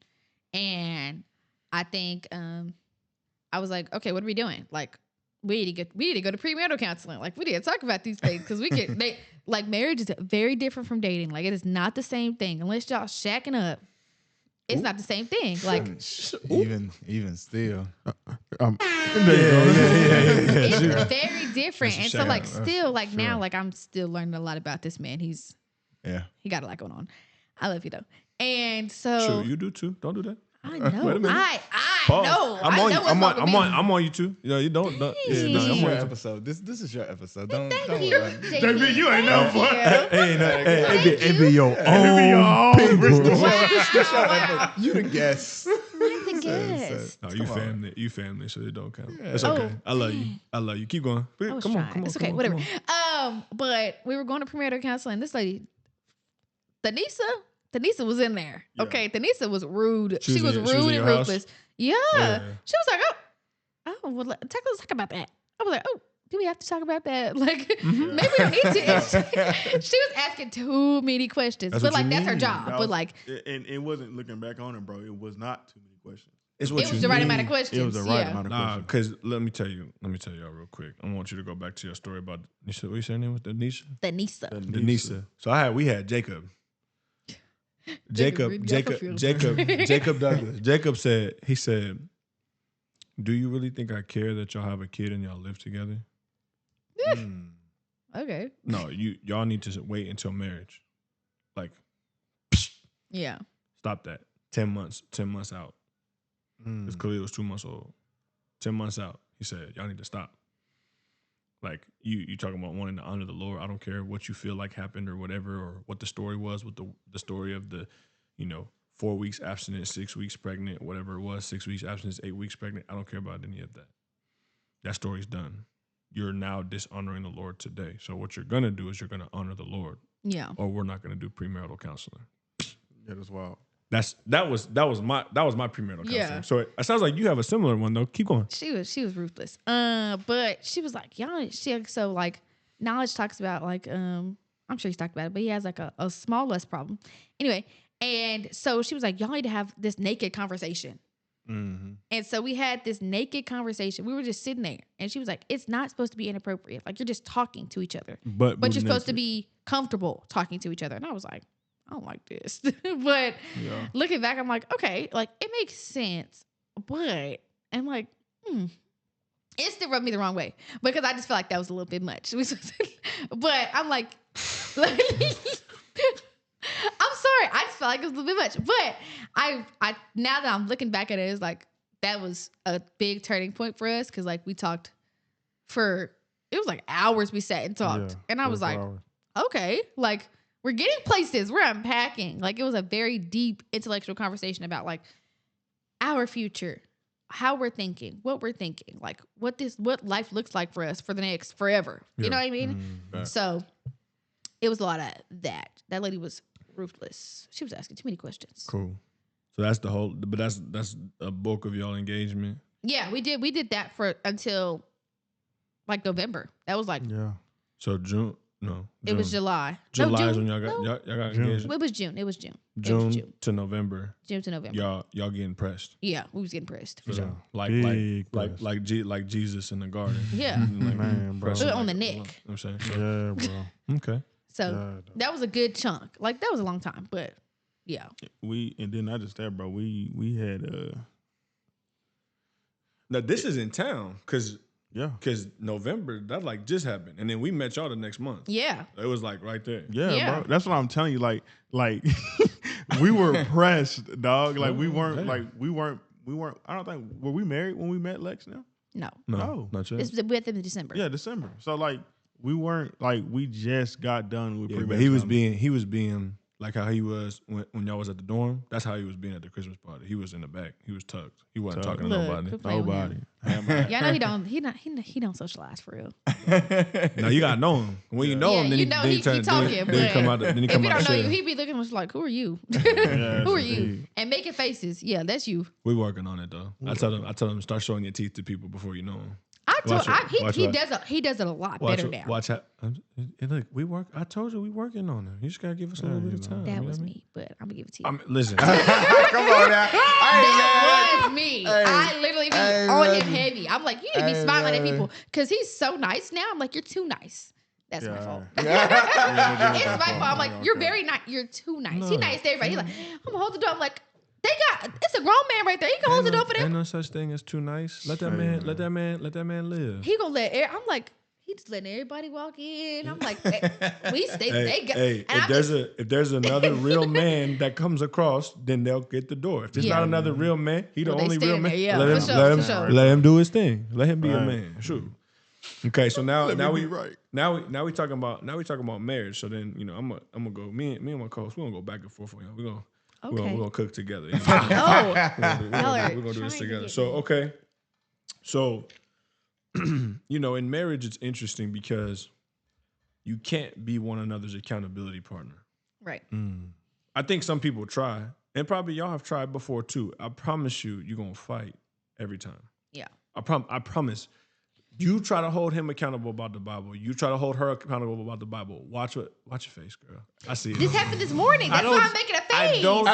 And I think I was like, okay, what are we doing? Like, we need to go to premarital counseling. Like, we need to talk about these things because marriage is very different from dating. Like, it is not the same thing unless y'all shacking up. It's not the same thing. Like, even still, it's very different. And so, like, still, like now, like I'm still learning a lot about this man. He got a lot going on. I love you though. And so, Sure, you do too. Don't do that. I know. I Pause. know. I'm I on know you. what's wrong with me. I'm on you too. You know, you don't. Thanks. this is I'm your on episode. This is your episode. Don't Thank you, worry. JP. you ain't know what. It be your own people. You the guest. I'm the guest. No, you family, so it don't count. It's okay. I love you. Keep going. I was Come on. trying. It's okay. Whatever. But we were going to premarital counseling. This lady, Tanisa was in there. Yeah. Okay, Tanisa was rude. She was in rude and your house? ruthless. Yeah. Yeah. She was like, well, let's talk about that. I was like, oh, do we have to talk about that? Like, maybe we don't need to. She was asking too many questions, That's but what you like that's her mean. job. That But was- like, and it wasn't looking back on it, bro. It was not too many questions. It's it was the right amount of questions. It was the right yeah. amount of Nah, questions. because let me tell y'all real quick. I want you to go back to your story about Nisha. What you saying name was Denisha? Tanisa. So we had Jacob. Jacob Douglas. Jacob said, do you really think I care that y'all have a kid and y'all live together? Okay. No, y'all need to wait until marriage. Like, Yeah. stop that. 10 months out. Because Khalil was 2 months old. 10 months out, he said, y'all need to stop. Like, you talking about wanting to honor the Lord. I don't care what you feel like happened or whatever, or what the story was with the story of the, 4 weeks abstinent, 6 weeks pregnant, whatever it was, 6 weeks abstinence, 8 weeks pregnant. I don't care about any of that. That story's done. You're now dishonoring the Lord today. So what you're going to do is you're going to honor the Lord. Yeah. Or we're not going to do premarital counseling. Yeah, that's wild. That was my premarital counseling. Yeah. So it sounds like you have a similar one though. Keep going. She was ruthless. But she was like, y'all. So like, Knowledge talks about like, I'm sure he's talked about it, but he has like a small lust problem. Anyway, and so she was like, y'all need to have this naked conversation. Mm-hmm. And so we had this naked conversation. We were just sitting there, and she was like, "It's not supposed to be inappropriate. Like you're just talking to each other, but you're supposed to be comfortable talking to each other." And I was like, "I don't like this." But looking back, I'm like, okay, like it makes sense, but I'm like, it still rubbed me the wrong way because I just felt like that was a little bit much. But I'm like, I'm sorry. I just felt like it was a little bit much. But I now that I'm looking back at it, it's like that was a big turning point for us because like we talked it was like hours we sat and talked. Yeah, and I was like, hours. okay, like we're getting places, we're unpacking. Like it was a very deep intellectual conversation about like our future, how we're thinking, what we're thinking, like what life looks like for us for the next forever. You know what I mean? Mm-hmm. So it was a lot of that. That lady was ruthless. She was asking too many questions. Cool. So that's that's a bulk of y'all engagement. Yeah, we did that for until like November. That was like So June. No, it was July. July is June. when y'all got June. engaged. It was June. It was June. June to November. June to November. Y'all getting pressed. Yeah, we was getting pressed. For Yeah. sure. Like Jesus in the garden. Yeah. Like, Man, bro. pressing Put it on like the a- neck. You know what I'm saying? Yeah, bro. Okay. So that was a good chunk. Like that was a long time, but yeah. And then not just that, bro. We had Now this is in town because yeah. November that like just happened, and then we met y'all the next month. Yeah. It was like right there. Yeah, Yeah. bro. That's what I'm telling you. Like we were pressed, dog. Like we weren't. I don't think were we married when we met Lex now? No. No, not yet. It's with them in December. Yeah, December. So like we weren't like we just got done with. Yeah, but he was being like how he was when y'all was at the dorm. That's how he was being at the Christmas party. He was in the back. He was tucked. He wasn't talking to Look, nobody. quit playing with Nobody. him. Yeah, I know he don't socialize for real. No, you gotta know him. When you know him, then you he know then he turn- talking, then he but come out. Then he If come he out. don't know shit. you, he be looking at us like, "Who are you? Yeah, Who are you?" indeed. And making faces. Yeah, that's you. We working on it though. I tell them start showing your teeth to people before you know them. Watch he what- does it a lot better now. Watch how. And look, we work. I told you we working on it. You just gotta give us a little bit of time. That you know was what I mean? me, but I'm gonna give it to you. I mean, listen. Come on now. That was me. Hey, I literally be hey, on man. him heavy. I'm like, you need to be Hey, smiling at man. people because he's so nice now. I'm like, you're too nice. That's my Yeah. fault. Yeah, It's my fault. I'm like, Okay. you're very nice. You're too nice. He No. nice to everybody. He's like, I'm gonna hold the door. I'm like, it's a grown man right there. He can hold the door for Ain't them. no such thing as too nice. Let that man live. He gonna I'm like, he just letting everybody walk in. I'm like, we stay. they got. Hey, and I'm if there's another real man that comes across, then they'll get the door. If there's Yeah. not another real man, he the Well, they only real stand man. there, yeah, let for him, sure, let him, for sure. let him do his thing. Let him be a Right. man. Sure. Okay, so now Let me now be we right. now we talking about marriage. So then I'm gonna go. Me and my co-host, we're gonna go back and forth on y'all. We're Okay. gonna cook together. Oh, We're y'all are gonna do trying this to together. get So me. okay, so in marriage it's interesting because you can't be one another's accountability partner. right. I think some people try, and probably y'all have tried before too. I promise you're gonna fight every time. Yeah. I promise. You try to hold him accountable about the Bible. You try to hold her accountable about the Bible. Watch your face, girl. I see it. This happened this morning. That's why I'm making a face. I don't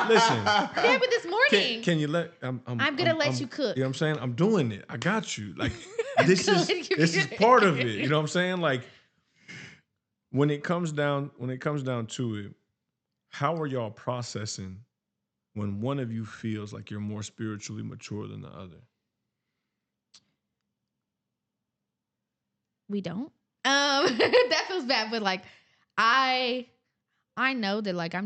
listen. It happened this morning. Can you let? I'm gonna let you cook. You know what I'm saying? I'm doing it. I got you. Like this gonna is let you this is cook. part of it. You know what I'm saying? Like when it comes down to it, how are y'all processing when one of you feels like you're more spiritually mature than the other? We don't. That feels bad, but like I know that like I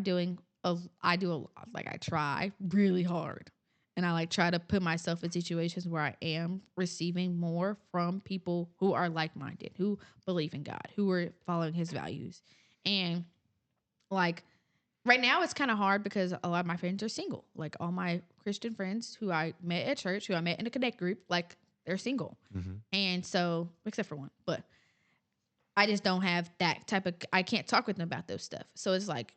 try really hard. And I like try to put myself in situations where I am receiving more from people who are like-minded, who believe in God, who are following his values. And like right now it's kind of hard because a lot of my friends are single. Like all my Christian friends who I met at church, who I met in a Connect group, like they're single. And so, except for one, but I just don't have that type of, I can't talk with them about those stuff. So it's like,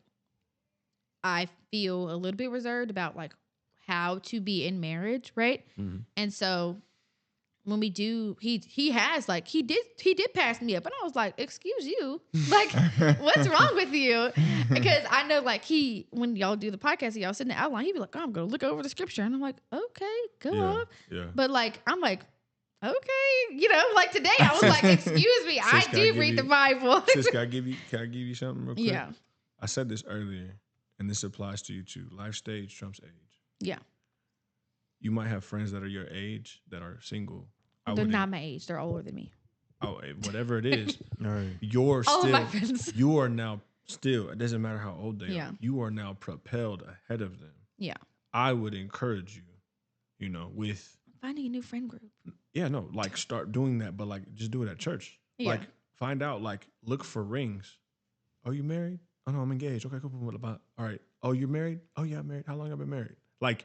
I feel a little bit reserved about like how to be in marriage, right? And so when we do, he has like he did pass me up, and I was like, "Excuse you, like what's wrong with you?" Because I know like when y'all do the podcast, y'all sit in the outline, he'd be like, "Oh, I'm gonna look over the scripture," and I'm like, "Okay, go on." Yeah. But like I'm like, okay, like today I was like, "Excuse me, I do read the Bible." Sis, can I give you something real quick? Yeah. I said this earlier, and this applies to you too. Life stage trumps age. Yeah. You might have friends that are your age that are single. They're not my age. They're older than me. Oh, whatever it is, Right. you're All of still. my friends. You are now still. It doesn't matter how old they Yeah. are. You are now propelled ahead of them. Yeah. I would encourage you, with Finding a new friend group. like start doing that, but like just do it at church. Yeah. Like find out, like look for rings. Oh, you married? Oh no, I'm engaged. Okay, cool. What about? All right. Oh, you're married? Oh yeah, I'm married. How long have I been married? Like,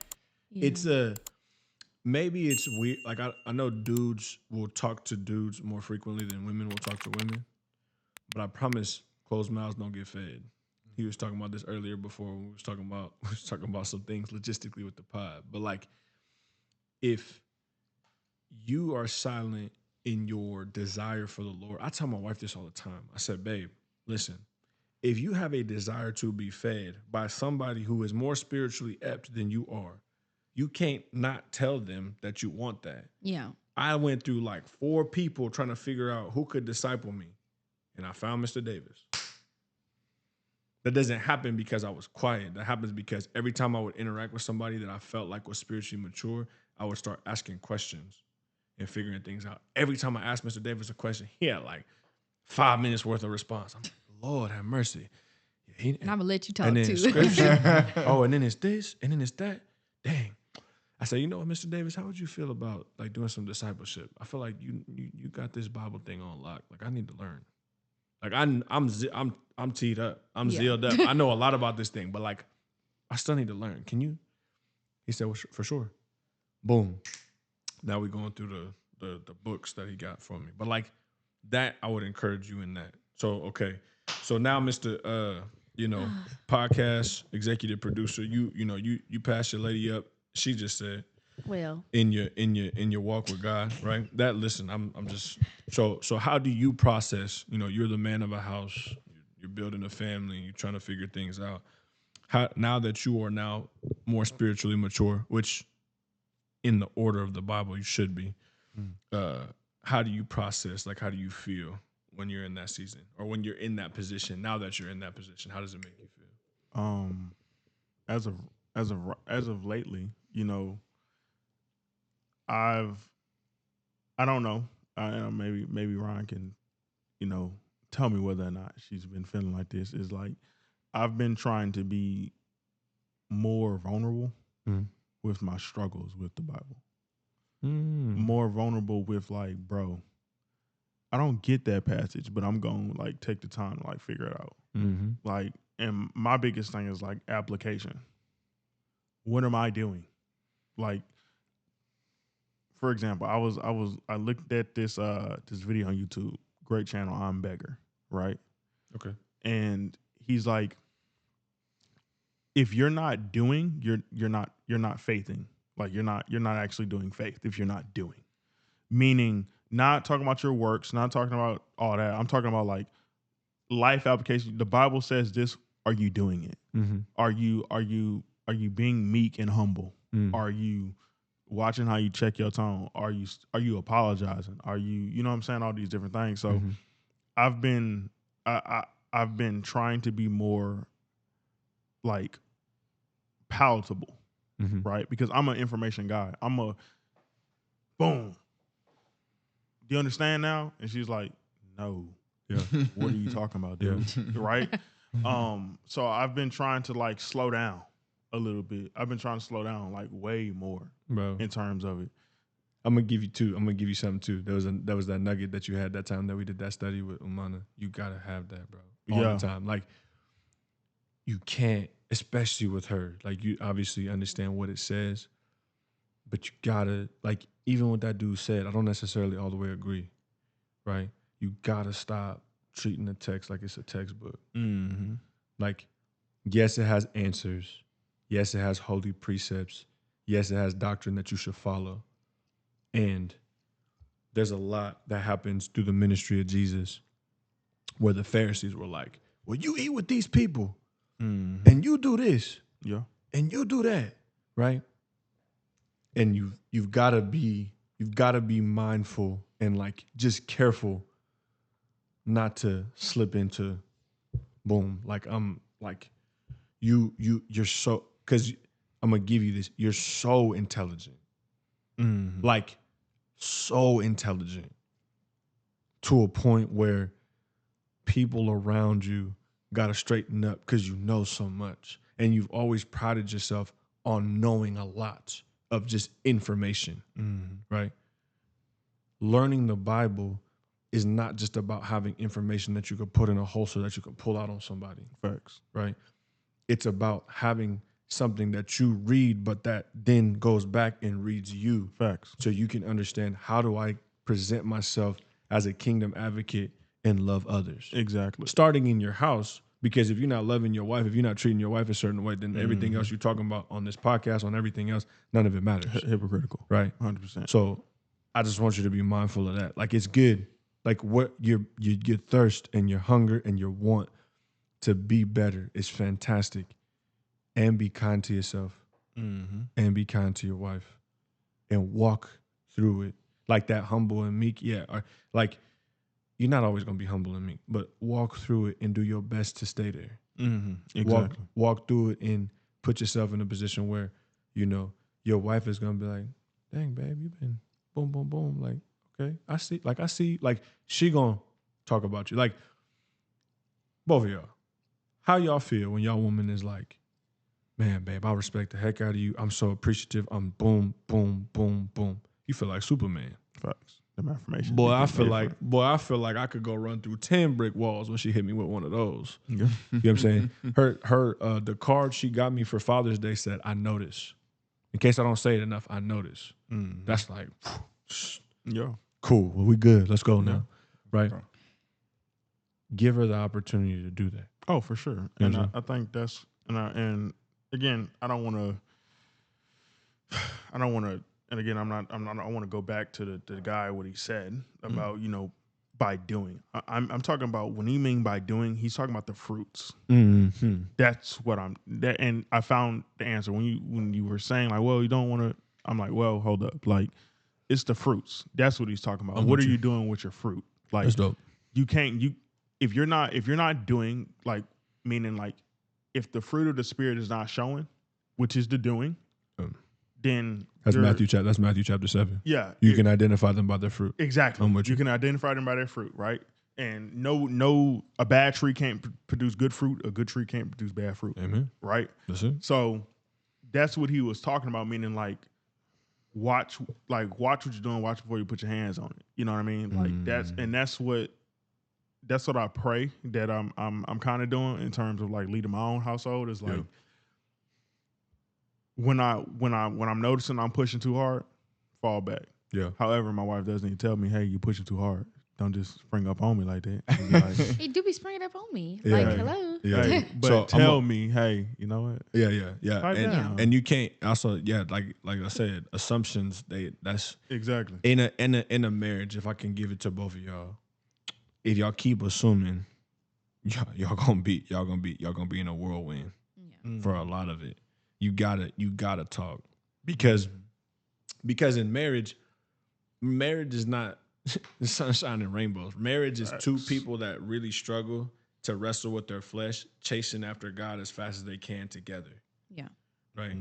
it's maybe it's weird. Like I know dudes will talk to dudes more frequently than women will talk to women, but I promise closed mouths don't get fed. He was talking about this earlier before when we was talking about some things logistically with the pod. But like, if you are silent in your desire for the Lord, I tell my wife this all the time. I said, babe, listen, if you have a desire to be fed by somebody who is more spiritually apt than you are, you can't not tell them that you want that. Yeah. I went through like 4 people trying to figure out who could disciple me, and I found Mr. Davis. That doesn't happen because I was quiet. That happens because every time I would interact with somebody that I felt like was spiritually mature, I would start asking questions and figuring things out. Every time I asked Mr. Davis a question, he had like 5 minutes worth of response. I'm like, Lord have mercy. And I'm gonna let you talk and then too. Scripture. Oh, and then it's this, and then it's that. Dang. I said, you know what, Mr. Davis, how would you feel about like doing some discipleship? I feel like you got this Bible thing on lock. Like I need to learn. Like I'm teed up. I'm zealed up. I know a lot about this thing, but like I still need to learn. Can you? He said, well, for sure. Boom. Now we're going through the books that he got from me. But like that, I would encourage you in that. So okay. So now, Mr. Podcast executive producer, you passed your lady up. She just said, well, in your walk with God, right? That listen, I'm just so how do you process, you're the man of a house, you're building a family, you're trying to figure things out. How now that you are now more spiritually mature, which in the order of the Bible you should be, how do you process, like how do you feel when you're in that season or when you're in that position? Now that you're in that position, how does it make you feel? As of lately, I don't know. Maybe Ryan can, tell me whether or not she's been feeling like this. Is like I've been trying to be more vulnerable with my struggles with the Bible. More vulnerable with like, bro, I don't get that passage, but I'm going to like take the time to like figure it out. Like, and my biggest thing is like application. What am I doing? Like, for example, I looked at this video on YouTube, great channel, I'm Beggar, right? Okay. And he's like, if you're not doing, you're not faithing. Like you're not actually doing faith if you're not doing. Meaning not talking about your works, not talking about all that. I'm talking about like life application. The Bible says this, are you doing it? Are you being meek and humble? Are you watching how you check your tone? Are you apologizing? Are you know what I'm saying? All these different things. So I've been trying to be more like palatable, right? Because I'm an information guy. I'm a boom. Do you understand now? And she's like, no. Yeah. What are you talking about, dude? Right? So I've been trying to like slow down a little bit. I've been trying to slow down like way more bro. in terms of it. I'm gonna give you two. I'm gonna give you something too. There was that nugget that you had that time that we did that study with Umana. You gotta have that, bro. All Yeah. the time. Like you can't, especially with her. Like you obviously understand what it says, but you gotta, like, even what that dude said, I don't necessarily all the way agree. Right? You gotta stop treating the text like it's a textbook. Mm-hmm. Like, yes, it has answers. Yes, it has holy precepts. Yes, it has doctrine that you should follow. And there's a lot that happens through the ministry of Jesus where the Pharisees were like, well, you eat with these people Mm-hmm. and you do this Yeah. and you do that, right? And you've got to be mindful and like just careful not to slip into boom. Like I'm like you're so, because I'm gonna give you this. You're so intelligent, Mm-hmm. like so intelligent to a point where people around you got to straighten up because you know so much. And you've always prided yourself on knowing a lot of just information, right? Learning the Bible is not just about having information that you could put in a holster that you can pull out on somebody, Facts. right? It's about having something that you read, but that then goes back and reads you. Facts. So you can understand, how do I present myself as a kingdom advocate and love others? Exactly. Starting in your house, because if you're not loving your wife, if you're not treating your wife a certain way, then everything else you're talking about on this podcast, on everything else, none of it matters. Hypocritical. Right? 100%. So I just want you to be mindful of that. Like, it's good. Like, what your thirst and your hunger and your want to be better is fantastic. And be kind to yourself. And be kind to your wife. And walk through it. Like that humble and meek. Yeah. Or like, you're not always going to be humble and meek, but walk through it and do your best to stay there. Exactly. Walk through it and put yourself in a position where, you know, your wife is going to be like, dang, babe, you've been boom, boom, boom. Like, okay, I see, like, she going to talk about you. Like, both of y'all, how y'all feel when y'all woman is like, man, babe, I respect the heck out of you. I'm so appreciative. I'm boom, boom, boom, boom. You feel like Superman. Facts. Them affirmations. Boy, I feel like I could go run through 10 brick walls when she hit me with one of those. Yeah. You know what I'm saying? Her the card she got me for Father's Day said, I notice. In case I don't say it enough, I notice. That's like, Yeah. cool. Well, we good. Let's go now. Right? Give her the opportunity to do that. Oh, for sure. You And know? I think that's and again, I don't want to. And again, I want to go back to the guy what he said about by doing. I'm talking about, when he mean by doing, he's talking about the fruits. Mm-hmm. That's what and I found the answer when you were saying like, well, you don't want to. I'm like, well, hold up, like, it's the fruits. That's what he's talking about. What are you doing with your fruit? Like, That's dope. you can't if you're not doing, like, meaning like, if the fruit of the spirit is not showing, which is the doing, then That's Matthew chapter 7. Yeah, You can identify them by their fruit. exactly. I'm with You you. can identify them by their fruit, right? And no, a bad tree can't produce good fruit. A good tree can't produce bad fruit, Amen. right? That's it. So that's what he was talking about, meaning like, watch what you're doing, watch before you put your hands on it. You know what I mean? Like, that's what I pray that I'm kind of doing in terms of like leading my own household, is like, when I'm noticing I'm pushing too hard, fall back. Yeah. However, my wife does need to tell me, hey, you're pushing too hard. Don't just spring up on me like that. And be like, He do be springing up on me. Yeah. Like, hello. Yeah. hey, but So, tell me, hey, you know what? Yeah. Pipe down. And you can't also, like I said, assumptions, that's Exactly. in a marriage. If I can give it to both of y'all, if y'all keep assuming, y'all gonna be in a whirlwind for a lot of it. You gotta talk, because in marriage is not sunshine and rainbows. Marriage is two people that really struggle to wrestle with their flesh, chasing after God as fast as they can together. Yeah. Right.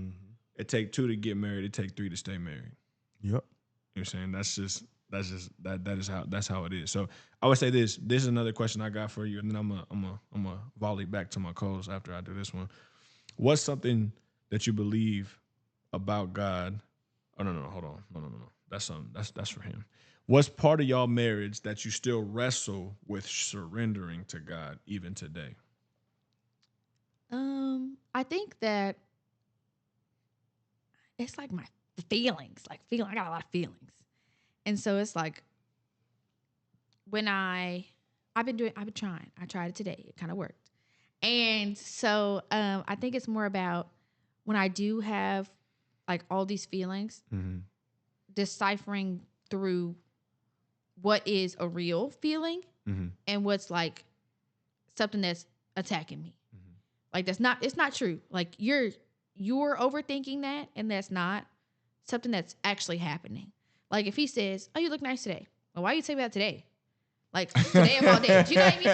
It take 2 to get married. It take 3 to stay married. Yep. You know what I'm saying? That's how it is. So I would say this is another question I got for you, and then I'm a volley back to my co-host after I do this one. What's something that you believe about God. Oh no, hold on. No. That's for him. What's part of y'all marriage that you still wrestle with surrendering to God even today? I think that it's like my feelings. I got a lot of feelings. And so it's like when I've been trying. I tried it today. It kind of worked. And so I think it's more about when I do have like all these feelings, deciphering through what is a real feeling and what's like something that's attacking me. Like it's not true. Like you're overthinking that, and that's not something that's actually happening. Like if he says, "Oh, you look nice today," well, why you say that today? Like today of all days, you know what I mean?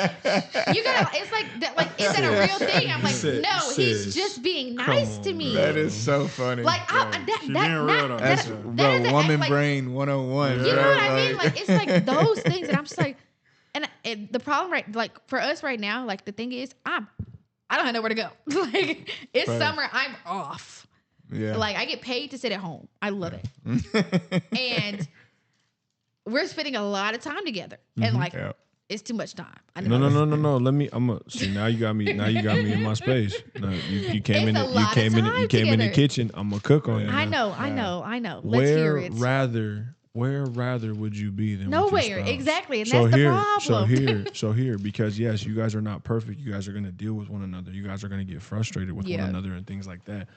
You gotta. It's like that. Like is that a real thing? I'm like, no, he's just being nice to me. That is so funny. Like That's woman brain 101. You know what I mean? Like it's like those things, and I'm just like, and the problem like for us right now, like the thing is, I don't have nowhere to go. Like it's summer, I'm off. Yeah. Like I get paid to sit at home. I love it. And we're spending a lot of time together. And like it's too much time. No. See, now you got me in my space. No, you came in the kitchen. I'm gonna cook on you. I know. Let's hear it. Where rather would you be than nowhere? Exactly, and that's the problem. So here, because yes, you guys are not perfect. You guys are gonna deal with one another. You guys are gonna get frustrated with one another and things like that.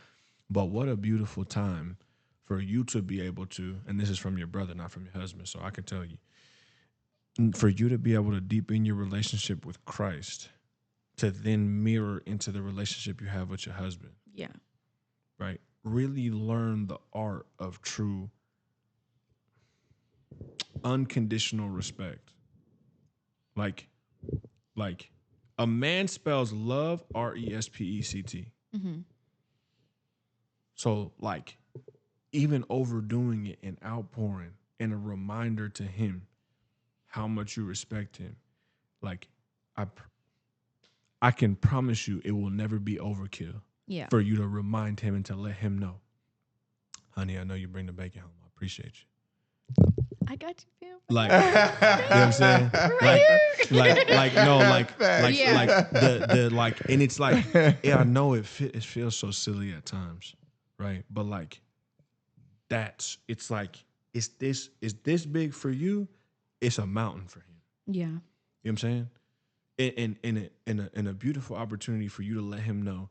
But what a beautiful time for you to be able to, and this is from your brother, not from your husband. So I can tell you, for you to be able to deepen your relationship with Christ, to then mirror into the relationship you have with your husband. Yeah. Right. Really learn the art of true unconditional respect. Like a man spells love RESPECT. So like even overdoing it and outpouring and a reminder to him how much you respect him. Like I can promise you it will never be overkill. Yeah. For you to remind him and to let him know, honey, I know you bring the bacon home. I appreciate you. I got you, Phil. Like, you know what I'm saying? And it's like, yeah, I know it feels so silly at times, right? But like, it's like, is this big for you? It's a mountain for him. Yeah. You know what I'm saying? In a beautiful opportunity for you to let him know,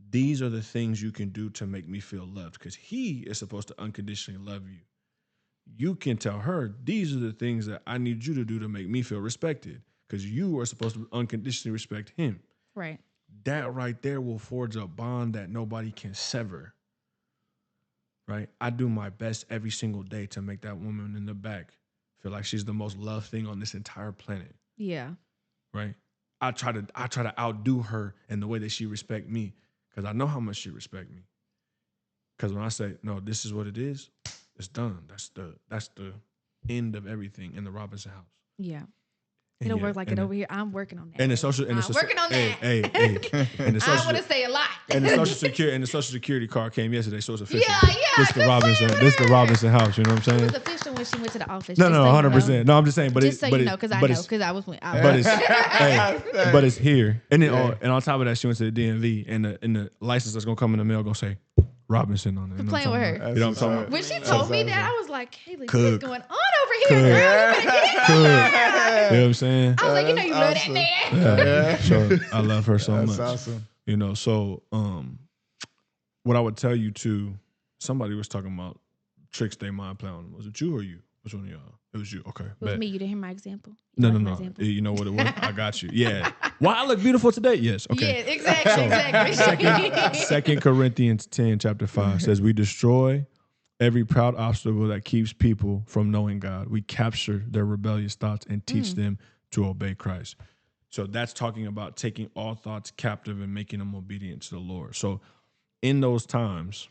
these are the things you can do to make me feel loved, because he is supposed to unconditionally love you. You can tell her, these are the things that I need you to do to make me feel respected, because you are supposed to unconditionally respect him. Right. That right there will forge a bond that nobody can sever. Right? I do my best every single day to make that woman in the back feel like she's the most loved thing on this entire planet. Yeah. Right? I try to outdo her in the way that she respect me, because I know how much she respect me. Because when I say, no, this is what it is, it's done. That's the end of everything in the Robinson house. Yeah. It'll work like it over here. I'm working on that. And the working on that. Hey. And the I want to say a lot. And the social security card came yesterday, so it's official. Yeah. This the Robinson house. You know what I'm saying? It was official when she went to the office. No, 100%. No, I'm just saying. But just so you know, because I know, because I was. But it's here, and then and on top of that, she went to the DMV, and the license that's gonna come in the mail gonna say Robinson on it. You know playing with her. You know what I'm talking about? When she told me that, I was like, Haley, what's going on over here, girl? You better get in there. You know what I'm saying? I was like, you know, you love that man. Yeah. So I love her so much. That's awesome. You know, so what I would tell you too, somebody was talking about tricks they mind play on. Was it you or you? Which one of y'all? It was you. Okay. It was me. You didn't hear my example? No. You know what it was? I got you. Yeah. Why I look beautiful today? Yes. Okay. Yeah, exactly. Second Corinthians 10, chapter 5 says, we destroy every proud obstacle that keeps people from knowing God. We capture their rebellious thoughts and teach them to obey Christ. So that's talking about taking all thoughts captive and making them obedient to the Lord. So in those times,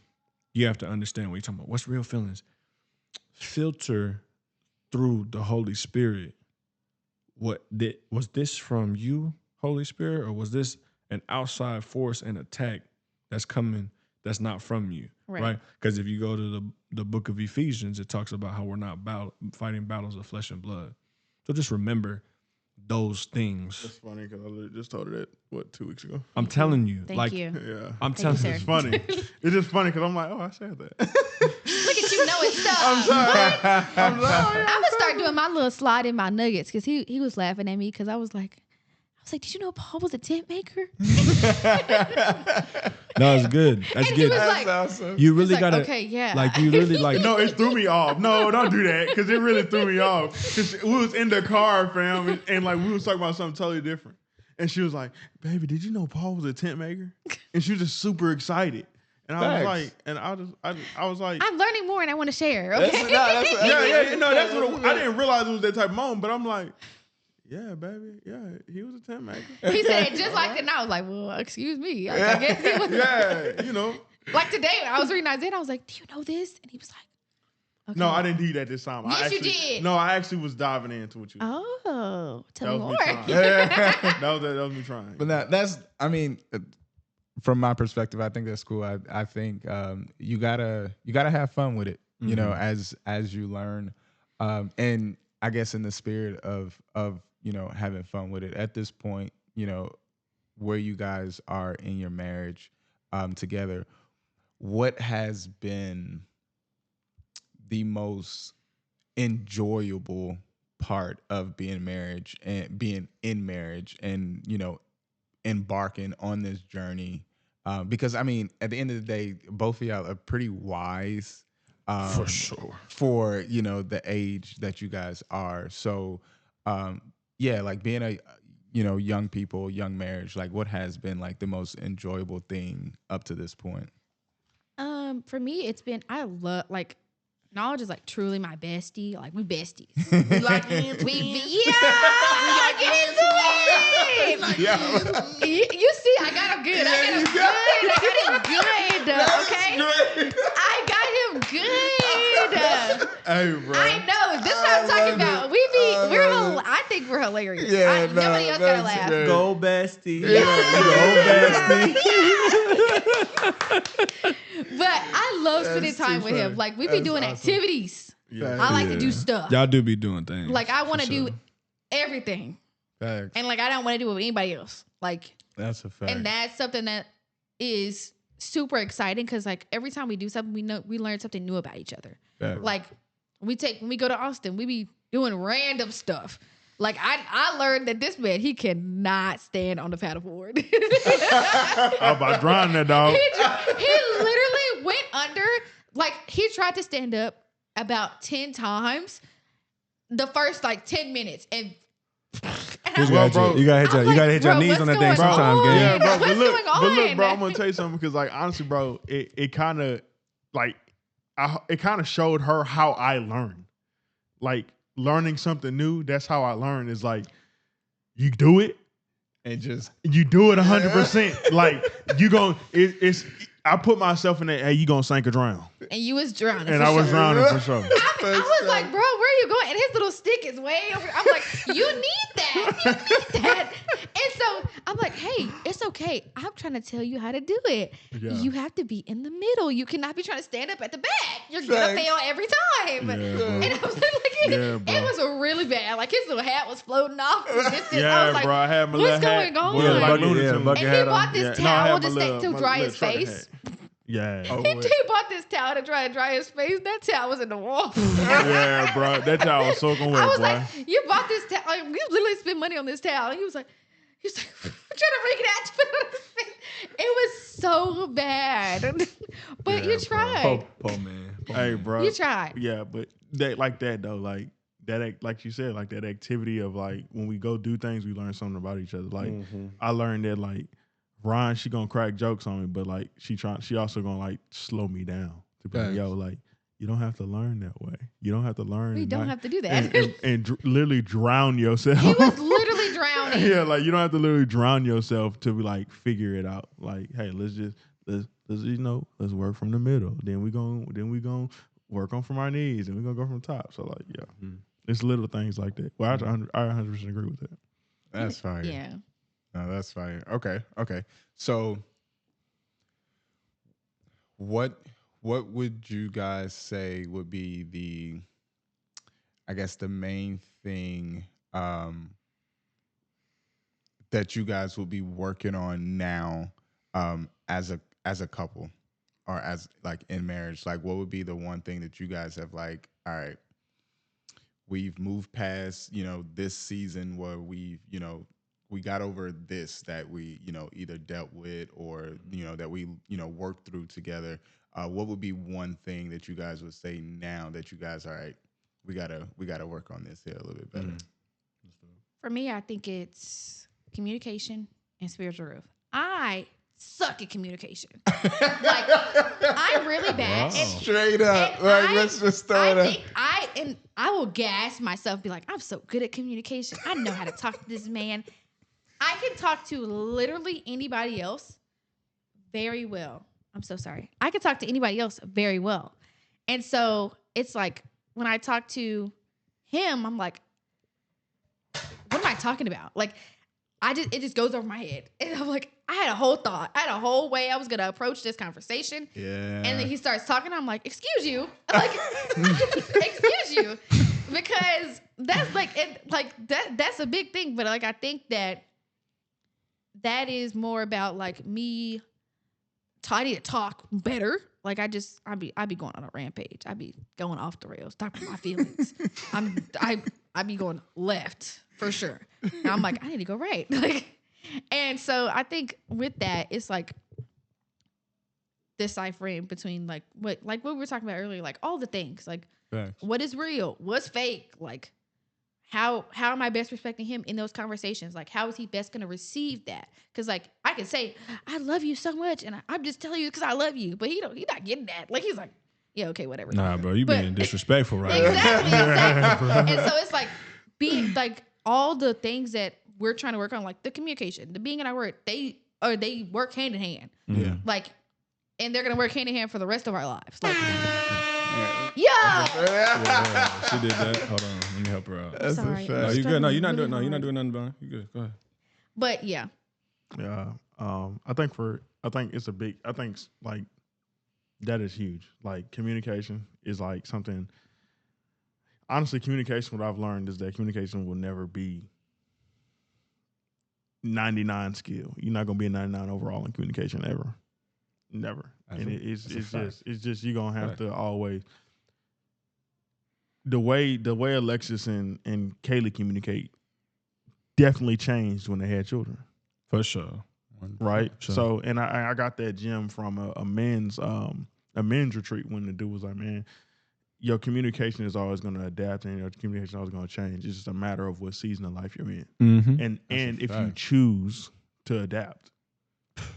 you have to understand what you're talking about. What's real feelings? Filter through the Holy Spirit. Was this from you, Holy Spirit, or was this an outside force and attack that's coming that's not from you, Right. right? Because if you go to the book of Ephesians, it talks about how we're not fighting battles of flesh and blood. So just remember those things. That's funny because I literally just told her that 2 weeks ago. I'm telling you, Thank like, you. Yeah, I'm Thank telling you, you, it's funny. It's just funny because I'm like, oh, I said that. Look at you knowing stuff. I'm sorry. I'm sorry. I'm gonna start doing my little slide in my nuggets because he was laughing at me because I was like, did you know Paul was a tent maker? no, it's good. That's And good. he was like, awesome. You really like, gotta, okay, yeah. like, you really like. No, it threw me off. No, don't do that because it really threw me off. Because we was in the car, fam, and like we was talking about something totally different. And she was like, "Baby, did you know Paul was a tent maker?" And she was just super excited. And I was like, and I was like, I'm learning more and I want to share. Okay. yeah, no, that's what I didn't realize it was that type of moment. But I'm like, yeah, baby, yeah, he was a tent maker. He said it just like that, and I was like, well, excuse me. Like, I guess he was. Yeah, you know. Like today, when I was reading Isaiah, I was like, do you know this? And he was like, okay. No, I didn't do that this time. Yes, I you actually, did. No, I actually was diving into what you. Oh, tell me That was more. me trying. that was me trying. But that's, I mean, from my perspective, I think that's cool. I think you gotta have fun with it, you know, as you learn, and I guess in the spirit of you know, having fun with it at this point, you know, where you guys are in your marriage together, what has been the most enjoyable part of being in marriage and, you know, embarking on this journey? Because I mean, at the end of the day, both of y'all are pretty wise, For sure. for, you know, the age that you guys are. So, yeah, like being a, you know, young marriage, like what has been like the most enjoyable thing up to this point? For me, it's been, I love, like, Knowledge is like truly my bestie. Like, we besties. we like it. Yeah, get into it. You see, I got him good. I got him good. Okay, I got him good. Hey, bro. I know. This is what I'm talking about. I think we're hilarious. Yeah, nobody else gotta that's laugh. great. Go bestie. But I love spending time with him. Like, we be doing activities. Yeah. I like to do stuff. Y'all do be doing things. Like, I want to for do sure. everything. Facts. And, like, I don't want to do it with anybody else. Like, That's a fact. and that's something that is super exciting because, like, every time we do something, we learn something new about each other. Facts. Like, when we go to Austin, we be doing random stuff. Like, I learned that this man, he cannot stand on the paddleboard. I'm about to drown that dog. He literally went under. Like, he tried to stand up about 10 times the first, like, 10 minutes. And I was like, bro, you gotta hit your bro, knees on that what's thing going sometimes, on? gang. Yeah, bro. What's going But look, on? bro, I'm gonna tell you something because, like, honestly, bro, it kind of like it kind of showed her how I learn. Like, learning something new. That's how I learn. Is like you do it and just you do it 100%. Like, you gon' it's. I put myself in that. Hey, you gonna sink or drown? And you was drowning. And for I was sure. drowning for sure. I was like, bro, where are you going? And his little stick is way over. I'm like, you need that. You need that. And so I'm like, hey, it's okay. I'm trying to tell you how to do it. Yeah. You have to be in the middle. You cannot be trying to stand up at the back. You're gonna fail every time. Yeah, bro. And I was like, Yeah, bro. it was a really bad. Like, his little hat was floating off. The distance. I Yeah, was like, bro. I had my what's little hat. going on? Yeah, like Bucket- Looney yeah, Tunes. bucket And he hat bought on. this Yeah, no, I towel had to my stay little- to my dry little his trucker face. hat. Yeah. He bought this towel to try to dry his face. That towel was in the wall. Yeah, bro. That towel was soaking wet, I was boy. like, you bought this towel. Like, we literally spent money on this towel. And he was like, I'm trying to bring it out to put it on his face. It was so bad. But you tried. Poor man. Hey, bro. You tried. Yeah, but that like that though, like that, like you said, like that activity of like when we go do things, we learn something about each other. Like I learned that like Ryan, she gonna crack jokes on me, but like she also gonna like slow me down to be like, yo, like you don't have to learn that way. You don't have to learn. We and don't not- have to do that. and literally drown yourself. He was literally drowning. Yeah, like you don't have to literally drown yourself to be like figure it out. Like, hey, let's let's work from the middle. Then we gonna work on from our knees, and we're gonna go from the top. So like, yeah, it's little things like that. Well, I 100% agree with that. that's fire. Yeah. No, that's fire. Okay. So What would you guys say would be I guess the main thing that you guys will be working on now as a couple or as like in marriage? Like what would be the one thing that you guys have like, all right, we've moved past, this season where we got over this that we, either dealt with or, that we, worked through together. What would be one thing that you guys would say now that you guys, all right, we gotta work on this here a little bit better? For me, I think it's communication and spiritual growth. I suck at communication. Like, I'm really bad. Wow. Straight up. Like, let's just throw it up. I will gas myself, be like, I'm so good at communication. I know how to talk to this man. I can talk to literally anybody else very well. I'm so sorry. I can talk to anybody else very well. And so it's like when I talk to him, I'm like, what am I talking about? Like, it just goes over my head. And I'm like, I had a whole thought. I had a whole way I was going to approach this conversation. Yeah. And then he starts talking. I'm like, excuse you. Like, excuse you. Because that's that's a big thing. But like, I think that is more about like me. I need to talk better. Like I be going on a rampage. I be going off the rails, talking about my feelings. I be going left for sure. And I'm like, I need to go right. Like, and so I think with that, it's like deciphering between like what we were talking about earlier, like all the things, like Thanks. What is real, what's fake, like how am I best respecting him in those conversations? Like, how is he best going to receive that? Because, like, I can say, I love you so much, and I'm just telling you because I love you. But he's not getting that. Like, he's like, yeah, okay, whatever. Nah, bro, you being disrespectful right exactly, now. exactly. And so it's like being, like, all the things that we're trying to work on, like the communication, the being in our word, they work hand in hand. Yeah. Like, and they're going to work hand in hand for the rest of our lives. Like, Yeah, she did that. Hold on, let me help her out. That's sorry. a fact. No, you good. No, you're not doing. No, Really you're not hard. doing nothing, bro. You good. Go ahead. But yeah, Yeah. I think it's a big. I think like that is huge. Like communication is like something. Honestly, communication. What I've learned is that communication will never be 99 skill. You're not gonna be a 99 overall in communication ever. Never. That's And a- it's that's a just you're gonna have Fact. to always the way Alexis and Kaylee communicate definitely changed when they had children. For sure. Right. Sure. So and I got that gem from a men's retreat when the dude was like, man, your communication is always gonna adapt and your communication is always gonna change. It's just a matter of what season of life you're in. Mm-hmm. And That's a if you fact. choose to adapt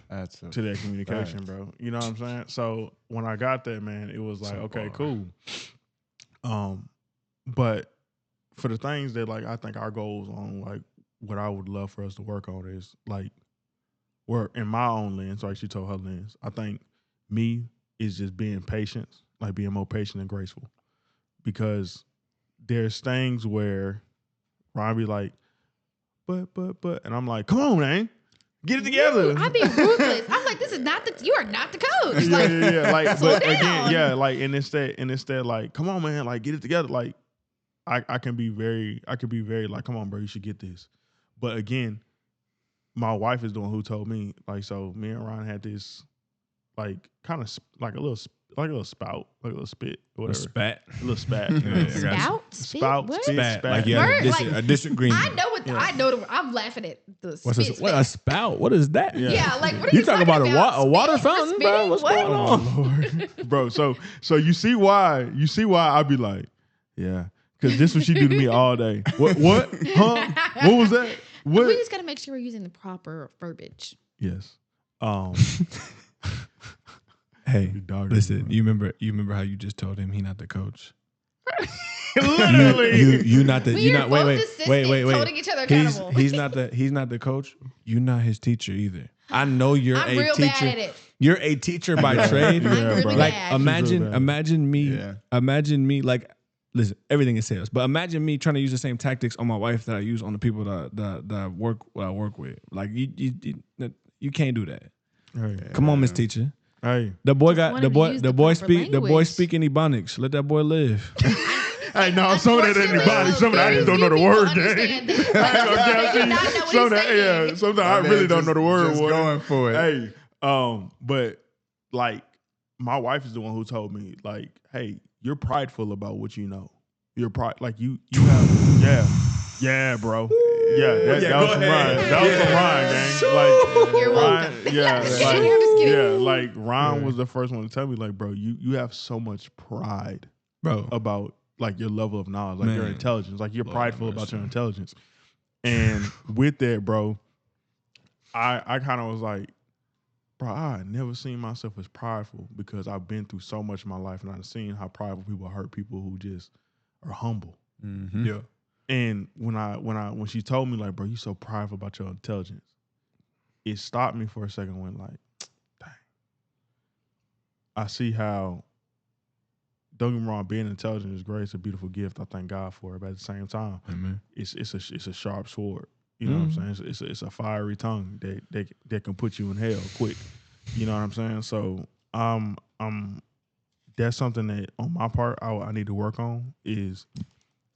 That's a to that communication, fact. bro. You know what I'm saying? So when I got that, man, it was like, So okay, far. cool. But for the things that like I think our goals on like what I would love for us to work on is like work in my own lens, like she told her lens. I think me is just being patient, like being more patient and graceful. Because there's things where Ron be like, but, and I'm like, come on, man. Get it together. I be ruthless. I'm like, you are not the coach. Like, yeah. Like, slow but down. again, yeah, like, and instead, like, come on, man, like, get it together. Like, I can be very, like, come on, bro, you should get this. But again, my wife is the one who told me, like, so me and Ron had this, like, kind of like a little spout, like a little spit, or A whatever, spat. a little spat, Yeah, I got you. Spout? Spit? spout, What? spit, Spat. spat. Like you had Word, like, a disagreement. I know what Yeah. I'm laughing at the What's spit. this? What a spout? What is that? Yeah. Yeah, like what are You talking about a water Spitting? fountain, bro? Spitting? What's What? going on? Oh Lord, bro. So you see why I be like, yeah, because this what she do to me all day. What? Huh? What was that? What? We just gotta make sure we're using the proper verbiage. Yes. Hey, Dog, listen. bro. You remember how you just told him he not the coach? Literally. You not the. We You are not. both Wait. assistants holding each other He's accountable. he's not the coach. You're not his teacher either. I know you're I'm a real teacher. bad at it. You're a teacher by trade. I'm really Like bad. imagine bad. imagine me like listen, everything is sales, but imagine me trying to use the same tactics on my wife that I use on the people that I work with. Like you can't do that. Oh, yeah. Come on, Miss Teacher. Hey, The boy Just got wanted the to boy use the the boy proper speak the boy language. speak any Ebonics. Let that boy live. hey, no, some of that ain't anybody. Some of that I just don't know the word, gang. Some of that, yeah, sometimes I really don't know the word. Just boy. going for it. Hey, but like my wife is the one who told me, like, hey, you're prideful about what you know. You're like you have, yeah, bro. Yeah, that was from Ryan. That was from Ryan, gang. Like, You're welcome. Ryan, yeah, I'm just like, kidding. yeah, like Ryan was the first one to tell me, like, bro, you have so much pride Bro. about like your level of knowledge, like your Man. intelligence, like you're Lord prideful have about mercy. your intelligence. And with that, bro, I kind of was like, bro, I never seen myself as prideful because I've been through so much in my life and I've seen how prideful people hurt people who just are humble. Mm-hmm. Yeah. And when she told me, like, bro, you so prideful about your intelligence, it stopped me for a second. Went like, dang, I see how. Don't get me wrong, being intelligent is great. It's a beautiful gift. I thank God for it. But at the same time, Amen. it's a sharp sword. You know what I'm saying? It's a fiery tongue that can put you in hell quick. You know what I'm saying? So that's something that on my part I need to work on is,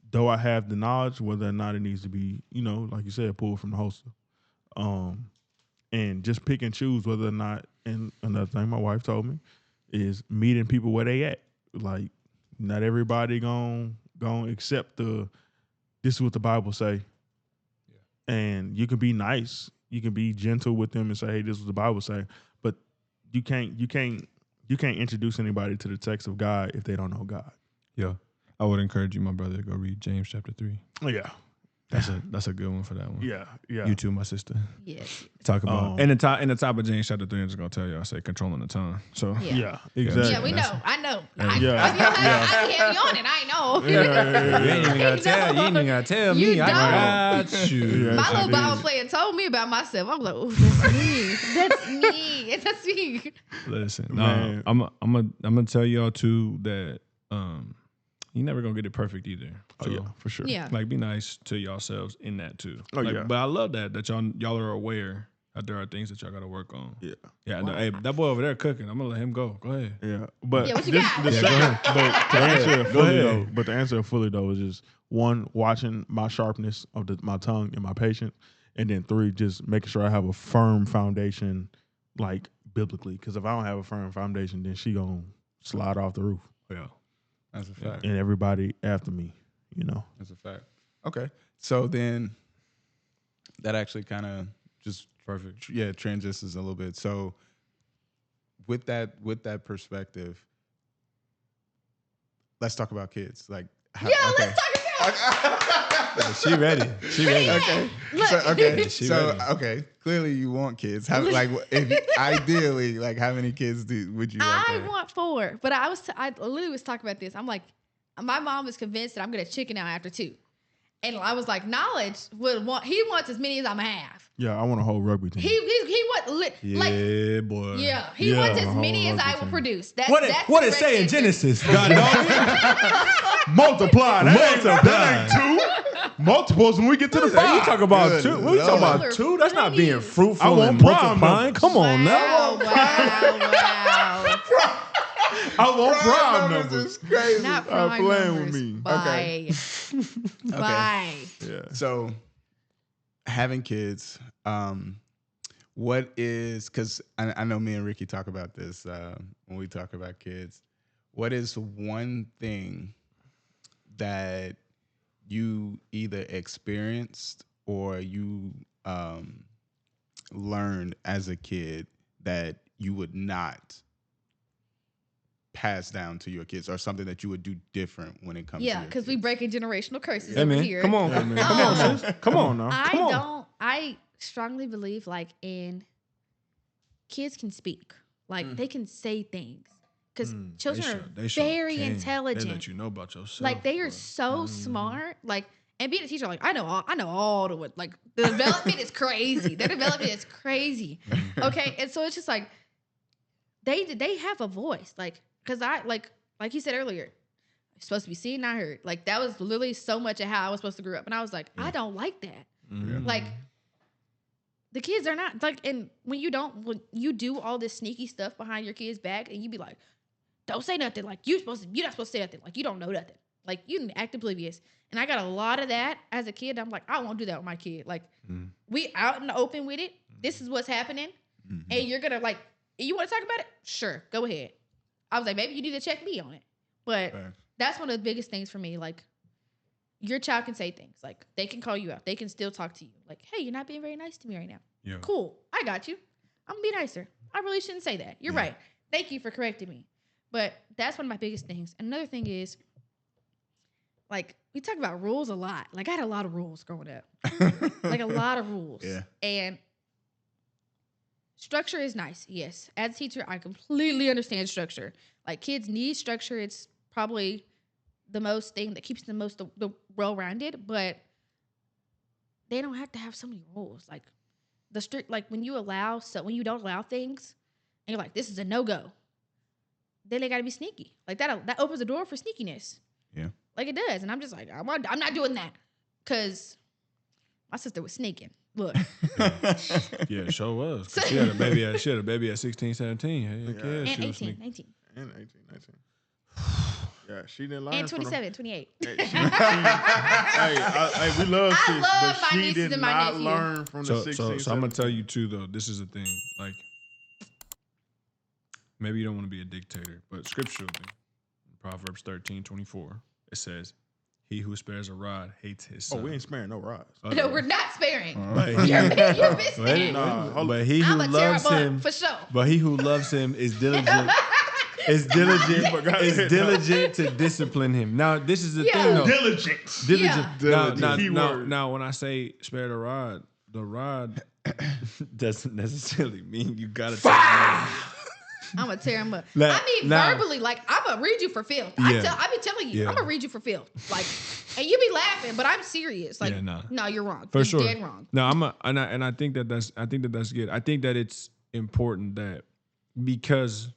though I have the knowledge, whether or not it needs to be, you know, like you said, pulled from the holster. And just pick and choose whether or not. And another thing my wife told me is meeting people where they at. Like, not everybody gon' accept this is what the Bible say. Yeah. And you can be nice, you can be gentle with them and say, hey, this is what the Bible say. But you can't introduce anybody to the text of God if they don't know God. Yeah. I would encourage you, my brother, to go read James chapter 3. Oh yeah. That's a good one for that one. Yeah. You too, my sister. Yes. Talk about in the top of James chapter 3. I'm just gonna tell you, I say controlling the tongue. So Yeah, exactly. Yeah, we know. I know. I Yeah. have you on it. I know. you ain't even gotta tell. You ain't even gotta tell You me. I got you. Yeah. My little indeed. Bible player told me about myself. I was like, oh, that's me. That's me. That's me. Listen, Man. I'm gonna tell y'all too that you never gonna get it perfect either. Oh yeah, for sure. Yeah. Like, be nice to yourselves in that too. Oh, Like, yeah. But I love that y'all are aware that there are things that y'all gotta work on. Yeah. Yeah. No, hey, that boy over there cooking. I'm gonna let him go. Go ahead. Yeah, but Yeah, what you this, got? the Yeah, second, but to answer it fully though, ahead. but to answer it fully though is just one, watching my sharpness of my tongue and my patience, and then three, just making sure I have a firm foundation, like biblically. Because if I don't have a firm foundation, then she gonna slide off the roof. Yeah. That's a fact. And everybody after me, you know. That's a fact. Okay. So then that actually kind of just perfect. Yeah, transitions a little bit. So with that perspective, let's talk about kids. Like, Let's talk about She ready. She ready. Okay. Look. So, okay. She So ready. okay. Clearly, you want kids. How, like, if ideally, like, how many kids would you? Like to I have? want 4, but I literally was talking about this. I'm like, my mom was convinced that I'm gonna chicken out after 2, and I was like, knowledge he wants as many as I'm gonna have. Yeah, I want a whole rugby team. He wants Yeah, boy. yeah, he wants as many as I will Team. produce. That's What the it say in correct answer. Genesis? God dog. Multiply. Multiply. That ain't two. Multiples when we get to the You five. talk about Good 2. We talking Lord. about 2. That's not Plenty. being fruitful I want and prime multiplying. numbers. Come on now. Wow. I want prime numbers numbers. is crazy. Not Stop prime playing numbers. with me. Bye. Bye. Yeah. So having kids, what is, because I know me and Ricky talk about this when we talk about kids. What is one thing that you either experienced or you learned as a kid that you would not pass down to your kids, or something that you would do different when it comes to Yeah, your because we kids? breaking generational curses Hey, over man. here. Come on. Yeah, man. Come on, sis. Come on now. I strongly believe like in kids can speak. Like they can say things. Because children are very intelligent. They let you know about yourself. Like they are so smart. Like, and being a teacher, like I know all the like the development is crazy. Their development is crazy. Okay, and so it's just like they have a voice. Like, cause I like you said earlier, I'm supposed to be seen, not heard. Like that was literally so much of how I was supposed to grow up, and I was like, I don't like that. Like The kids are not like, and when you do all this sneaky stuff behind your kid's back, and you be like, don't say nothing. Like you're not supposed to say nothing. Like you don't know nothing. Like you act oblivious. And I got a lot of that as a kid. I'm like, I won't do that with my kid. Like we out in the open with it. This is what's happening. And you're gonna like, you want to talk about it? Sure, go ahead. I was like, maybe you need to check me on it. But that's one of the biggest things for me. Like your child can say things. Like they can call you out. They can still talk to you. Like, hey, you're not being very nice to me right now. Yeah. Cool. I got you. I'm gonna be nicer. I really shouldn't say that. You're right. Thank you for correcting me. But that's one of my biggest things. Another thing is, like, we talk about rules a lot. Like, I had a lot of rules growing up. Like, a lot of rules. Yeah. And structure is nice. Yes. As a teacher, I completely understand structure. Like, kids need structure. It's probably the most thing that keeps them most the well-rounded. But they don't have to have so many rules. Like, when you don't allow things, and you're like, this is a no-go, then they got to be sneaky. Like that opens the door for sneakiness. Yeah. Like it does. And I'm just like, I'm not doing that. Because my sister was sneaking. Look. Yeah, sure was. She had a baby at 16, 17. Heck yeah, And she was 18, sneaking. 19. And 18, 19. Yeah, she didn't learn. And from 27, 28. Hey, we love I sis, love but my she nieces did and my not nephew. learn from the 16. So I'm gonna tell you too though. This is the thing. Like, maybe you don't want to be a dictator, but scripturally, Proverbs 13:24, it says, "He who spares a rod hates his son." Oh, we ain't sparing no rods. No, we're not sparing. But You're missing Wait, it. Nah, hold but on. he who I'm a loves terrible him, for sure. but he who loves him is diligent. Is diligent to discipline him. Now, this is the thing though. Diligence. Diligent. Yeah. Now, when I say spare the rod doesn't necessarily mean you gotta take it. I'm gonna tear him up. Like, I mean, nah. verbally, like I'm gonna read you for filth. Yeah. I be telling you, Yeah. I'm gonna read you for filth. Like, and you be laughing, but I'm serious. Like, Yeah, nah. no, you're wrong. For You're sure. dead wrong. No, I think that's good. I think that it's important that because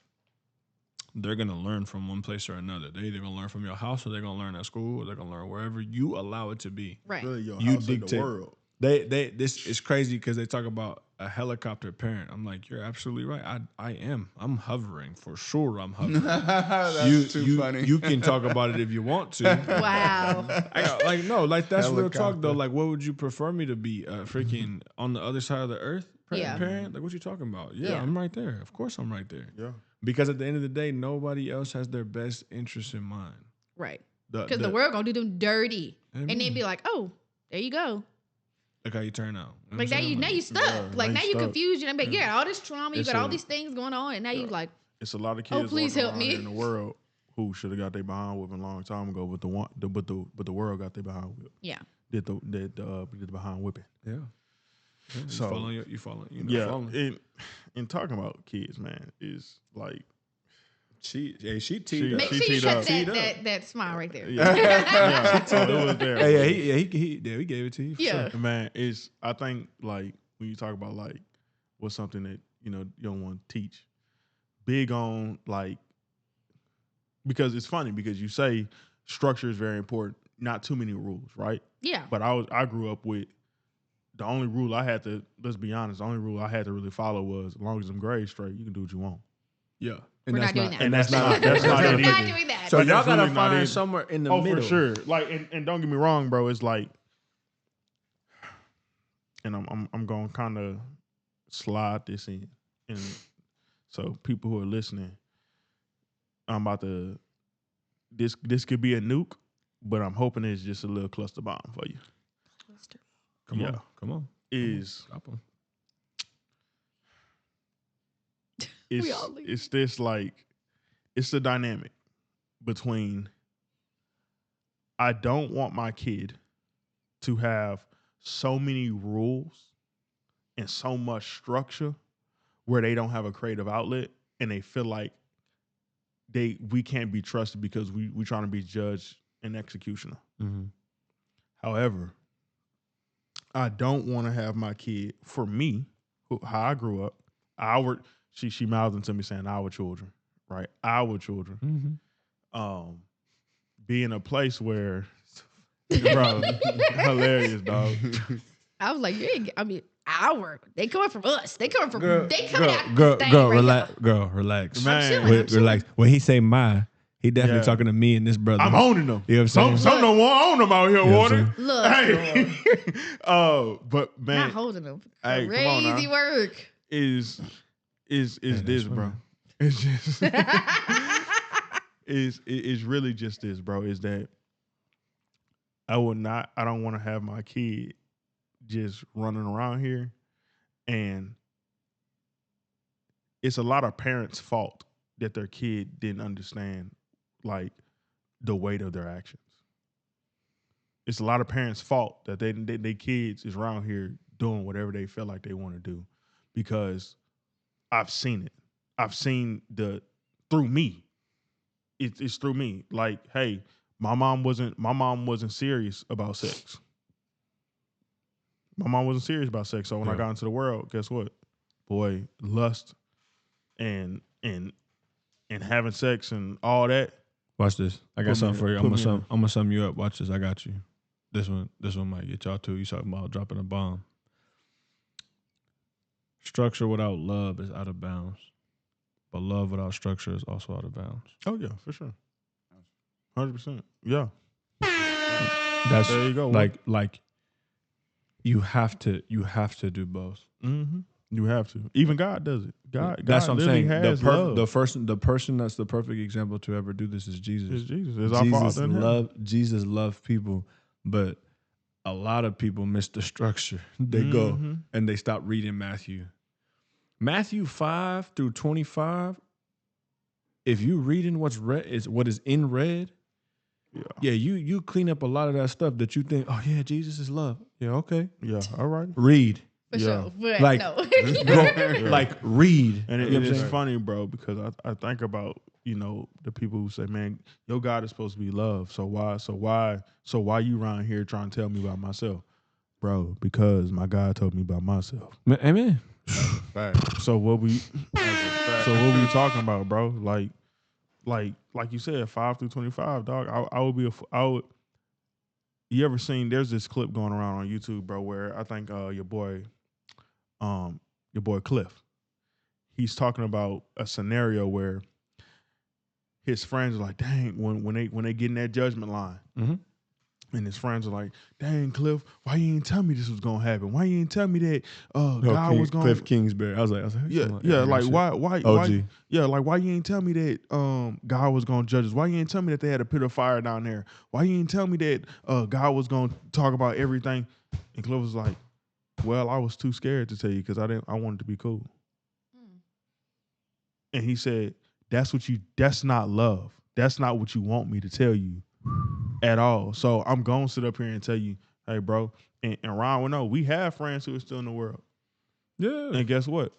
they're gonna learn from one place or another. They're either gonna learn from your house, or they're gonna learn at school, or they're gonna learn wherever you allow it to be. Right. Really, your You house in the dictate. world. This is crazy because they talk about a helicopter parent. I'm like, you're absolutely right. I am. I'm hovering for sure. I'm hovering. That's too funny. You can talk about it if you want to. Wow. That's real talk Helicopter. though. Like, what would you prefer me to be? Freaking on the other side of the earth, Yeah. parent? Like, what you talking about? Yeah, Yeah. I'm right there. Of course, I'm right there. Yeah. Because at the end of the day, nobody else has their best interest in mind. Right. Because the world gonna do them dirty, and then be like, oh, there you go. Look how you turn out. You know Like what now I'm saying? you stuck. Yeah, Like now now you you stuck. confused. You know, you got all this trauma. You It's got all a- these things going on, and now you like, It's a lot of kids please walking help around me. here in the world who should have got their behind whipping a long time ago, but the world got their behind whip. yeah, Did the behind whipping. Yeah. Yeah, So- you following. Yeah. And talking about kids, man, is like She teed She- up. make she sure you teed shut up. that smile right there. yeah. Oh, it was there. Hey, we gave it to you. For Yeah. sure. Man, I think like when you talk about like what's something that you don't want to teach, big on like, because it's funny because you say structure is very important, not too many rules, right? Yeah. But I grew up with the only rule I had to, let's be honest, the only rule I had to really follow was as long as them grades straight, you can do what you want. Yeah. We're not doing that. And that's not that's not We're it not either. doing that. So But y'all that's gotta really not find it. somewhere in the Oh, middle. for sure. Like, and don't get me wrong, bro. It's like, and I'm gonna kind of slide this in, and so people who are listening, I'm about to. This could be a nuke, but I'm hoping it's just a little cluster bomb for you. Come Yeah. on. Come on. Is Drop 'em. We all leave. it's this like it's the dynamic between I don't want my kid to have so many rules and so much structure where they don't have a creative outlet and they feel like we can't be trusted because we trying to be judge and executioner. Mm-hmm. However, I don't want to have my kid, for me, how I grew up, she mouthed into me saying our children, right? Our children. Mm-hmm. Be in a place where, bro, hilarious, dog. I was like, I They coming from us. They coming from. They coming girl, out. girl, the thing girl, right relax, now. girl, relax. Man. I'm chilling. Relax. When he say my, he definitely Yeah. talking to me and this brother. I'm owning them. You know what I'm saying? Some don't own them out here, You know what Warner. I'm Look, Hey, but man, not holding them. Hey, come on Crazy now. work. is that's this, bro? funny. It's just is really just this, bro. Is that I don't want to have my kid just running around here, and it's a lot of parents' fault that their kid didn't understand like the weight of their actions. It's a lot of parents' fault that they kids is around here doing whatever they feel like they want to do, because I've seen it. I've seen through me. It's through me. Like, hey, my mom wasn't serious about sex. My mom wasn't serious about sex. So when I got into the world, guess what? Boy, lust and having sex and all that. Watch this. I got Put me something in- for you. put me in I'm gonna sum you up. Watch this. I got you. This one might get y'all too. You talking about dropping a bomb. Structure without love is out of bounds, but love without structure is also out of bounds. Oh yeah, for sure. 100%. Yeah. That's There you go. like you have to do both. Mm-hmm. You have to. Even God does it. God. That's God what I'm saying. has love. The person that's the perfect example to ever do this is Jesus. It's Jesus. It's our Father in heaven. Jesus loved people, but a lot of people miss the structure. They go and they stop reading Matthew. Matthew 5 through 25. If you reading what is in red, you clean up a lot of that stuff that you think, oh yeah, Jesus is love. Yeah, okay. Yeah. All right. Read. For sure. But Like, no. like read. And You know what I'm it's saying? funny, bro, because I think about, the people who say, man, your God is supposed to be love. So why you around here trying to tell me about myself? Bro, because my God told me about myself. Amen. So what we talking about, bro? Like you said, 5 through 25, dog. I would. You ever seen? There's this clip going around on YouTube, bro, where I think your boy Cliff, he's talking about a scenario where his friends are like, dang, when they get in that judgment line. Mm-hmm. And his friends are like, dang, Cliff, why you ain't tell me this was gonna happen? Why you ain't tell me that God was gonna Cliff Kingsbury. I was like, why OG. why you ain't tell me that God was gonna judge us? Why you ain't tell me that they had a pit of fire down there? Why you ain't tell me that God was gonna talk about everything? And Cliff was like, well, I was too scared to tell you because I wanted to be cool. And he said, that's not love. That's not what you want me to tell you at all. So I'm going to sit up here and tell you, hey, bro, and Ron will know, we have friends who are still in the world. Yeah. And guess what?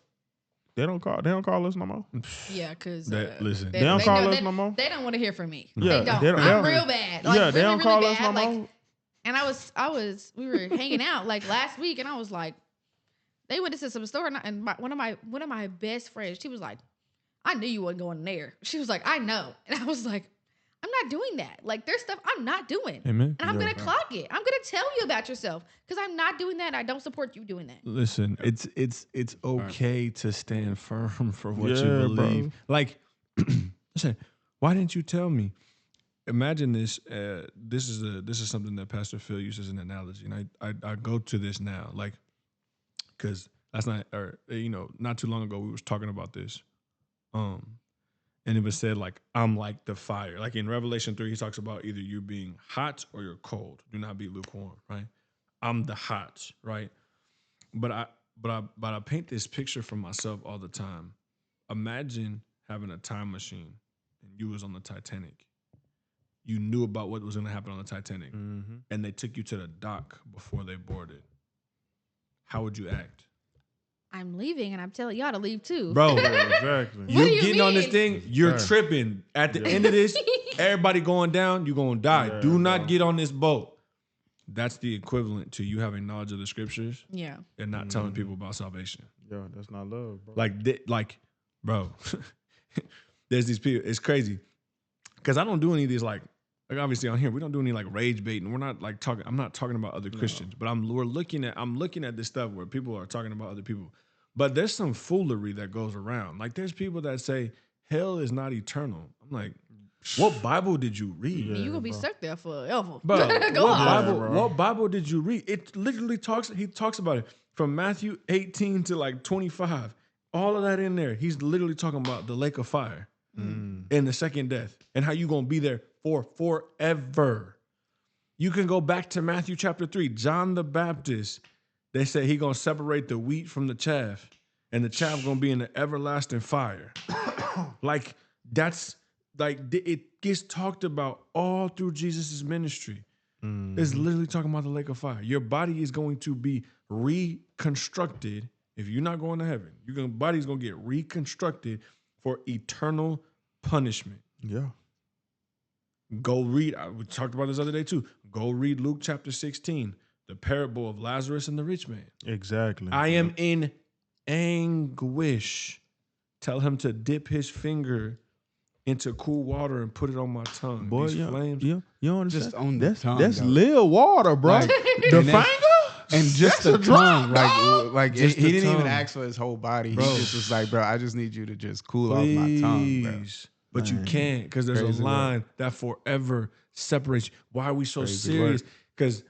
They don't call us no more. Yeah, because listen, They don't call us no more. They don't want to hear from me. Yeah, they don't. I'm they real bad. Yeah, they don't call us no bad. more. And we were hanging out like last week, and I was like, they went to some store, and one of my best friends, she was like, I knew you wasn't going there. She was like, I know, and I was like, I'm not doing that. Like, there's stuff I'm not doing. Amen. And I'm going to clock it. I'm going to tell you about yourself because I'm not doing that. And I don't support you doing that. Listen, it's okay to stand firm for what you Yeah, believe. bro. Like, listen, why didn't you tell me? Imagine this. This is something that Pastor Phil uses as an analogy, and I go to this now, like, because last night, or not too long ago, we was talking about this. And it was said, like, I'm like the fire. Like in Revelation 3, he talks about either you being hot or you're cold. Do not be lukewarm, right? I'm the hot, right? But I paint this picture for myself all the time. Imagine having a time machine and you was on the Titanic. You knew about what was going to happen on the Titanic. Mm-hmm. And they took you to the dock before they boarded. How would you act? I'm leaving, and I'm telling y'all to leave too. Bro, Exactly. What do you getting on this mean? thing, you're Sure. tripping. At the end of this, everybody going down, you're going to die. Yeah, Do not bro. get on this boat. That's the equivalent to you having knowledge of the scriptures Yeah. and not telling people about salvation. Yeah, that's not love, bro. Like, bro, there's these people. It's crazy because I don't do any of these like like obviously on here we don't do any like rage baiting. We're not like talking. I'm not talking about other Christians, but I'm looking at this stuff where people are talking about other people. But there's some foolery that goes around. Like there's people that say hell is not eternal. I'm like, what Bible did you read? You gonna be stuck there forever. Bro, Go on. what Bible did you read? It literally he talks about it from Matthew 18 to like 25. All of that in there. He's literally talking about the lake of fire and the second death and how you gonna be there for forever. You can go back to Matthew chapter 3. John the Baptist, they say he gonna separate the wheat from the chaff, and the chaff gonna be in the everlasting fire. Like that's like it gets talked about all through Jesus' ministry. It's literally talking about the lake of fire. Your body is going to be reconstructed. If you're not going to heaven, your body's going to get reconstructed for eternal punishment. Yeah. Go read, we talked about this other day too. Go read Luke chapter 16, the parable of Lazarus and the rich man. Exactly. I am in anguish. Tell him to dip his finger into cool water and put it on my tongue. Boy, These flames. you don't understand. Just on the tongue. That's though. live water, bro. Like, the and that's- finger? And just the tongue, like Just he the didn't even tongue. ask for his whole body. Bro. He just was like, bro, I just need you to just cool off my tongue, bro. Please. But you can't because there's Crazy a work. line that forever separates you. Why are we so Crazy serious? Because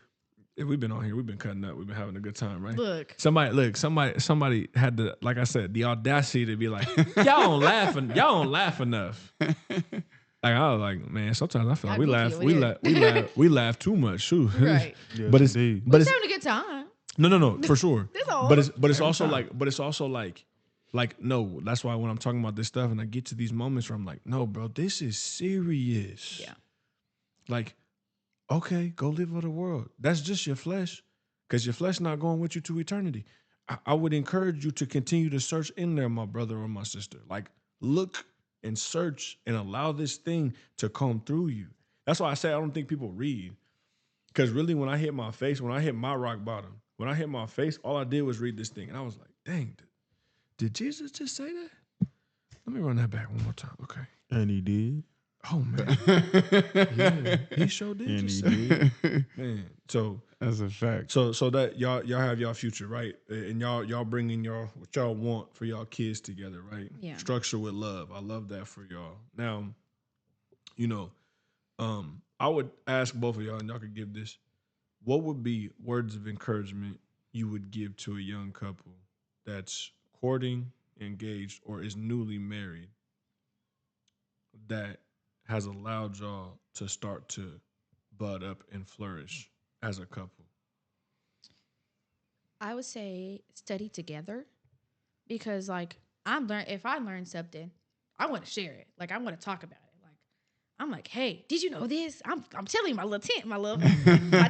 we've been on here, we've been cutting up, we've been having a good time, right? Look. Somebody had the, like I said, the audacity to be like, y'all don't laugh enough. Like I was like, man, sometimes I feel like we laugh too much, too. Right. Yes, but it's indeed. but We're it's having a good time. no, for sure. That's all. But it's also like no, that's why when I'm talking about this stuff and I get to these moments where I'm like, no, bro, this is serious. Yeah. Like, okay, go live for the world. That's just your flesh, because your flesh not going with you to eternity. I would encourage you to continue to search in there, my brother or my sister. Like, look and search and allow this thing to come through you. That's why I say I don't think people read. Because really, when I hit my face, when I hit my rock bottom, when I hit my face, all I did was read this thing. And I was like, dang, did Jesus just say that? Let me run that back one more time. Okay. And he did. Oh, man. Yeah, he sure did. And just he say that. Man. So That's a fact. so that y'all have y'all future, right? And y'all bringing what y'all want for y'all kids together, right? Yeah. Structure with love. I love that for y'all. Now, I would ask both of y'all, and y'all could give this. What would be words of encouragement you would give to a young couple that's courting, engaged, or is newly married that has allowed y'all to start to bud up and flourish as a couple? I would say study together, because like if I learn something, I want to share it. Like I want to talk about it. Like I'm like, hey, did you know this? I'm telling you my little tent, my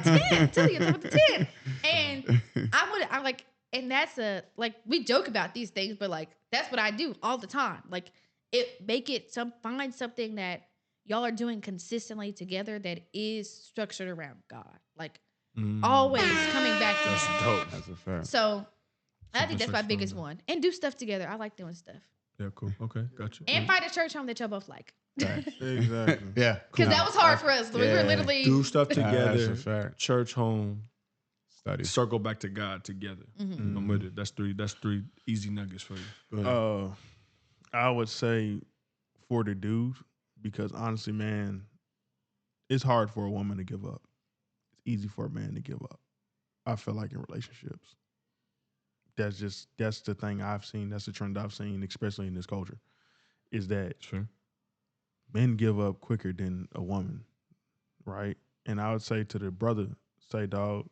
10. Telling you about the 10. And I like, and that's we joke about these things, but like that's what I do all the time. Like find something that y'all are doing consistently together that is structured around God. Like always coming back to Him. Dope. That's a fact. So I think that's my Something biggest stronger. one. And do stuff together. I like doing stuff. Yeah, cool. Okay, gotcha. And find a church home that y'all both like. Exactly. Yeah. Because that was hard for us. We were literally. Do stuff That's together. a fact. Church, home, Study. circle back to God together. Mhm. I'm with it. That's three easy nuggets for you. Go ahead. I would say for the dude, because honestly, man, it's hard for a woman to give up. It's easy for a man to give up. I feel like in relationships. That's the thing I've seen. That's the trend I've seen, especially in this culture, is that Sure. men give up quicker than a woman, right? And I would say to the brother, say, dog,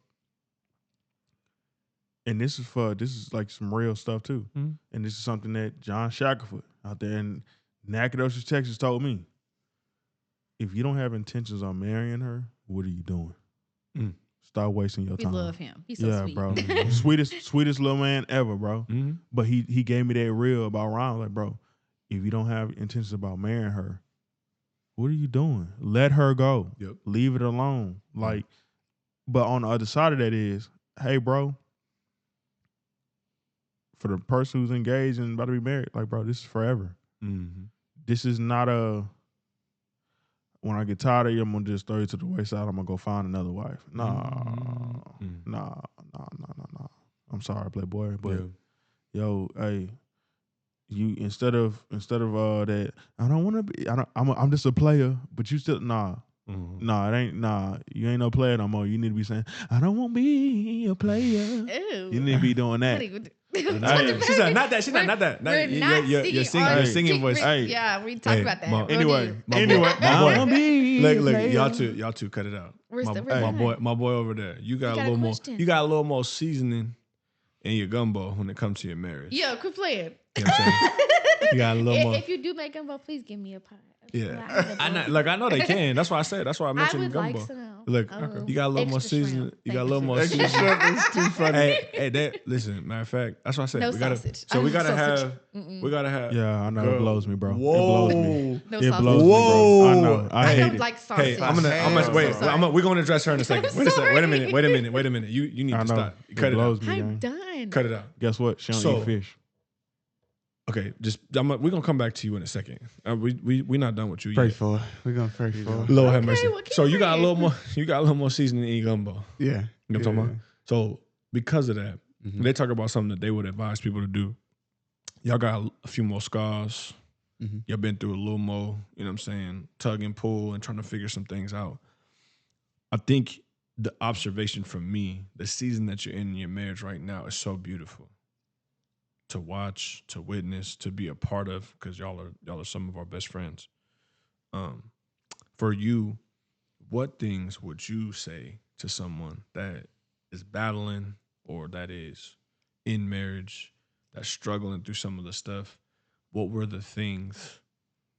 and this is like some real stuff too. Mhm. And this is something that John Shackelford out there in Nacogdoches, Texas told me. If you don't have intentions on marrying her, what are you doing? Mm. Stop wasting your We time. love him. He's so Yeah, sweet. bro. sweetest little man ever, bro. Mm-hmm. But he gave me that real about Ron. Like, bro, if you don't have intentions about marrying her, what are you doing? Let her go. Yep. Leave it alone. Like, but on the other side of that is, hey, bro, for the person who's engaged and about to be married, like, bro, this is forever. Mm-hmm. This is not when I get tired of you, I'm gonna just throw you to the wayside. I'm gonna go find another wife. Nah. I'm sorry, Playboy, but yo, hey, you instead of that, I don't want to be. I'm just a player, but you still Nah, it ain't You ain't no player no more. You need to be saying, I don't want to be a player. Ew. You need to be doing that. She said, not that. She's not that. We're not Your singing voice. Yeah, we talked about that. Anyway, my boy. look, Y'all two, cut it out. Where's My the my boy over there. You got got a a little more. question. You got a little more seasoning in your gumbo when it comes to your marriage. Yo, quit playing. You know what I'm saying? You got a little more. If you do make gumbo, please give me a pot. Yeah, I know they can. That's why I said. That's why I mentioned I would gumbo. like some. Look, you got a little more Extra seasoning. shrimp. You got a Thank little you. more Extra seasoning. shrimp is too funny. Hey, listen. Matter of fact, that's why I said No we gotta. sausage. So we gotta Sausage. have. We gotta have. Yeah, I know. Girl. It blows me, bro. Whoa. It blows me. No It sausage. blows me, bro. I know. I I hate don't it. like sausage. Hey, I'm gonna wait. sorry. We're gonna address her in a second. Wait a second. Wait a minute. You need I to know. stop. It Cut it blows out. me, I'm gang. done. Cut it out. Guess what? She don't So- eat fish. Okay, we're gonna come back to you in a second. We're not done with you Pray yet. for her. We're gonna pray for her. Lord have Okay, mercy. well, keep So you got a praying. little more. You got a little more seasoning in your gumbo. Yeah. You know what I'm talking about? So because of that, Mhm. they talk about something that they would advise people to do. Y'all got a few more scars. Mhm. Y'all been through a little more, you know what I'm saying, tug and pull and trying to figure some things out. I think the observation from me, the season that you're in your marriage right now is so beautiful to watch, to witness, to be a part of, because y'all are some of our best friends. For you, what things would you say to someone that is battling or that is in marriage, that's struggling through some of the stuff? What were the things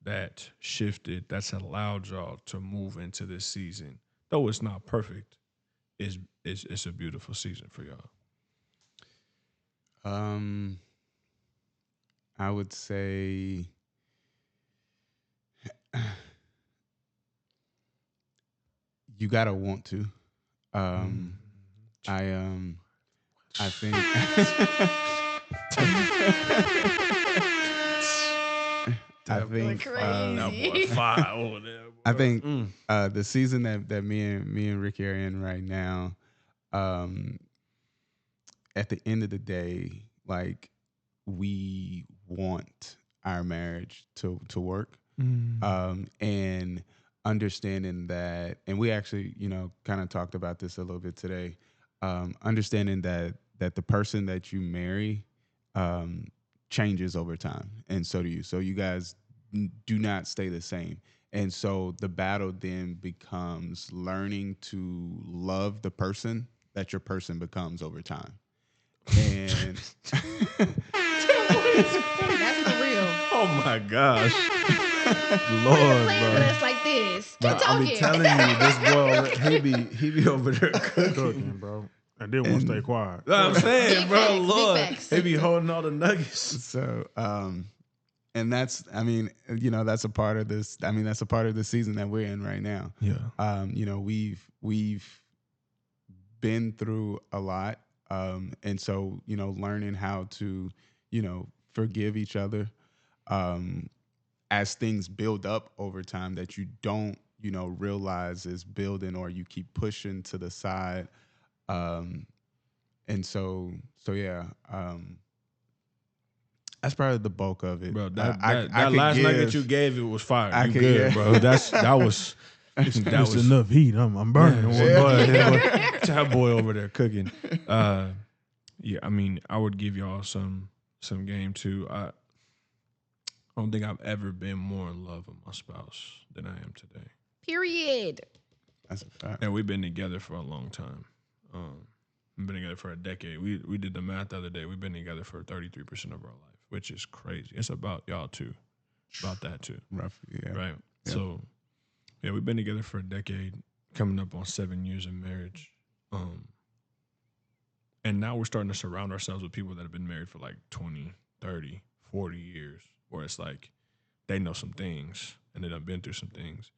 that shifted, that's allowed y'all to move into this season? Though it's not perfect, it's a beautiful season for y'all. I would say you gotta want to. I think I think Crazy. Fire over there. I think the season that me and Ricky are in right now, at the end of the day, like, we want our marriage to work, and understanding that, and we actually, kind of talked about this a little bit today, understanding that the person that you marry changes over time, and so do you. So you guys do not stay the same. And so the battle then becomes learning to love the person that your person becomes over time. And That's for real. Oh my gosh. Why Lord, you playing with bro. us like this? Keep Bro, I talking. be telling you, this boy, he be over there cooking. Cooking, bro. And then we'll stay quiet. You know what I'm saying, Big bro, facts, big Lord. facts. He be holding all the nuggets. so, and that's, that's a part of this. I mean, that's a part of the season that we're in right now. Yeah. We've been through a lot. And so, learning how to, forgive each other, as things build up over time that you don't, realize is building, or you keep pushing to the side. And so yeah, that's probably the bulk of it. Bro, I that could last give- nugget you gave, it was fire. I You could- good, yeah. bro. That was That's enough heat. I'm burning. That boy over there cooking. Yeah, I mean, I would give y'all some game too. I don't think I've ever been more in love with my spouse than I am today. Period. That's a fact. And we've been together for a long time. We've been together for a decade. We did the math the other day. We've been together for 33% of our life, which is crazy. It's about y'all too. About that too. Roughly, yeah. Right. Yeah. So, yeah, we've been together for a decade, coming up on 7 years of marriage. And now we're starting to surround ourselves with people that have been married for like 20, 30, 40 years, where it's like they know some things and they done been through some things.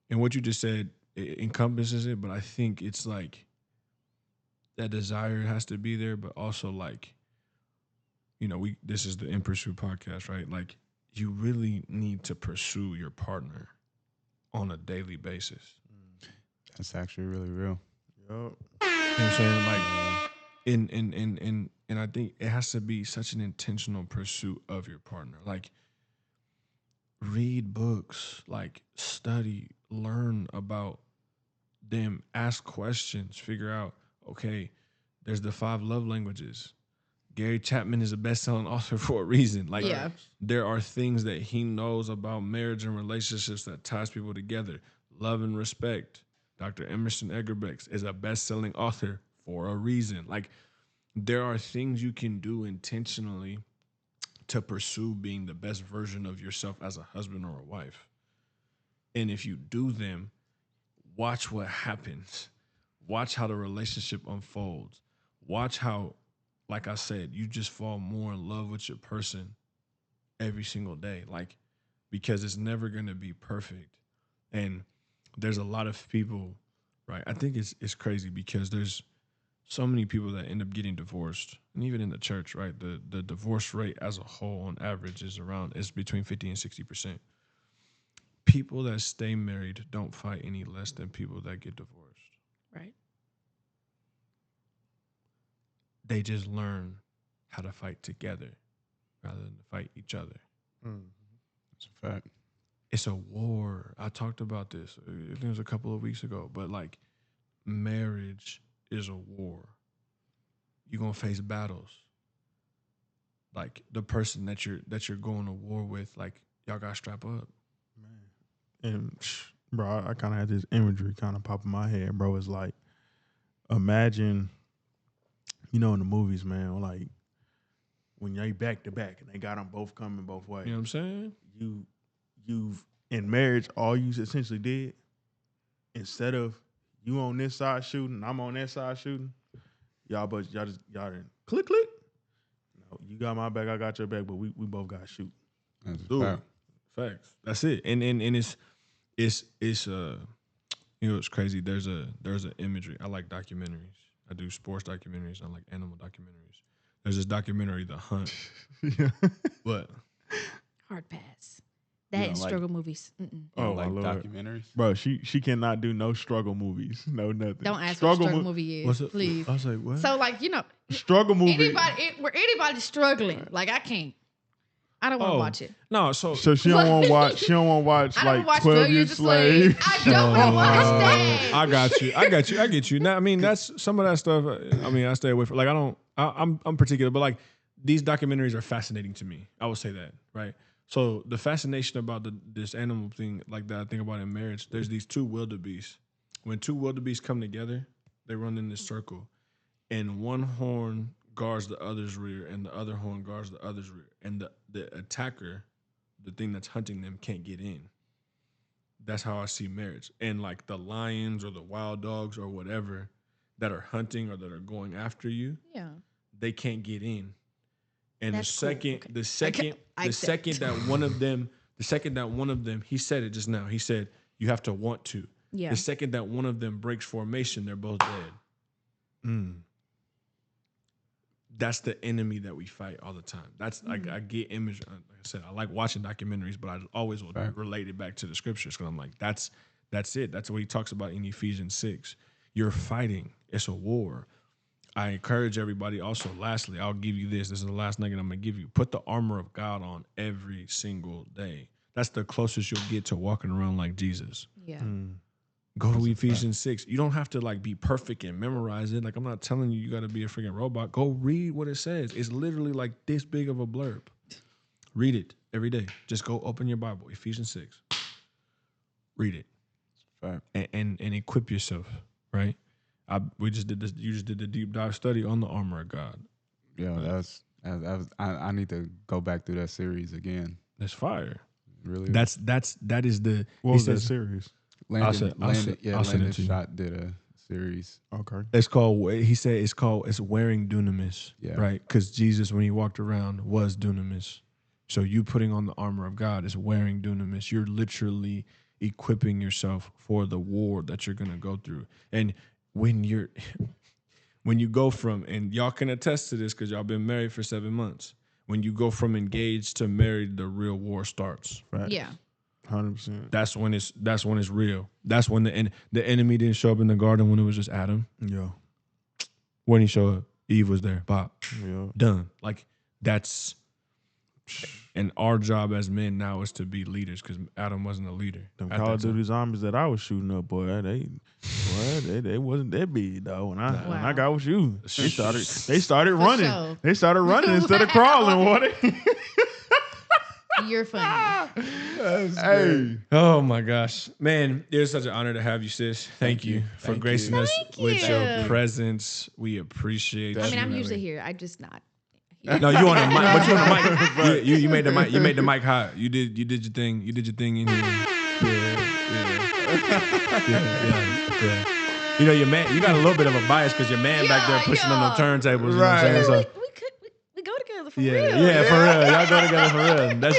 And what you just said, it encompasses it, but I think it's like that desire has to be there, but also like, this is the In Pursuit podcast, right? Like, you really need to pursue your partner on a daily basis. That's actually really real. Yup. You know what I'm saying? Like, and I think it has to be such an intentional pursuit of your partner. Like, read books, like study, learn about them, ask questions, figure out, okay, there's the 5 love languages. Gary Chapman is a best-selling author for a reason. Like, Yeah. there are things that he knows about marriage and relationships that ties people together. Love and Respect. Dr. Emerson Egerbex is a best-selling author for a reason. Like, there are things you can do intentionally to pursue being the best version of yourself as a husband or a wife. And if you do them, watch what happens. Watch how the relationship unfolds. Watch how, like I said, you just fall more in love with your person every single day. Like, because it's never going to be perfect. And there's a lot of people, right? I think it's crazy because there's so many people that end up getting divorced. And even in the church, right? The divorce rate as a whole on average is between 50 and 60%. People that stay married don't fight any less than people that get divorced. Right. They just learn how to fight together rather than to fight each other. That's a fact. It's a war. I talked about this, I think it was a couple of weeks ago, but like, marriage is a war. You're gonna face battles. Like, the person that you're going to war with, like, y'all gotta strap up. And bro, I kind of had this imagery kind of pop in my head, bro. It's like, imagine, in the movies, man, like when they back to back and they got them both coming both ways. You know what I'm saying? You've in marriage, all you essentially did, instead of you on this side shooting, I'm on that side shooting, y'all done click. No, you got my back, I got your back, but we both got to shoot. That's a Dude, fact. facts. That's it. And it's it's crazy. There's a imagery. I like documentaries. I do sports documentaries. I like animal documentaries. There's this documentary, The Hunt. Yeah. But Hard pass. You That don't and like- struggle movies. Mm-mm. You Oh, don't my like Lord. documentaries? Bro, she cannot do no struggle movies. No nothing. Don't ask what a struggle mo- movie is, what's it? please. I was like, what? So, like, Struggle movie. where anybody's struggling, like, I can't. I don't want to watch it. No, so So she don't want to watch. She don't want to watch I don't like watch 12 Years a Slave. I don't want to watch that. I get you. Now, I mean, that's some of that stuff. I mean, I stay away from. Like, I'm particular, but like, these documentaries are fascinating to me. I would say that, right? So the fascination about this animal thing, like that I think about in marriage, there's these 2 wildebeest. When 2 wildebeest come together, they run in this circle, and one horn guards the other's rear, and the other horn guards the other's rear, and the attacker, the thing that's hunting them, can't get in. That's how I see marriage. And like, the lions or the wild dogs or whatever that are hunting or that are going after you, Yeah. they can't get in. And That's the second, cool. Okay. the second, I the accept. second that one of them, he said it just now. He said, you have to want to. Yeah. The second that one of them breaks formation, they're both dead. That's the enemy that we fight all the time. That's like, I get image. Like I said, I like watching documentaries, but I always will relate it back to the scriptures, because I'm like, that's it. That's what he talks about in Ephesians 6. You're fighting. It's a war. I encourage everybody also, lastly, I'll give you this. This is the last nugget I'm going to give you. Put the armor of God on every single day. That's the closest you'll get to walking around like Jesus. Yeah. Go to Ephesians 6. You don't have to like be perfect and memorize it. Like, I'm not telling you got to be a freaking robot. Go read what it says. It's literally like this big of a blurb. Read it every day. Just go open your Bible, Ephesians 6. Read it. Fact. And equip yourself, right? We just did this. You just did the deep dive study on the armor of God. Yeah, I need to go back through that series again. That's fire. Really, That is the. What was that series? Landon I'll send it to you. Shot did a series. Okay. It's called. He said it's wearing dunamis. Yeah. Right. Because Jesus, when he walked around, was dunamis. So you putting on the armor of God is wearing dunamis. You're literally equipping yourself for the war that you're gonna go through. And when you go from, and y'all can attest to this because y'all been married for 7 months. When you go from engaged to married, the real war starts. Right. Yeah. 100%. That's when it's real. That's when the enemy didn't show up in the garden when it was just Adam. Yeah. When he showed up, Eve was there. Bop. Yeah. Done. Like that's. And our job as men now is to be leaders because Adam wasn't a leader. Them at Call that of time. Duty zombies that I was shooting up, boy, they wasn't that big though. When I got with you, they started running. sure. They started running instead of crawling. What? You're funny. Hey, Oh my gosh, man! It was such an honor to have you, sis. Thank you for Thank gracing you. us Thank with you. your presence. We appreciate. I mean, you. I'm usually here. I'm just not. No, you on the mic, but you on the mic. You made the mic. You made the mic hot. You did your thing. You did your thing in here. Yeah. You know your man. You got a little bit of a bias because your man back there pushing on the turntables. You know what I'm saying? So, We go together for yeah, real. yeah, for real. Y'all go together for real. That's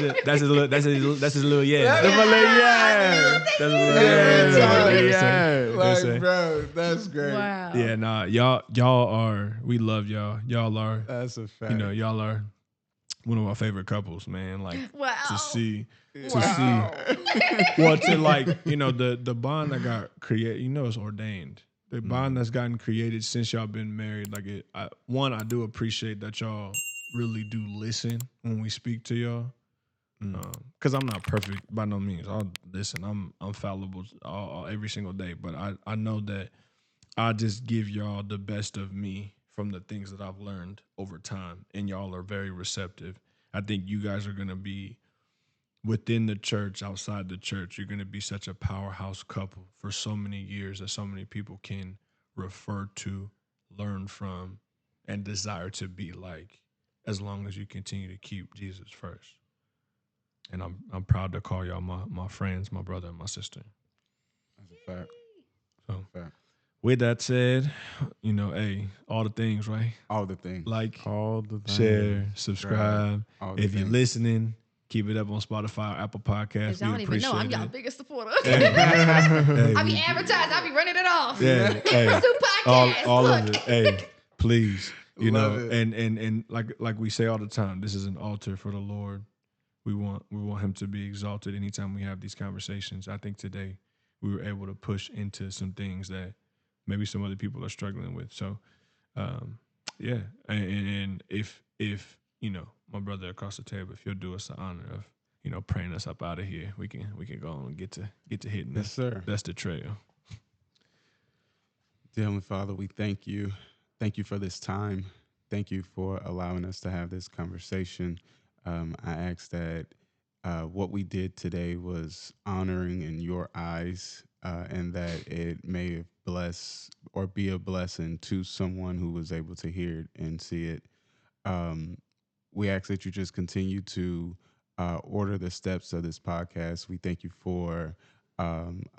his little yeah. That's my little yeah. That's his little yeah. Yeah. Like, bro, that's great. Wow. Yeah, nah, y'all are. We love y'all. Y'all are. That's a fact. You know, y'all are one of our favorite couples, man. Like Wow. to see, Wow. well, to like, you know, the bond that got created. You know, it's ordained. The bond that's gotten created since y'all been married. Like it. I do appreciate that y'all really do listen when we speak to y'all. Because I'm not perfect by no means. I'll listen. I'm fallible every single day. But I know that I just give y'all the best of me from the things that I've learned over time, and y'all are very receptive. I think you guys are gonna be within the church, outside the church. You're gonna be such a powerhouse couple for so many years that so many people can refer to, learn from, and desire to be like, as long as you continue to keep Jesus first. And I'm proud to call y'all my friends, my brother and my sister. That's a fact. So Fact. with that said, you know, hey, all the things, right? All the things. Like, All the things. share, subscribe. All the If you're things. listening, keep it up on Spotify, Apple Podcasts. I We don't even know. I'm appreciate y'all it. biggest supporter. Hey, I be advertising. I be running it off. yeah, hey, Pursue podcast. all Look. of it. Hey, please, you Love know, it. and like we say all the time, this is an altar for the Lord. We want him to be exalted anytime we have these conversations. I think today we were able to push into some things that maybe some other people are struggling with. So, yeah, and if you know, my brother across the table, if you'll do us the honor of, you know, praying us up out of here, we can go on and get to hitting Yes, sir. That's the trail. Dear Heavenly Father, we thank you. Thank you for this time. Thank you for allowing us to have this conversation. I ask that what we did today was honoring in your eyes, and that it may bless or be a blessing to someone who was able to hear it and see it. We ask that you just continue to order the steps of this podcast. We thank you for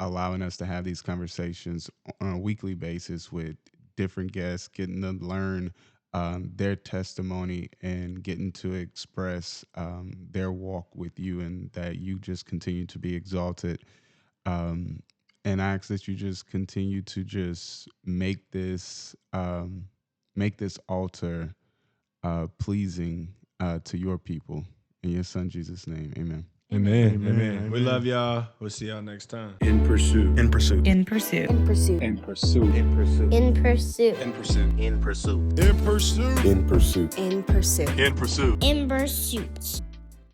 allowing us to have these conversations on a weekly basis with different guests, getting to learn their testimony and getting to express their walk with you, and that you just continue to be exalted. And I ask that you just continue to just make this altar pleasing to your people. In your son Jesus' name, amen. Amen. Amen. We love y'all. We'll see y'all next time. In pursuit. In pursuit. In pursuit. In pursuit. In pursuit. In pursuit. In pursuit. In pursuit. In pursuit. In pursuit. In pursuit. In pursuit. In pursuit.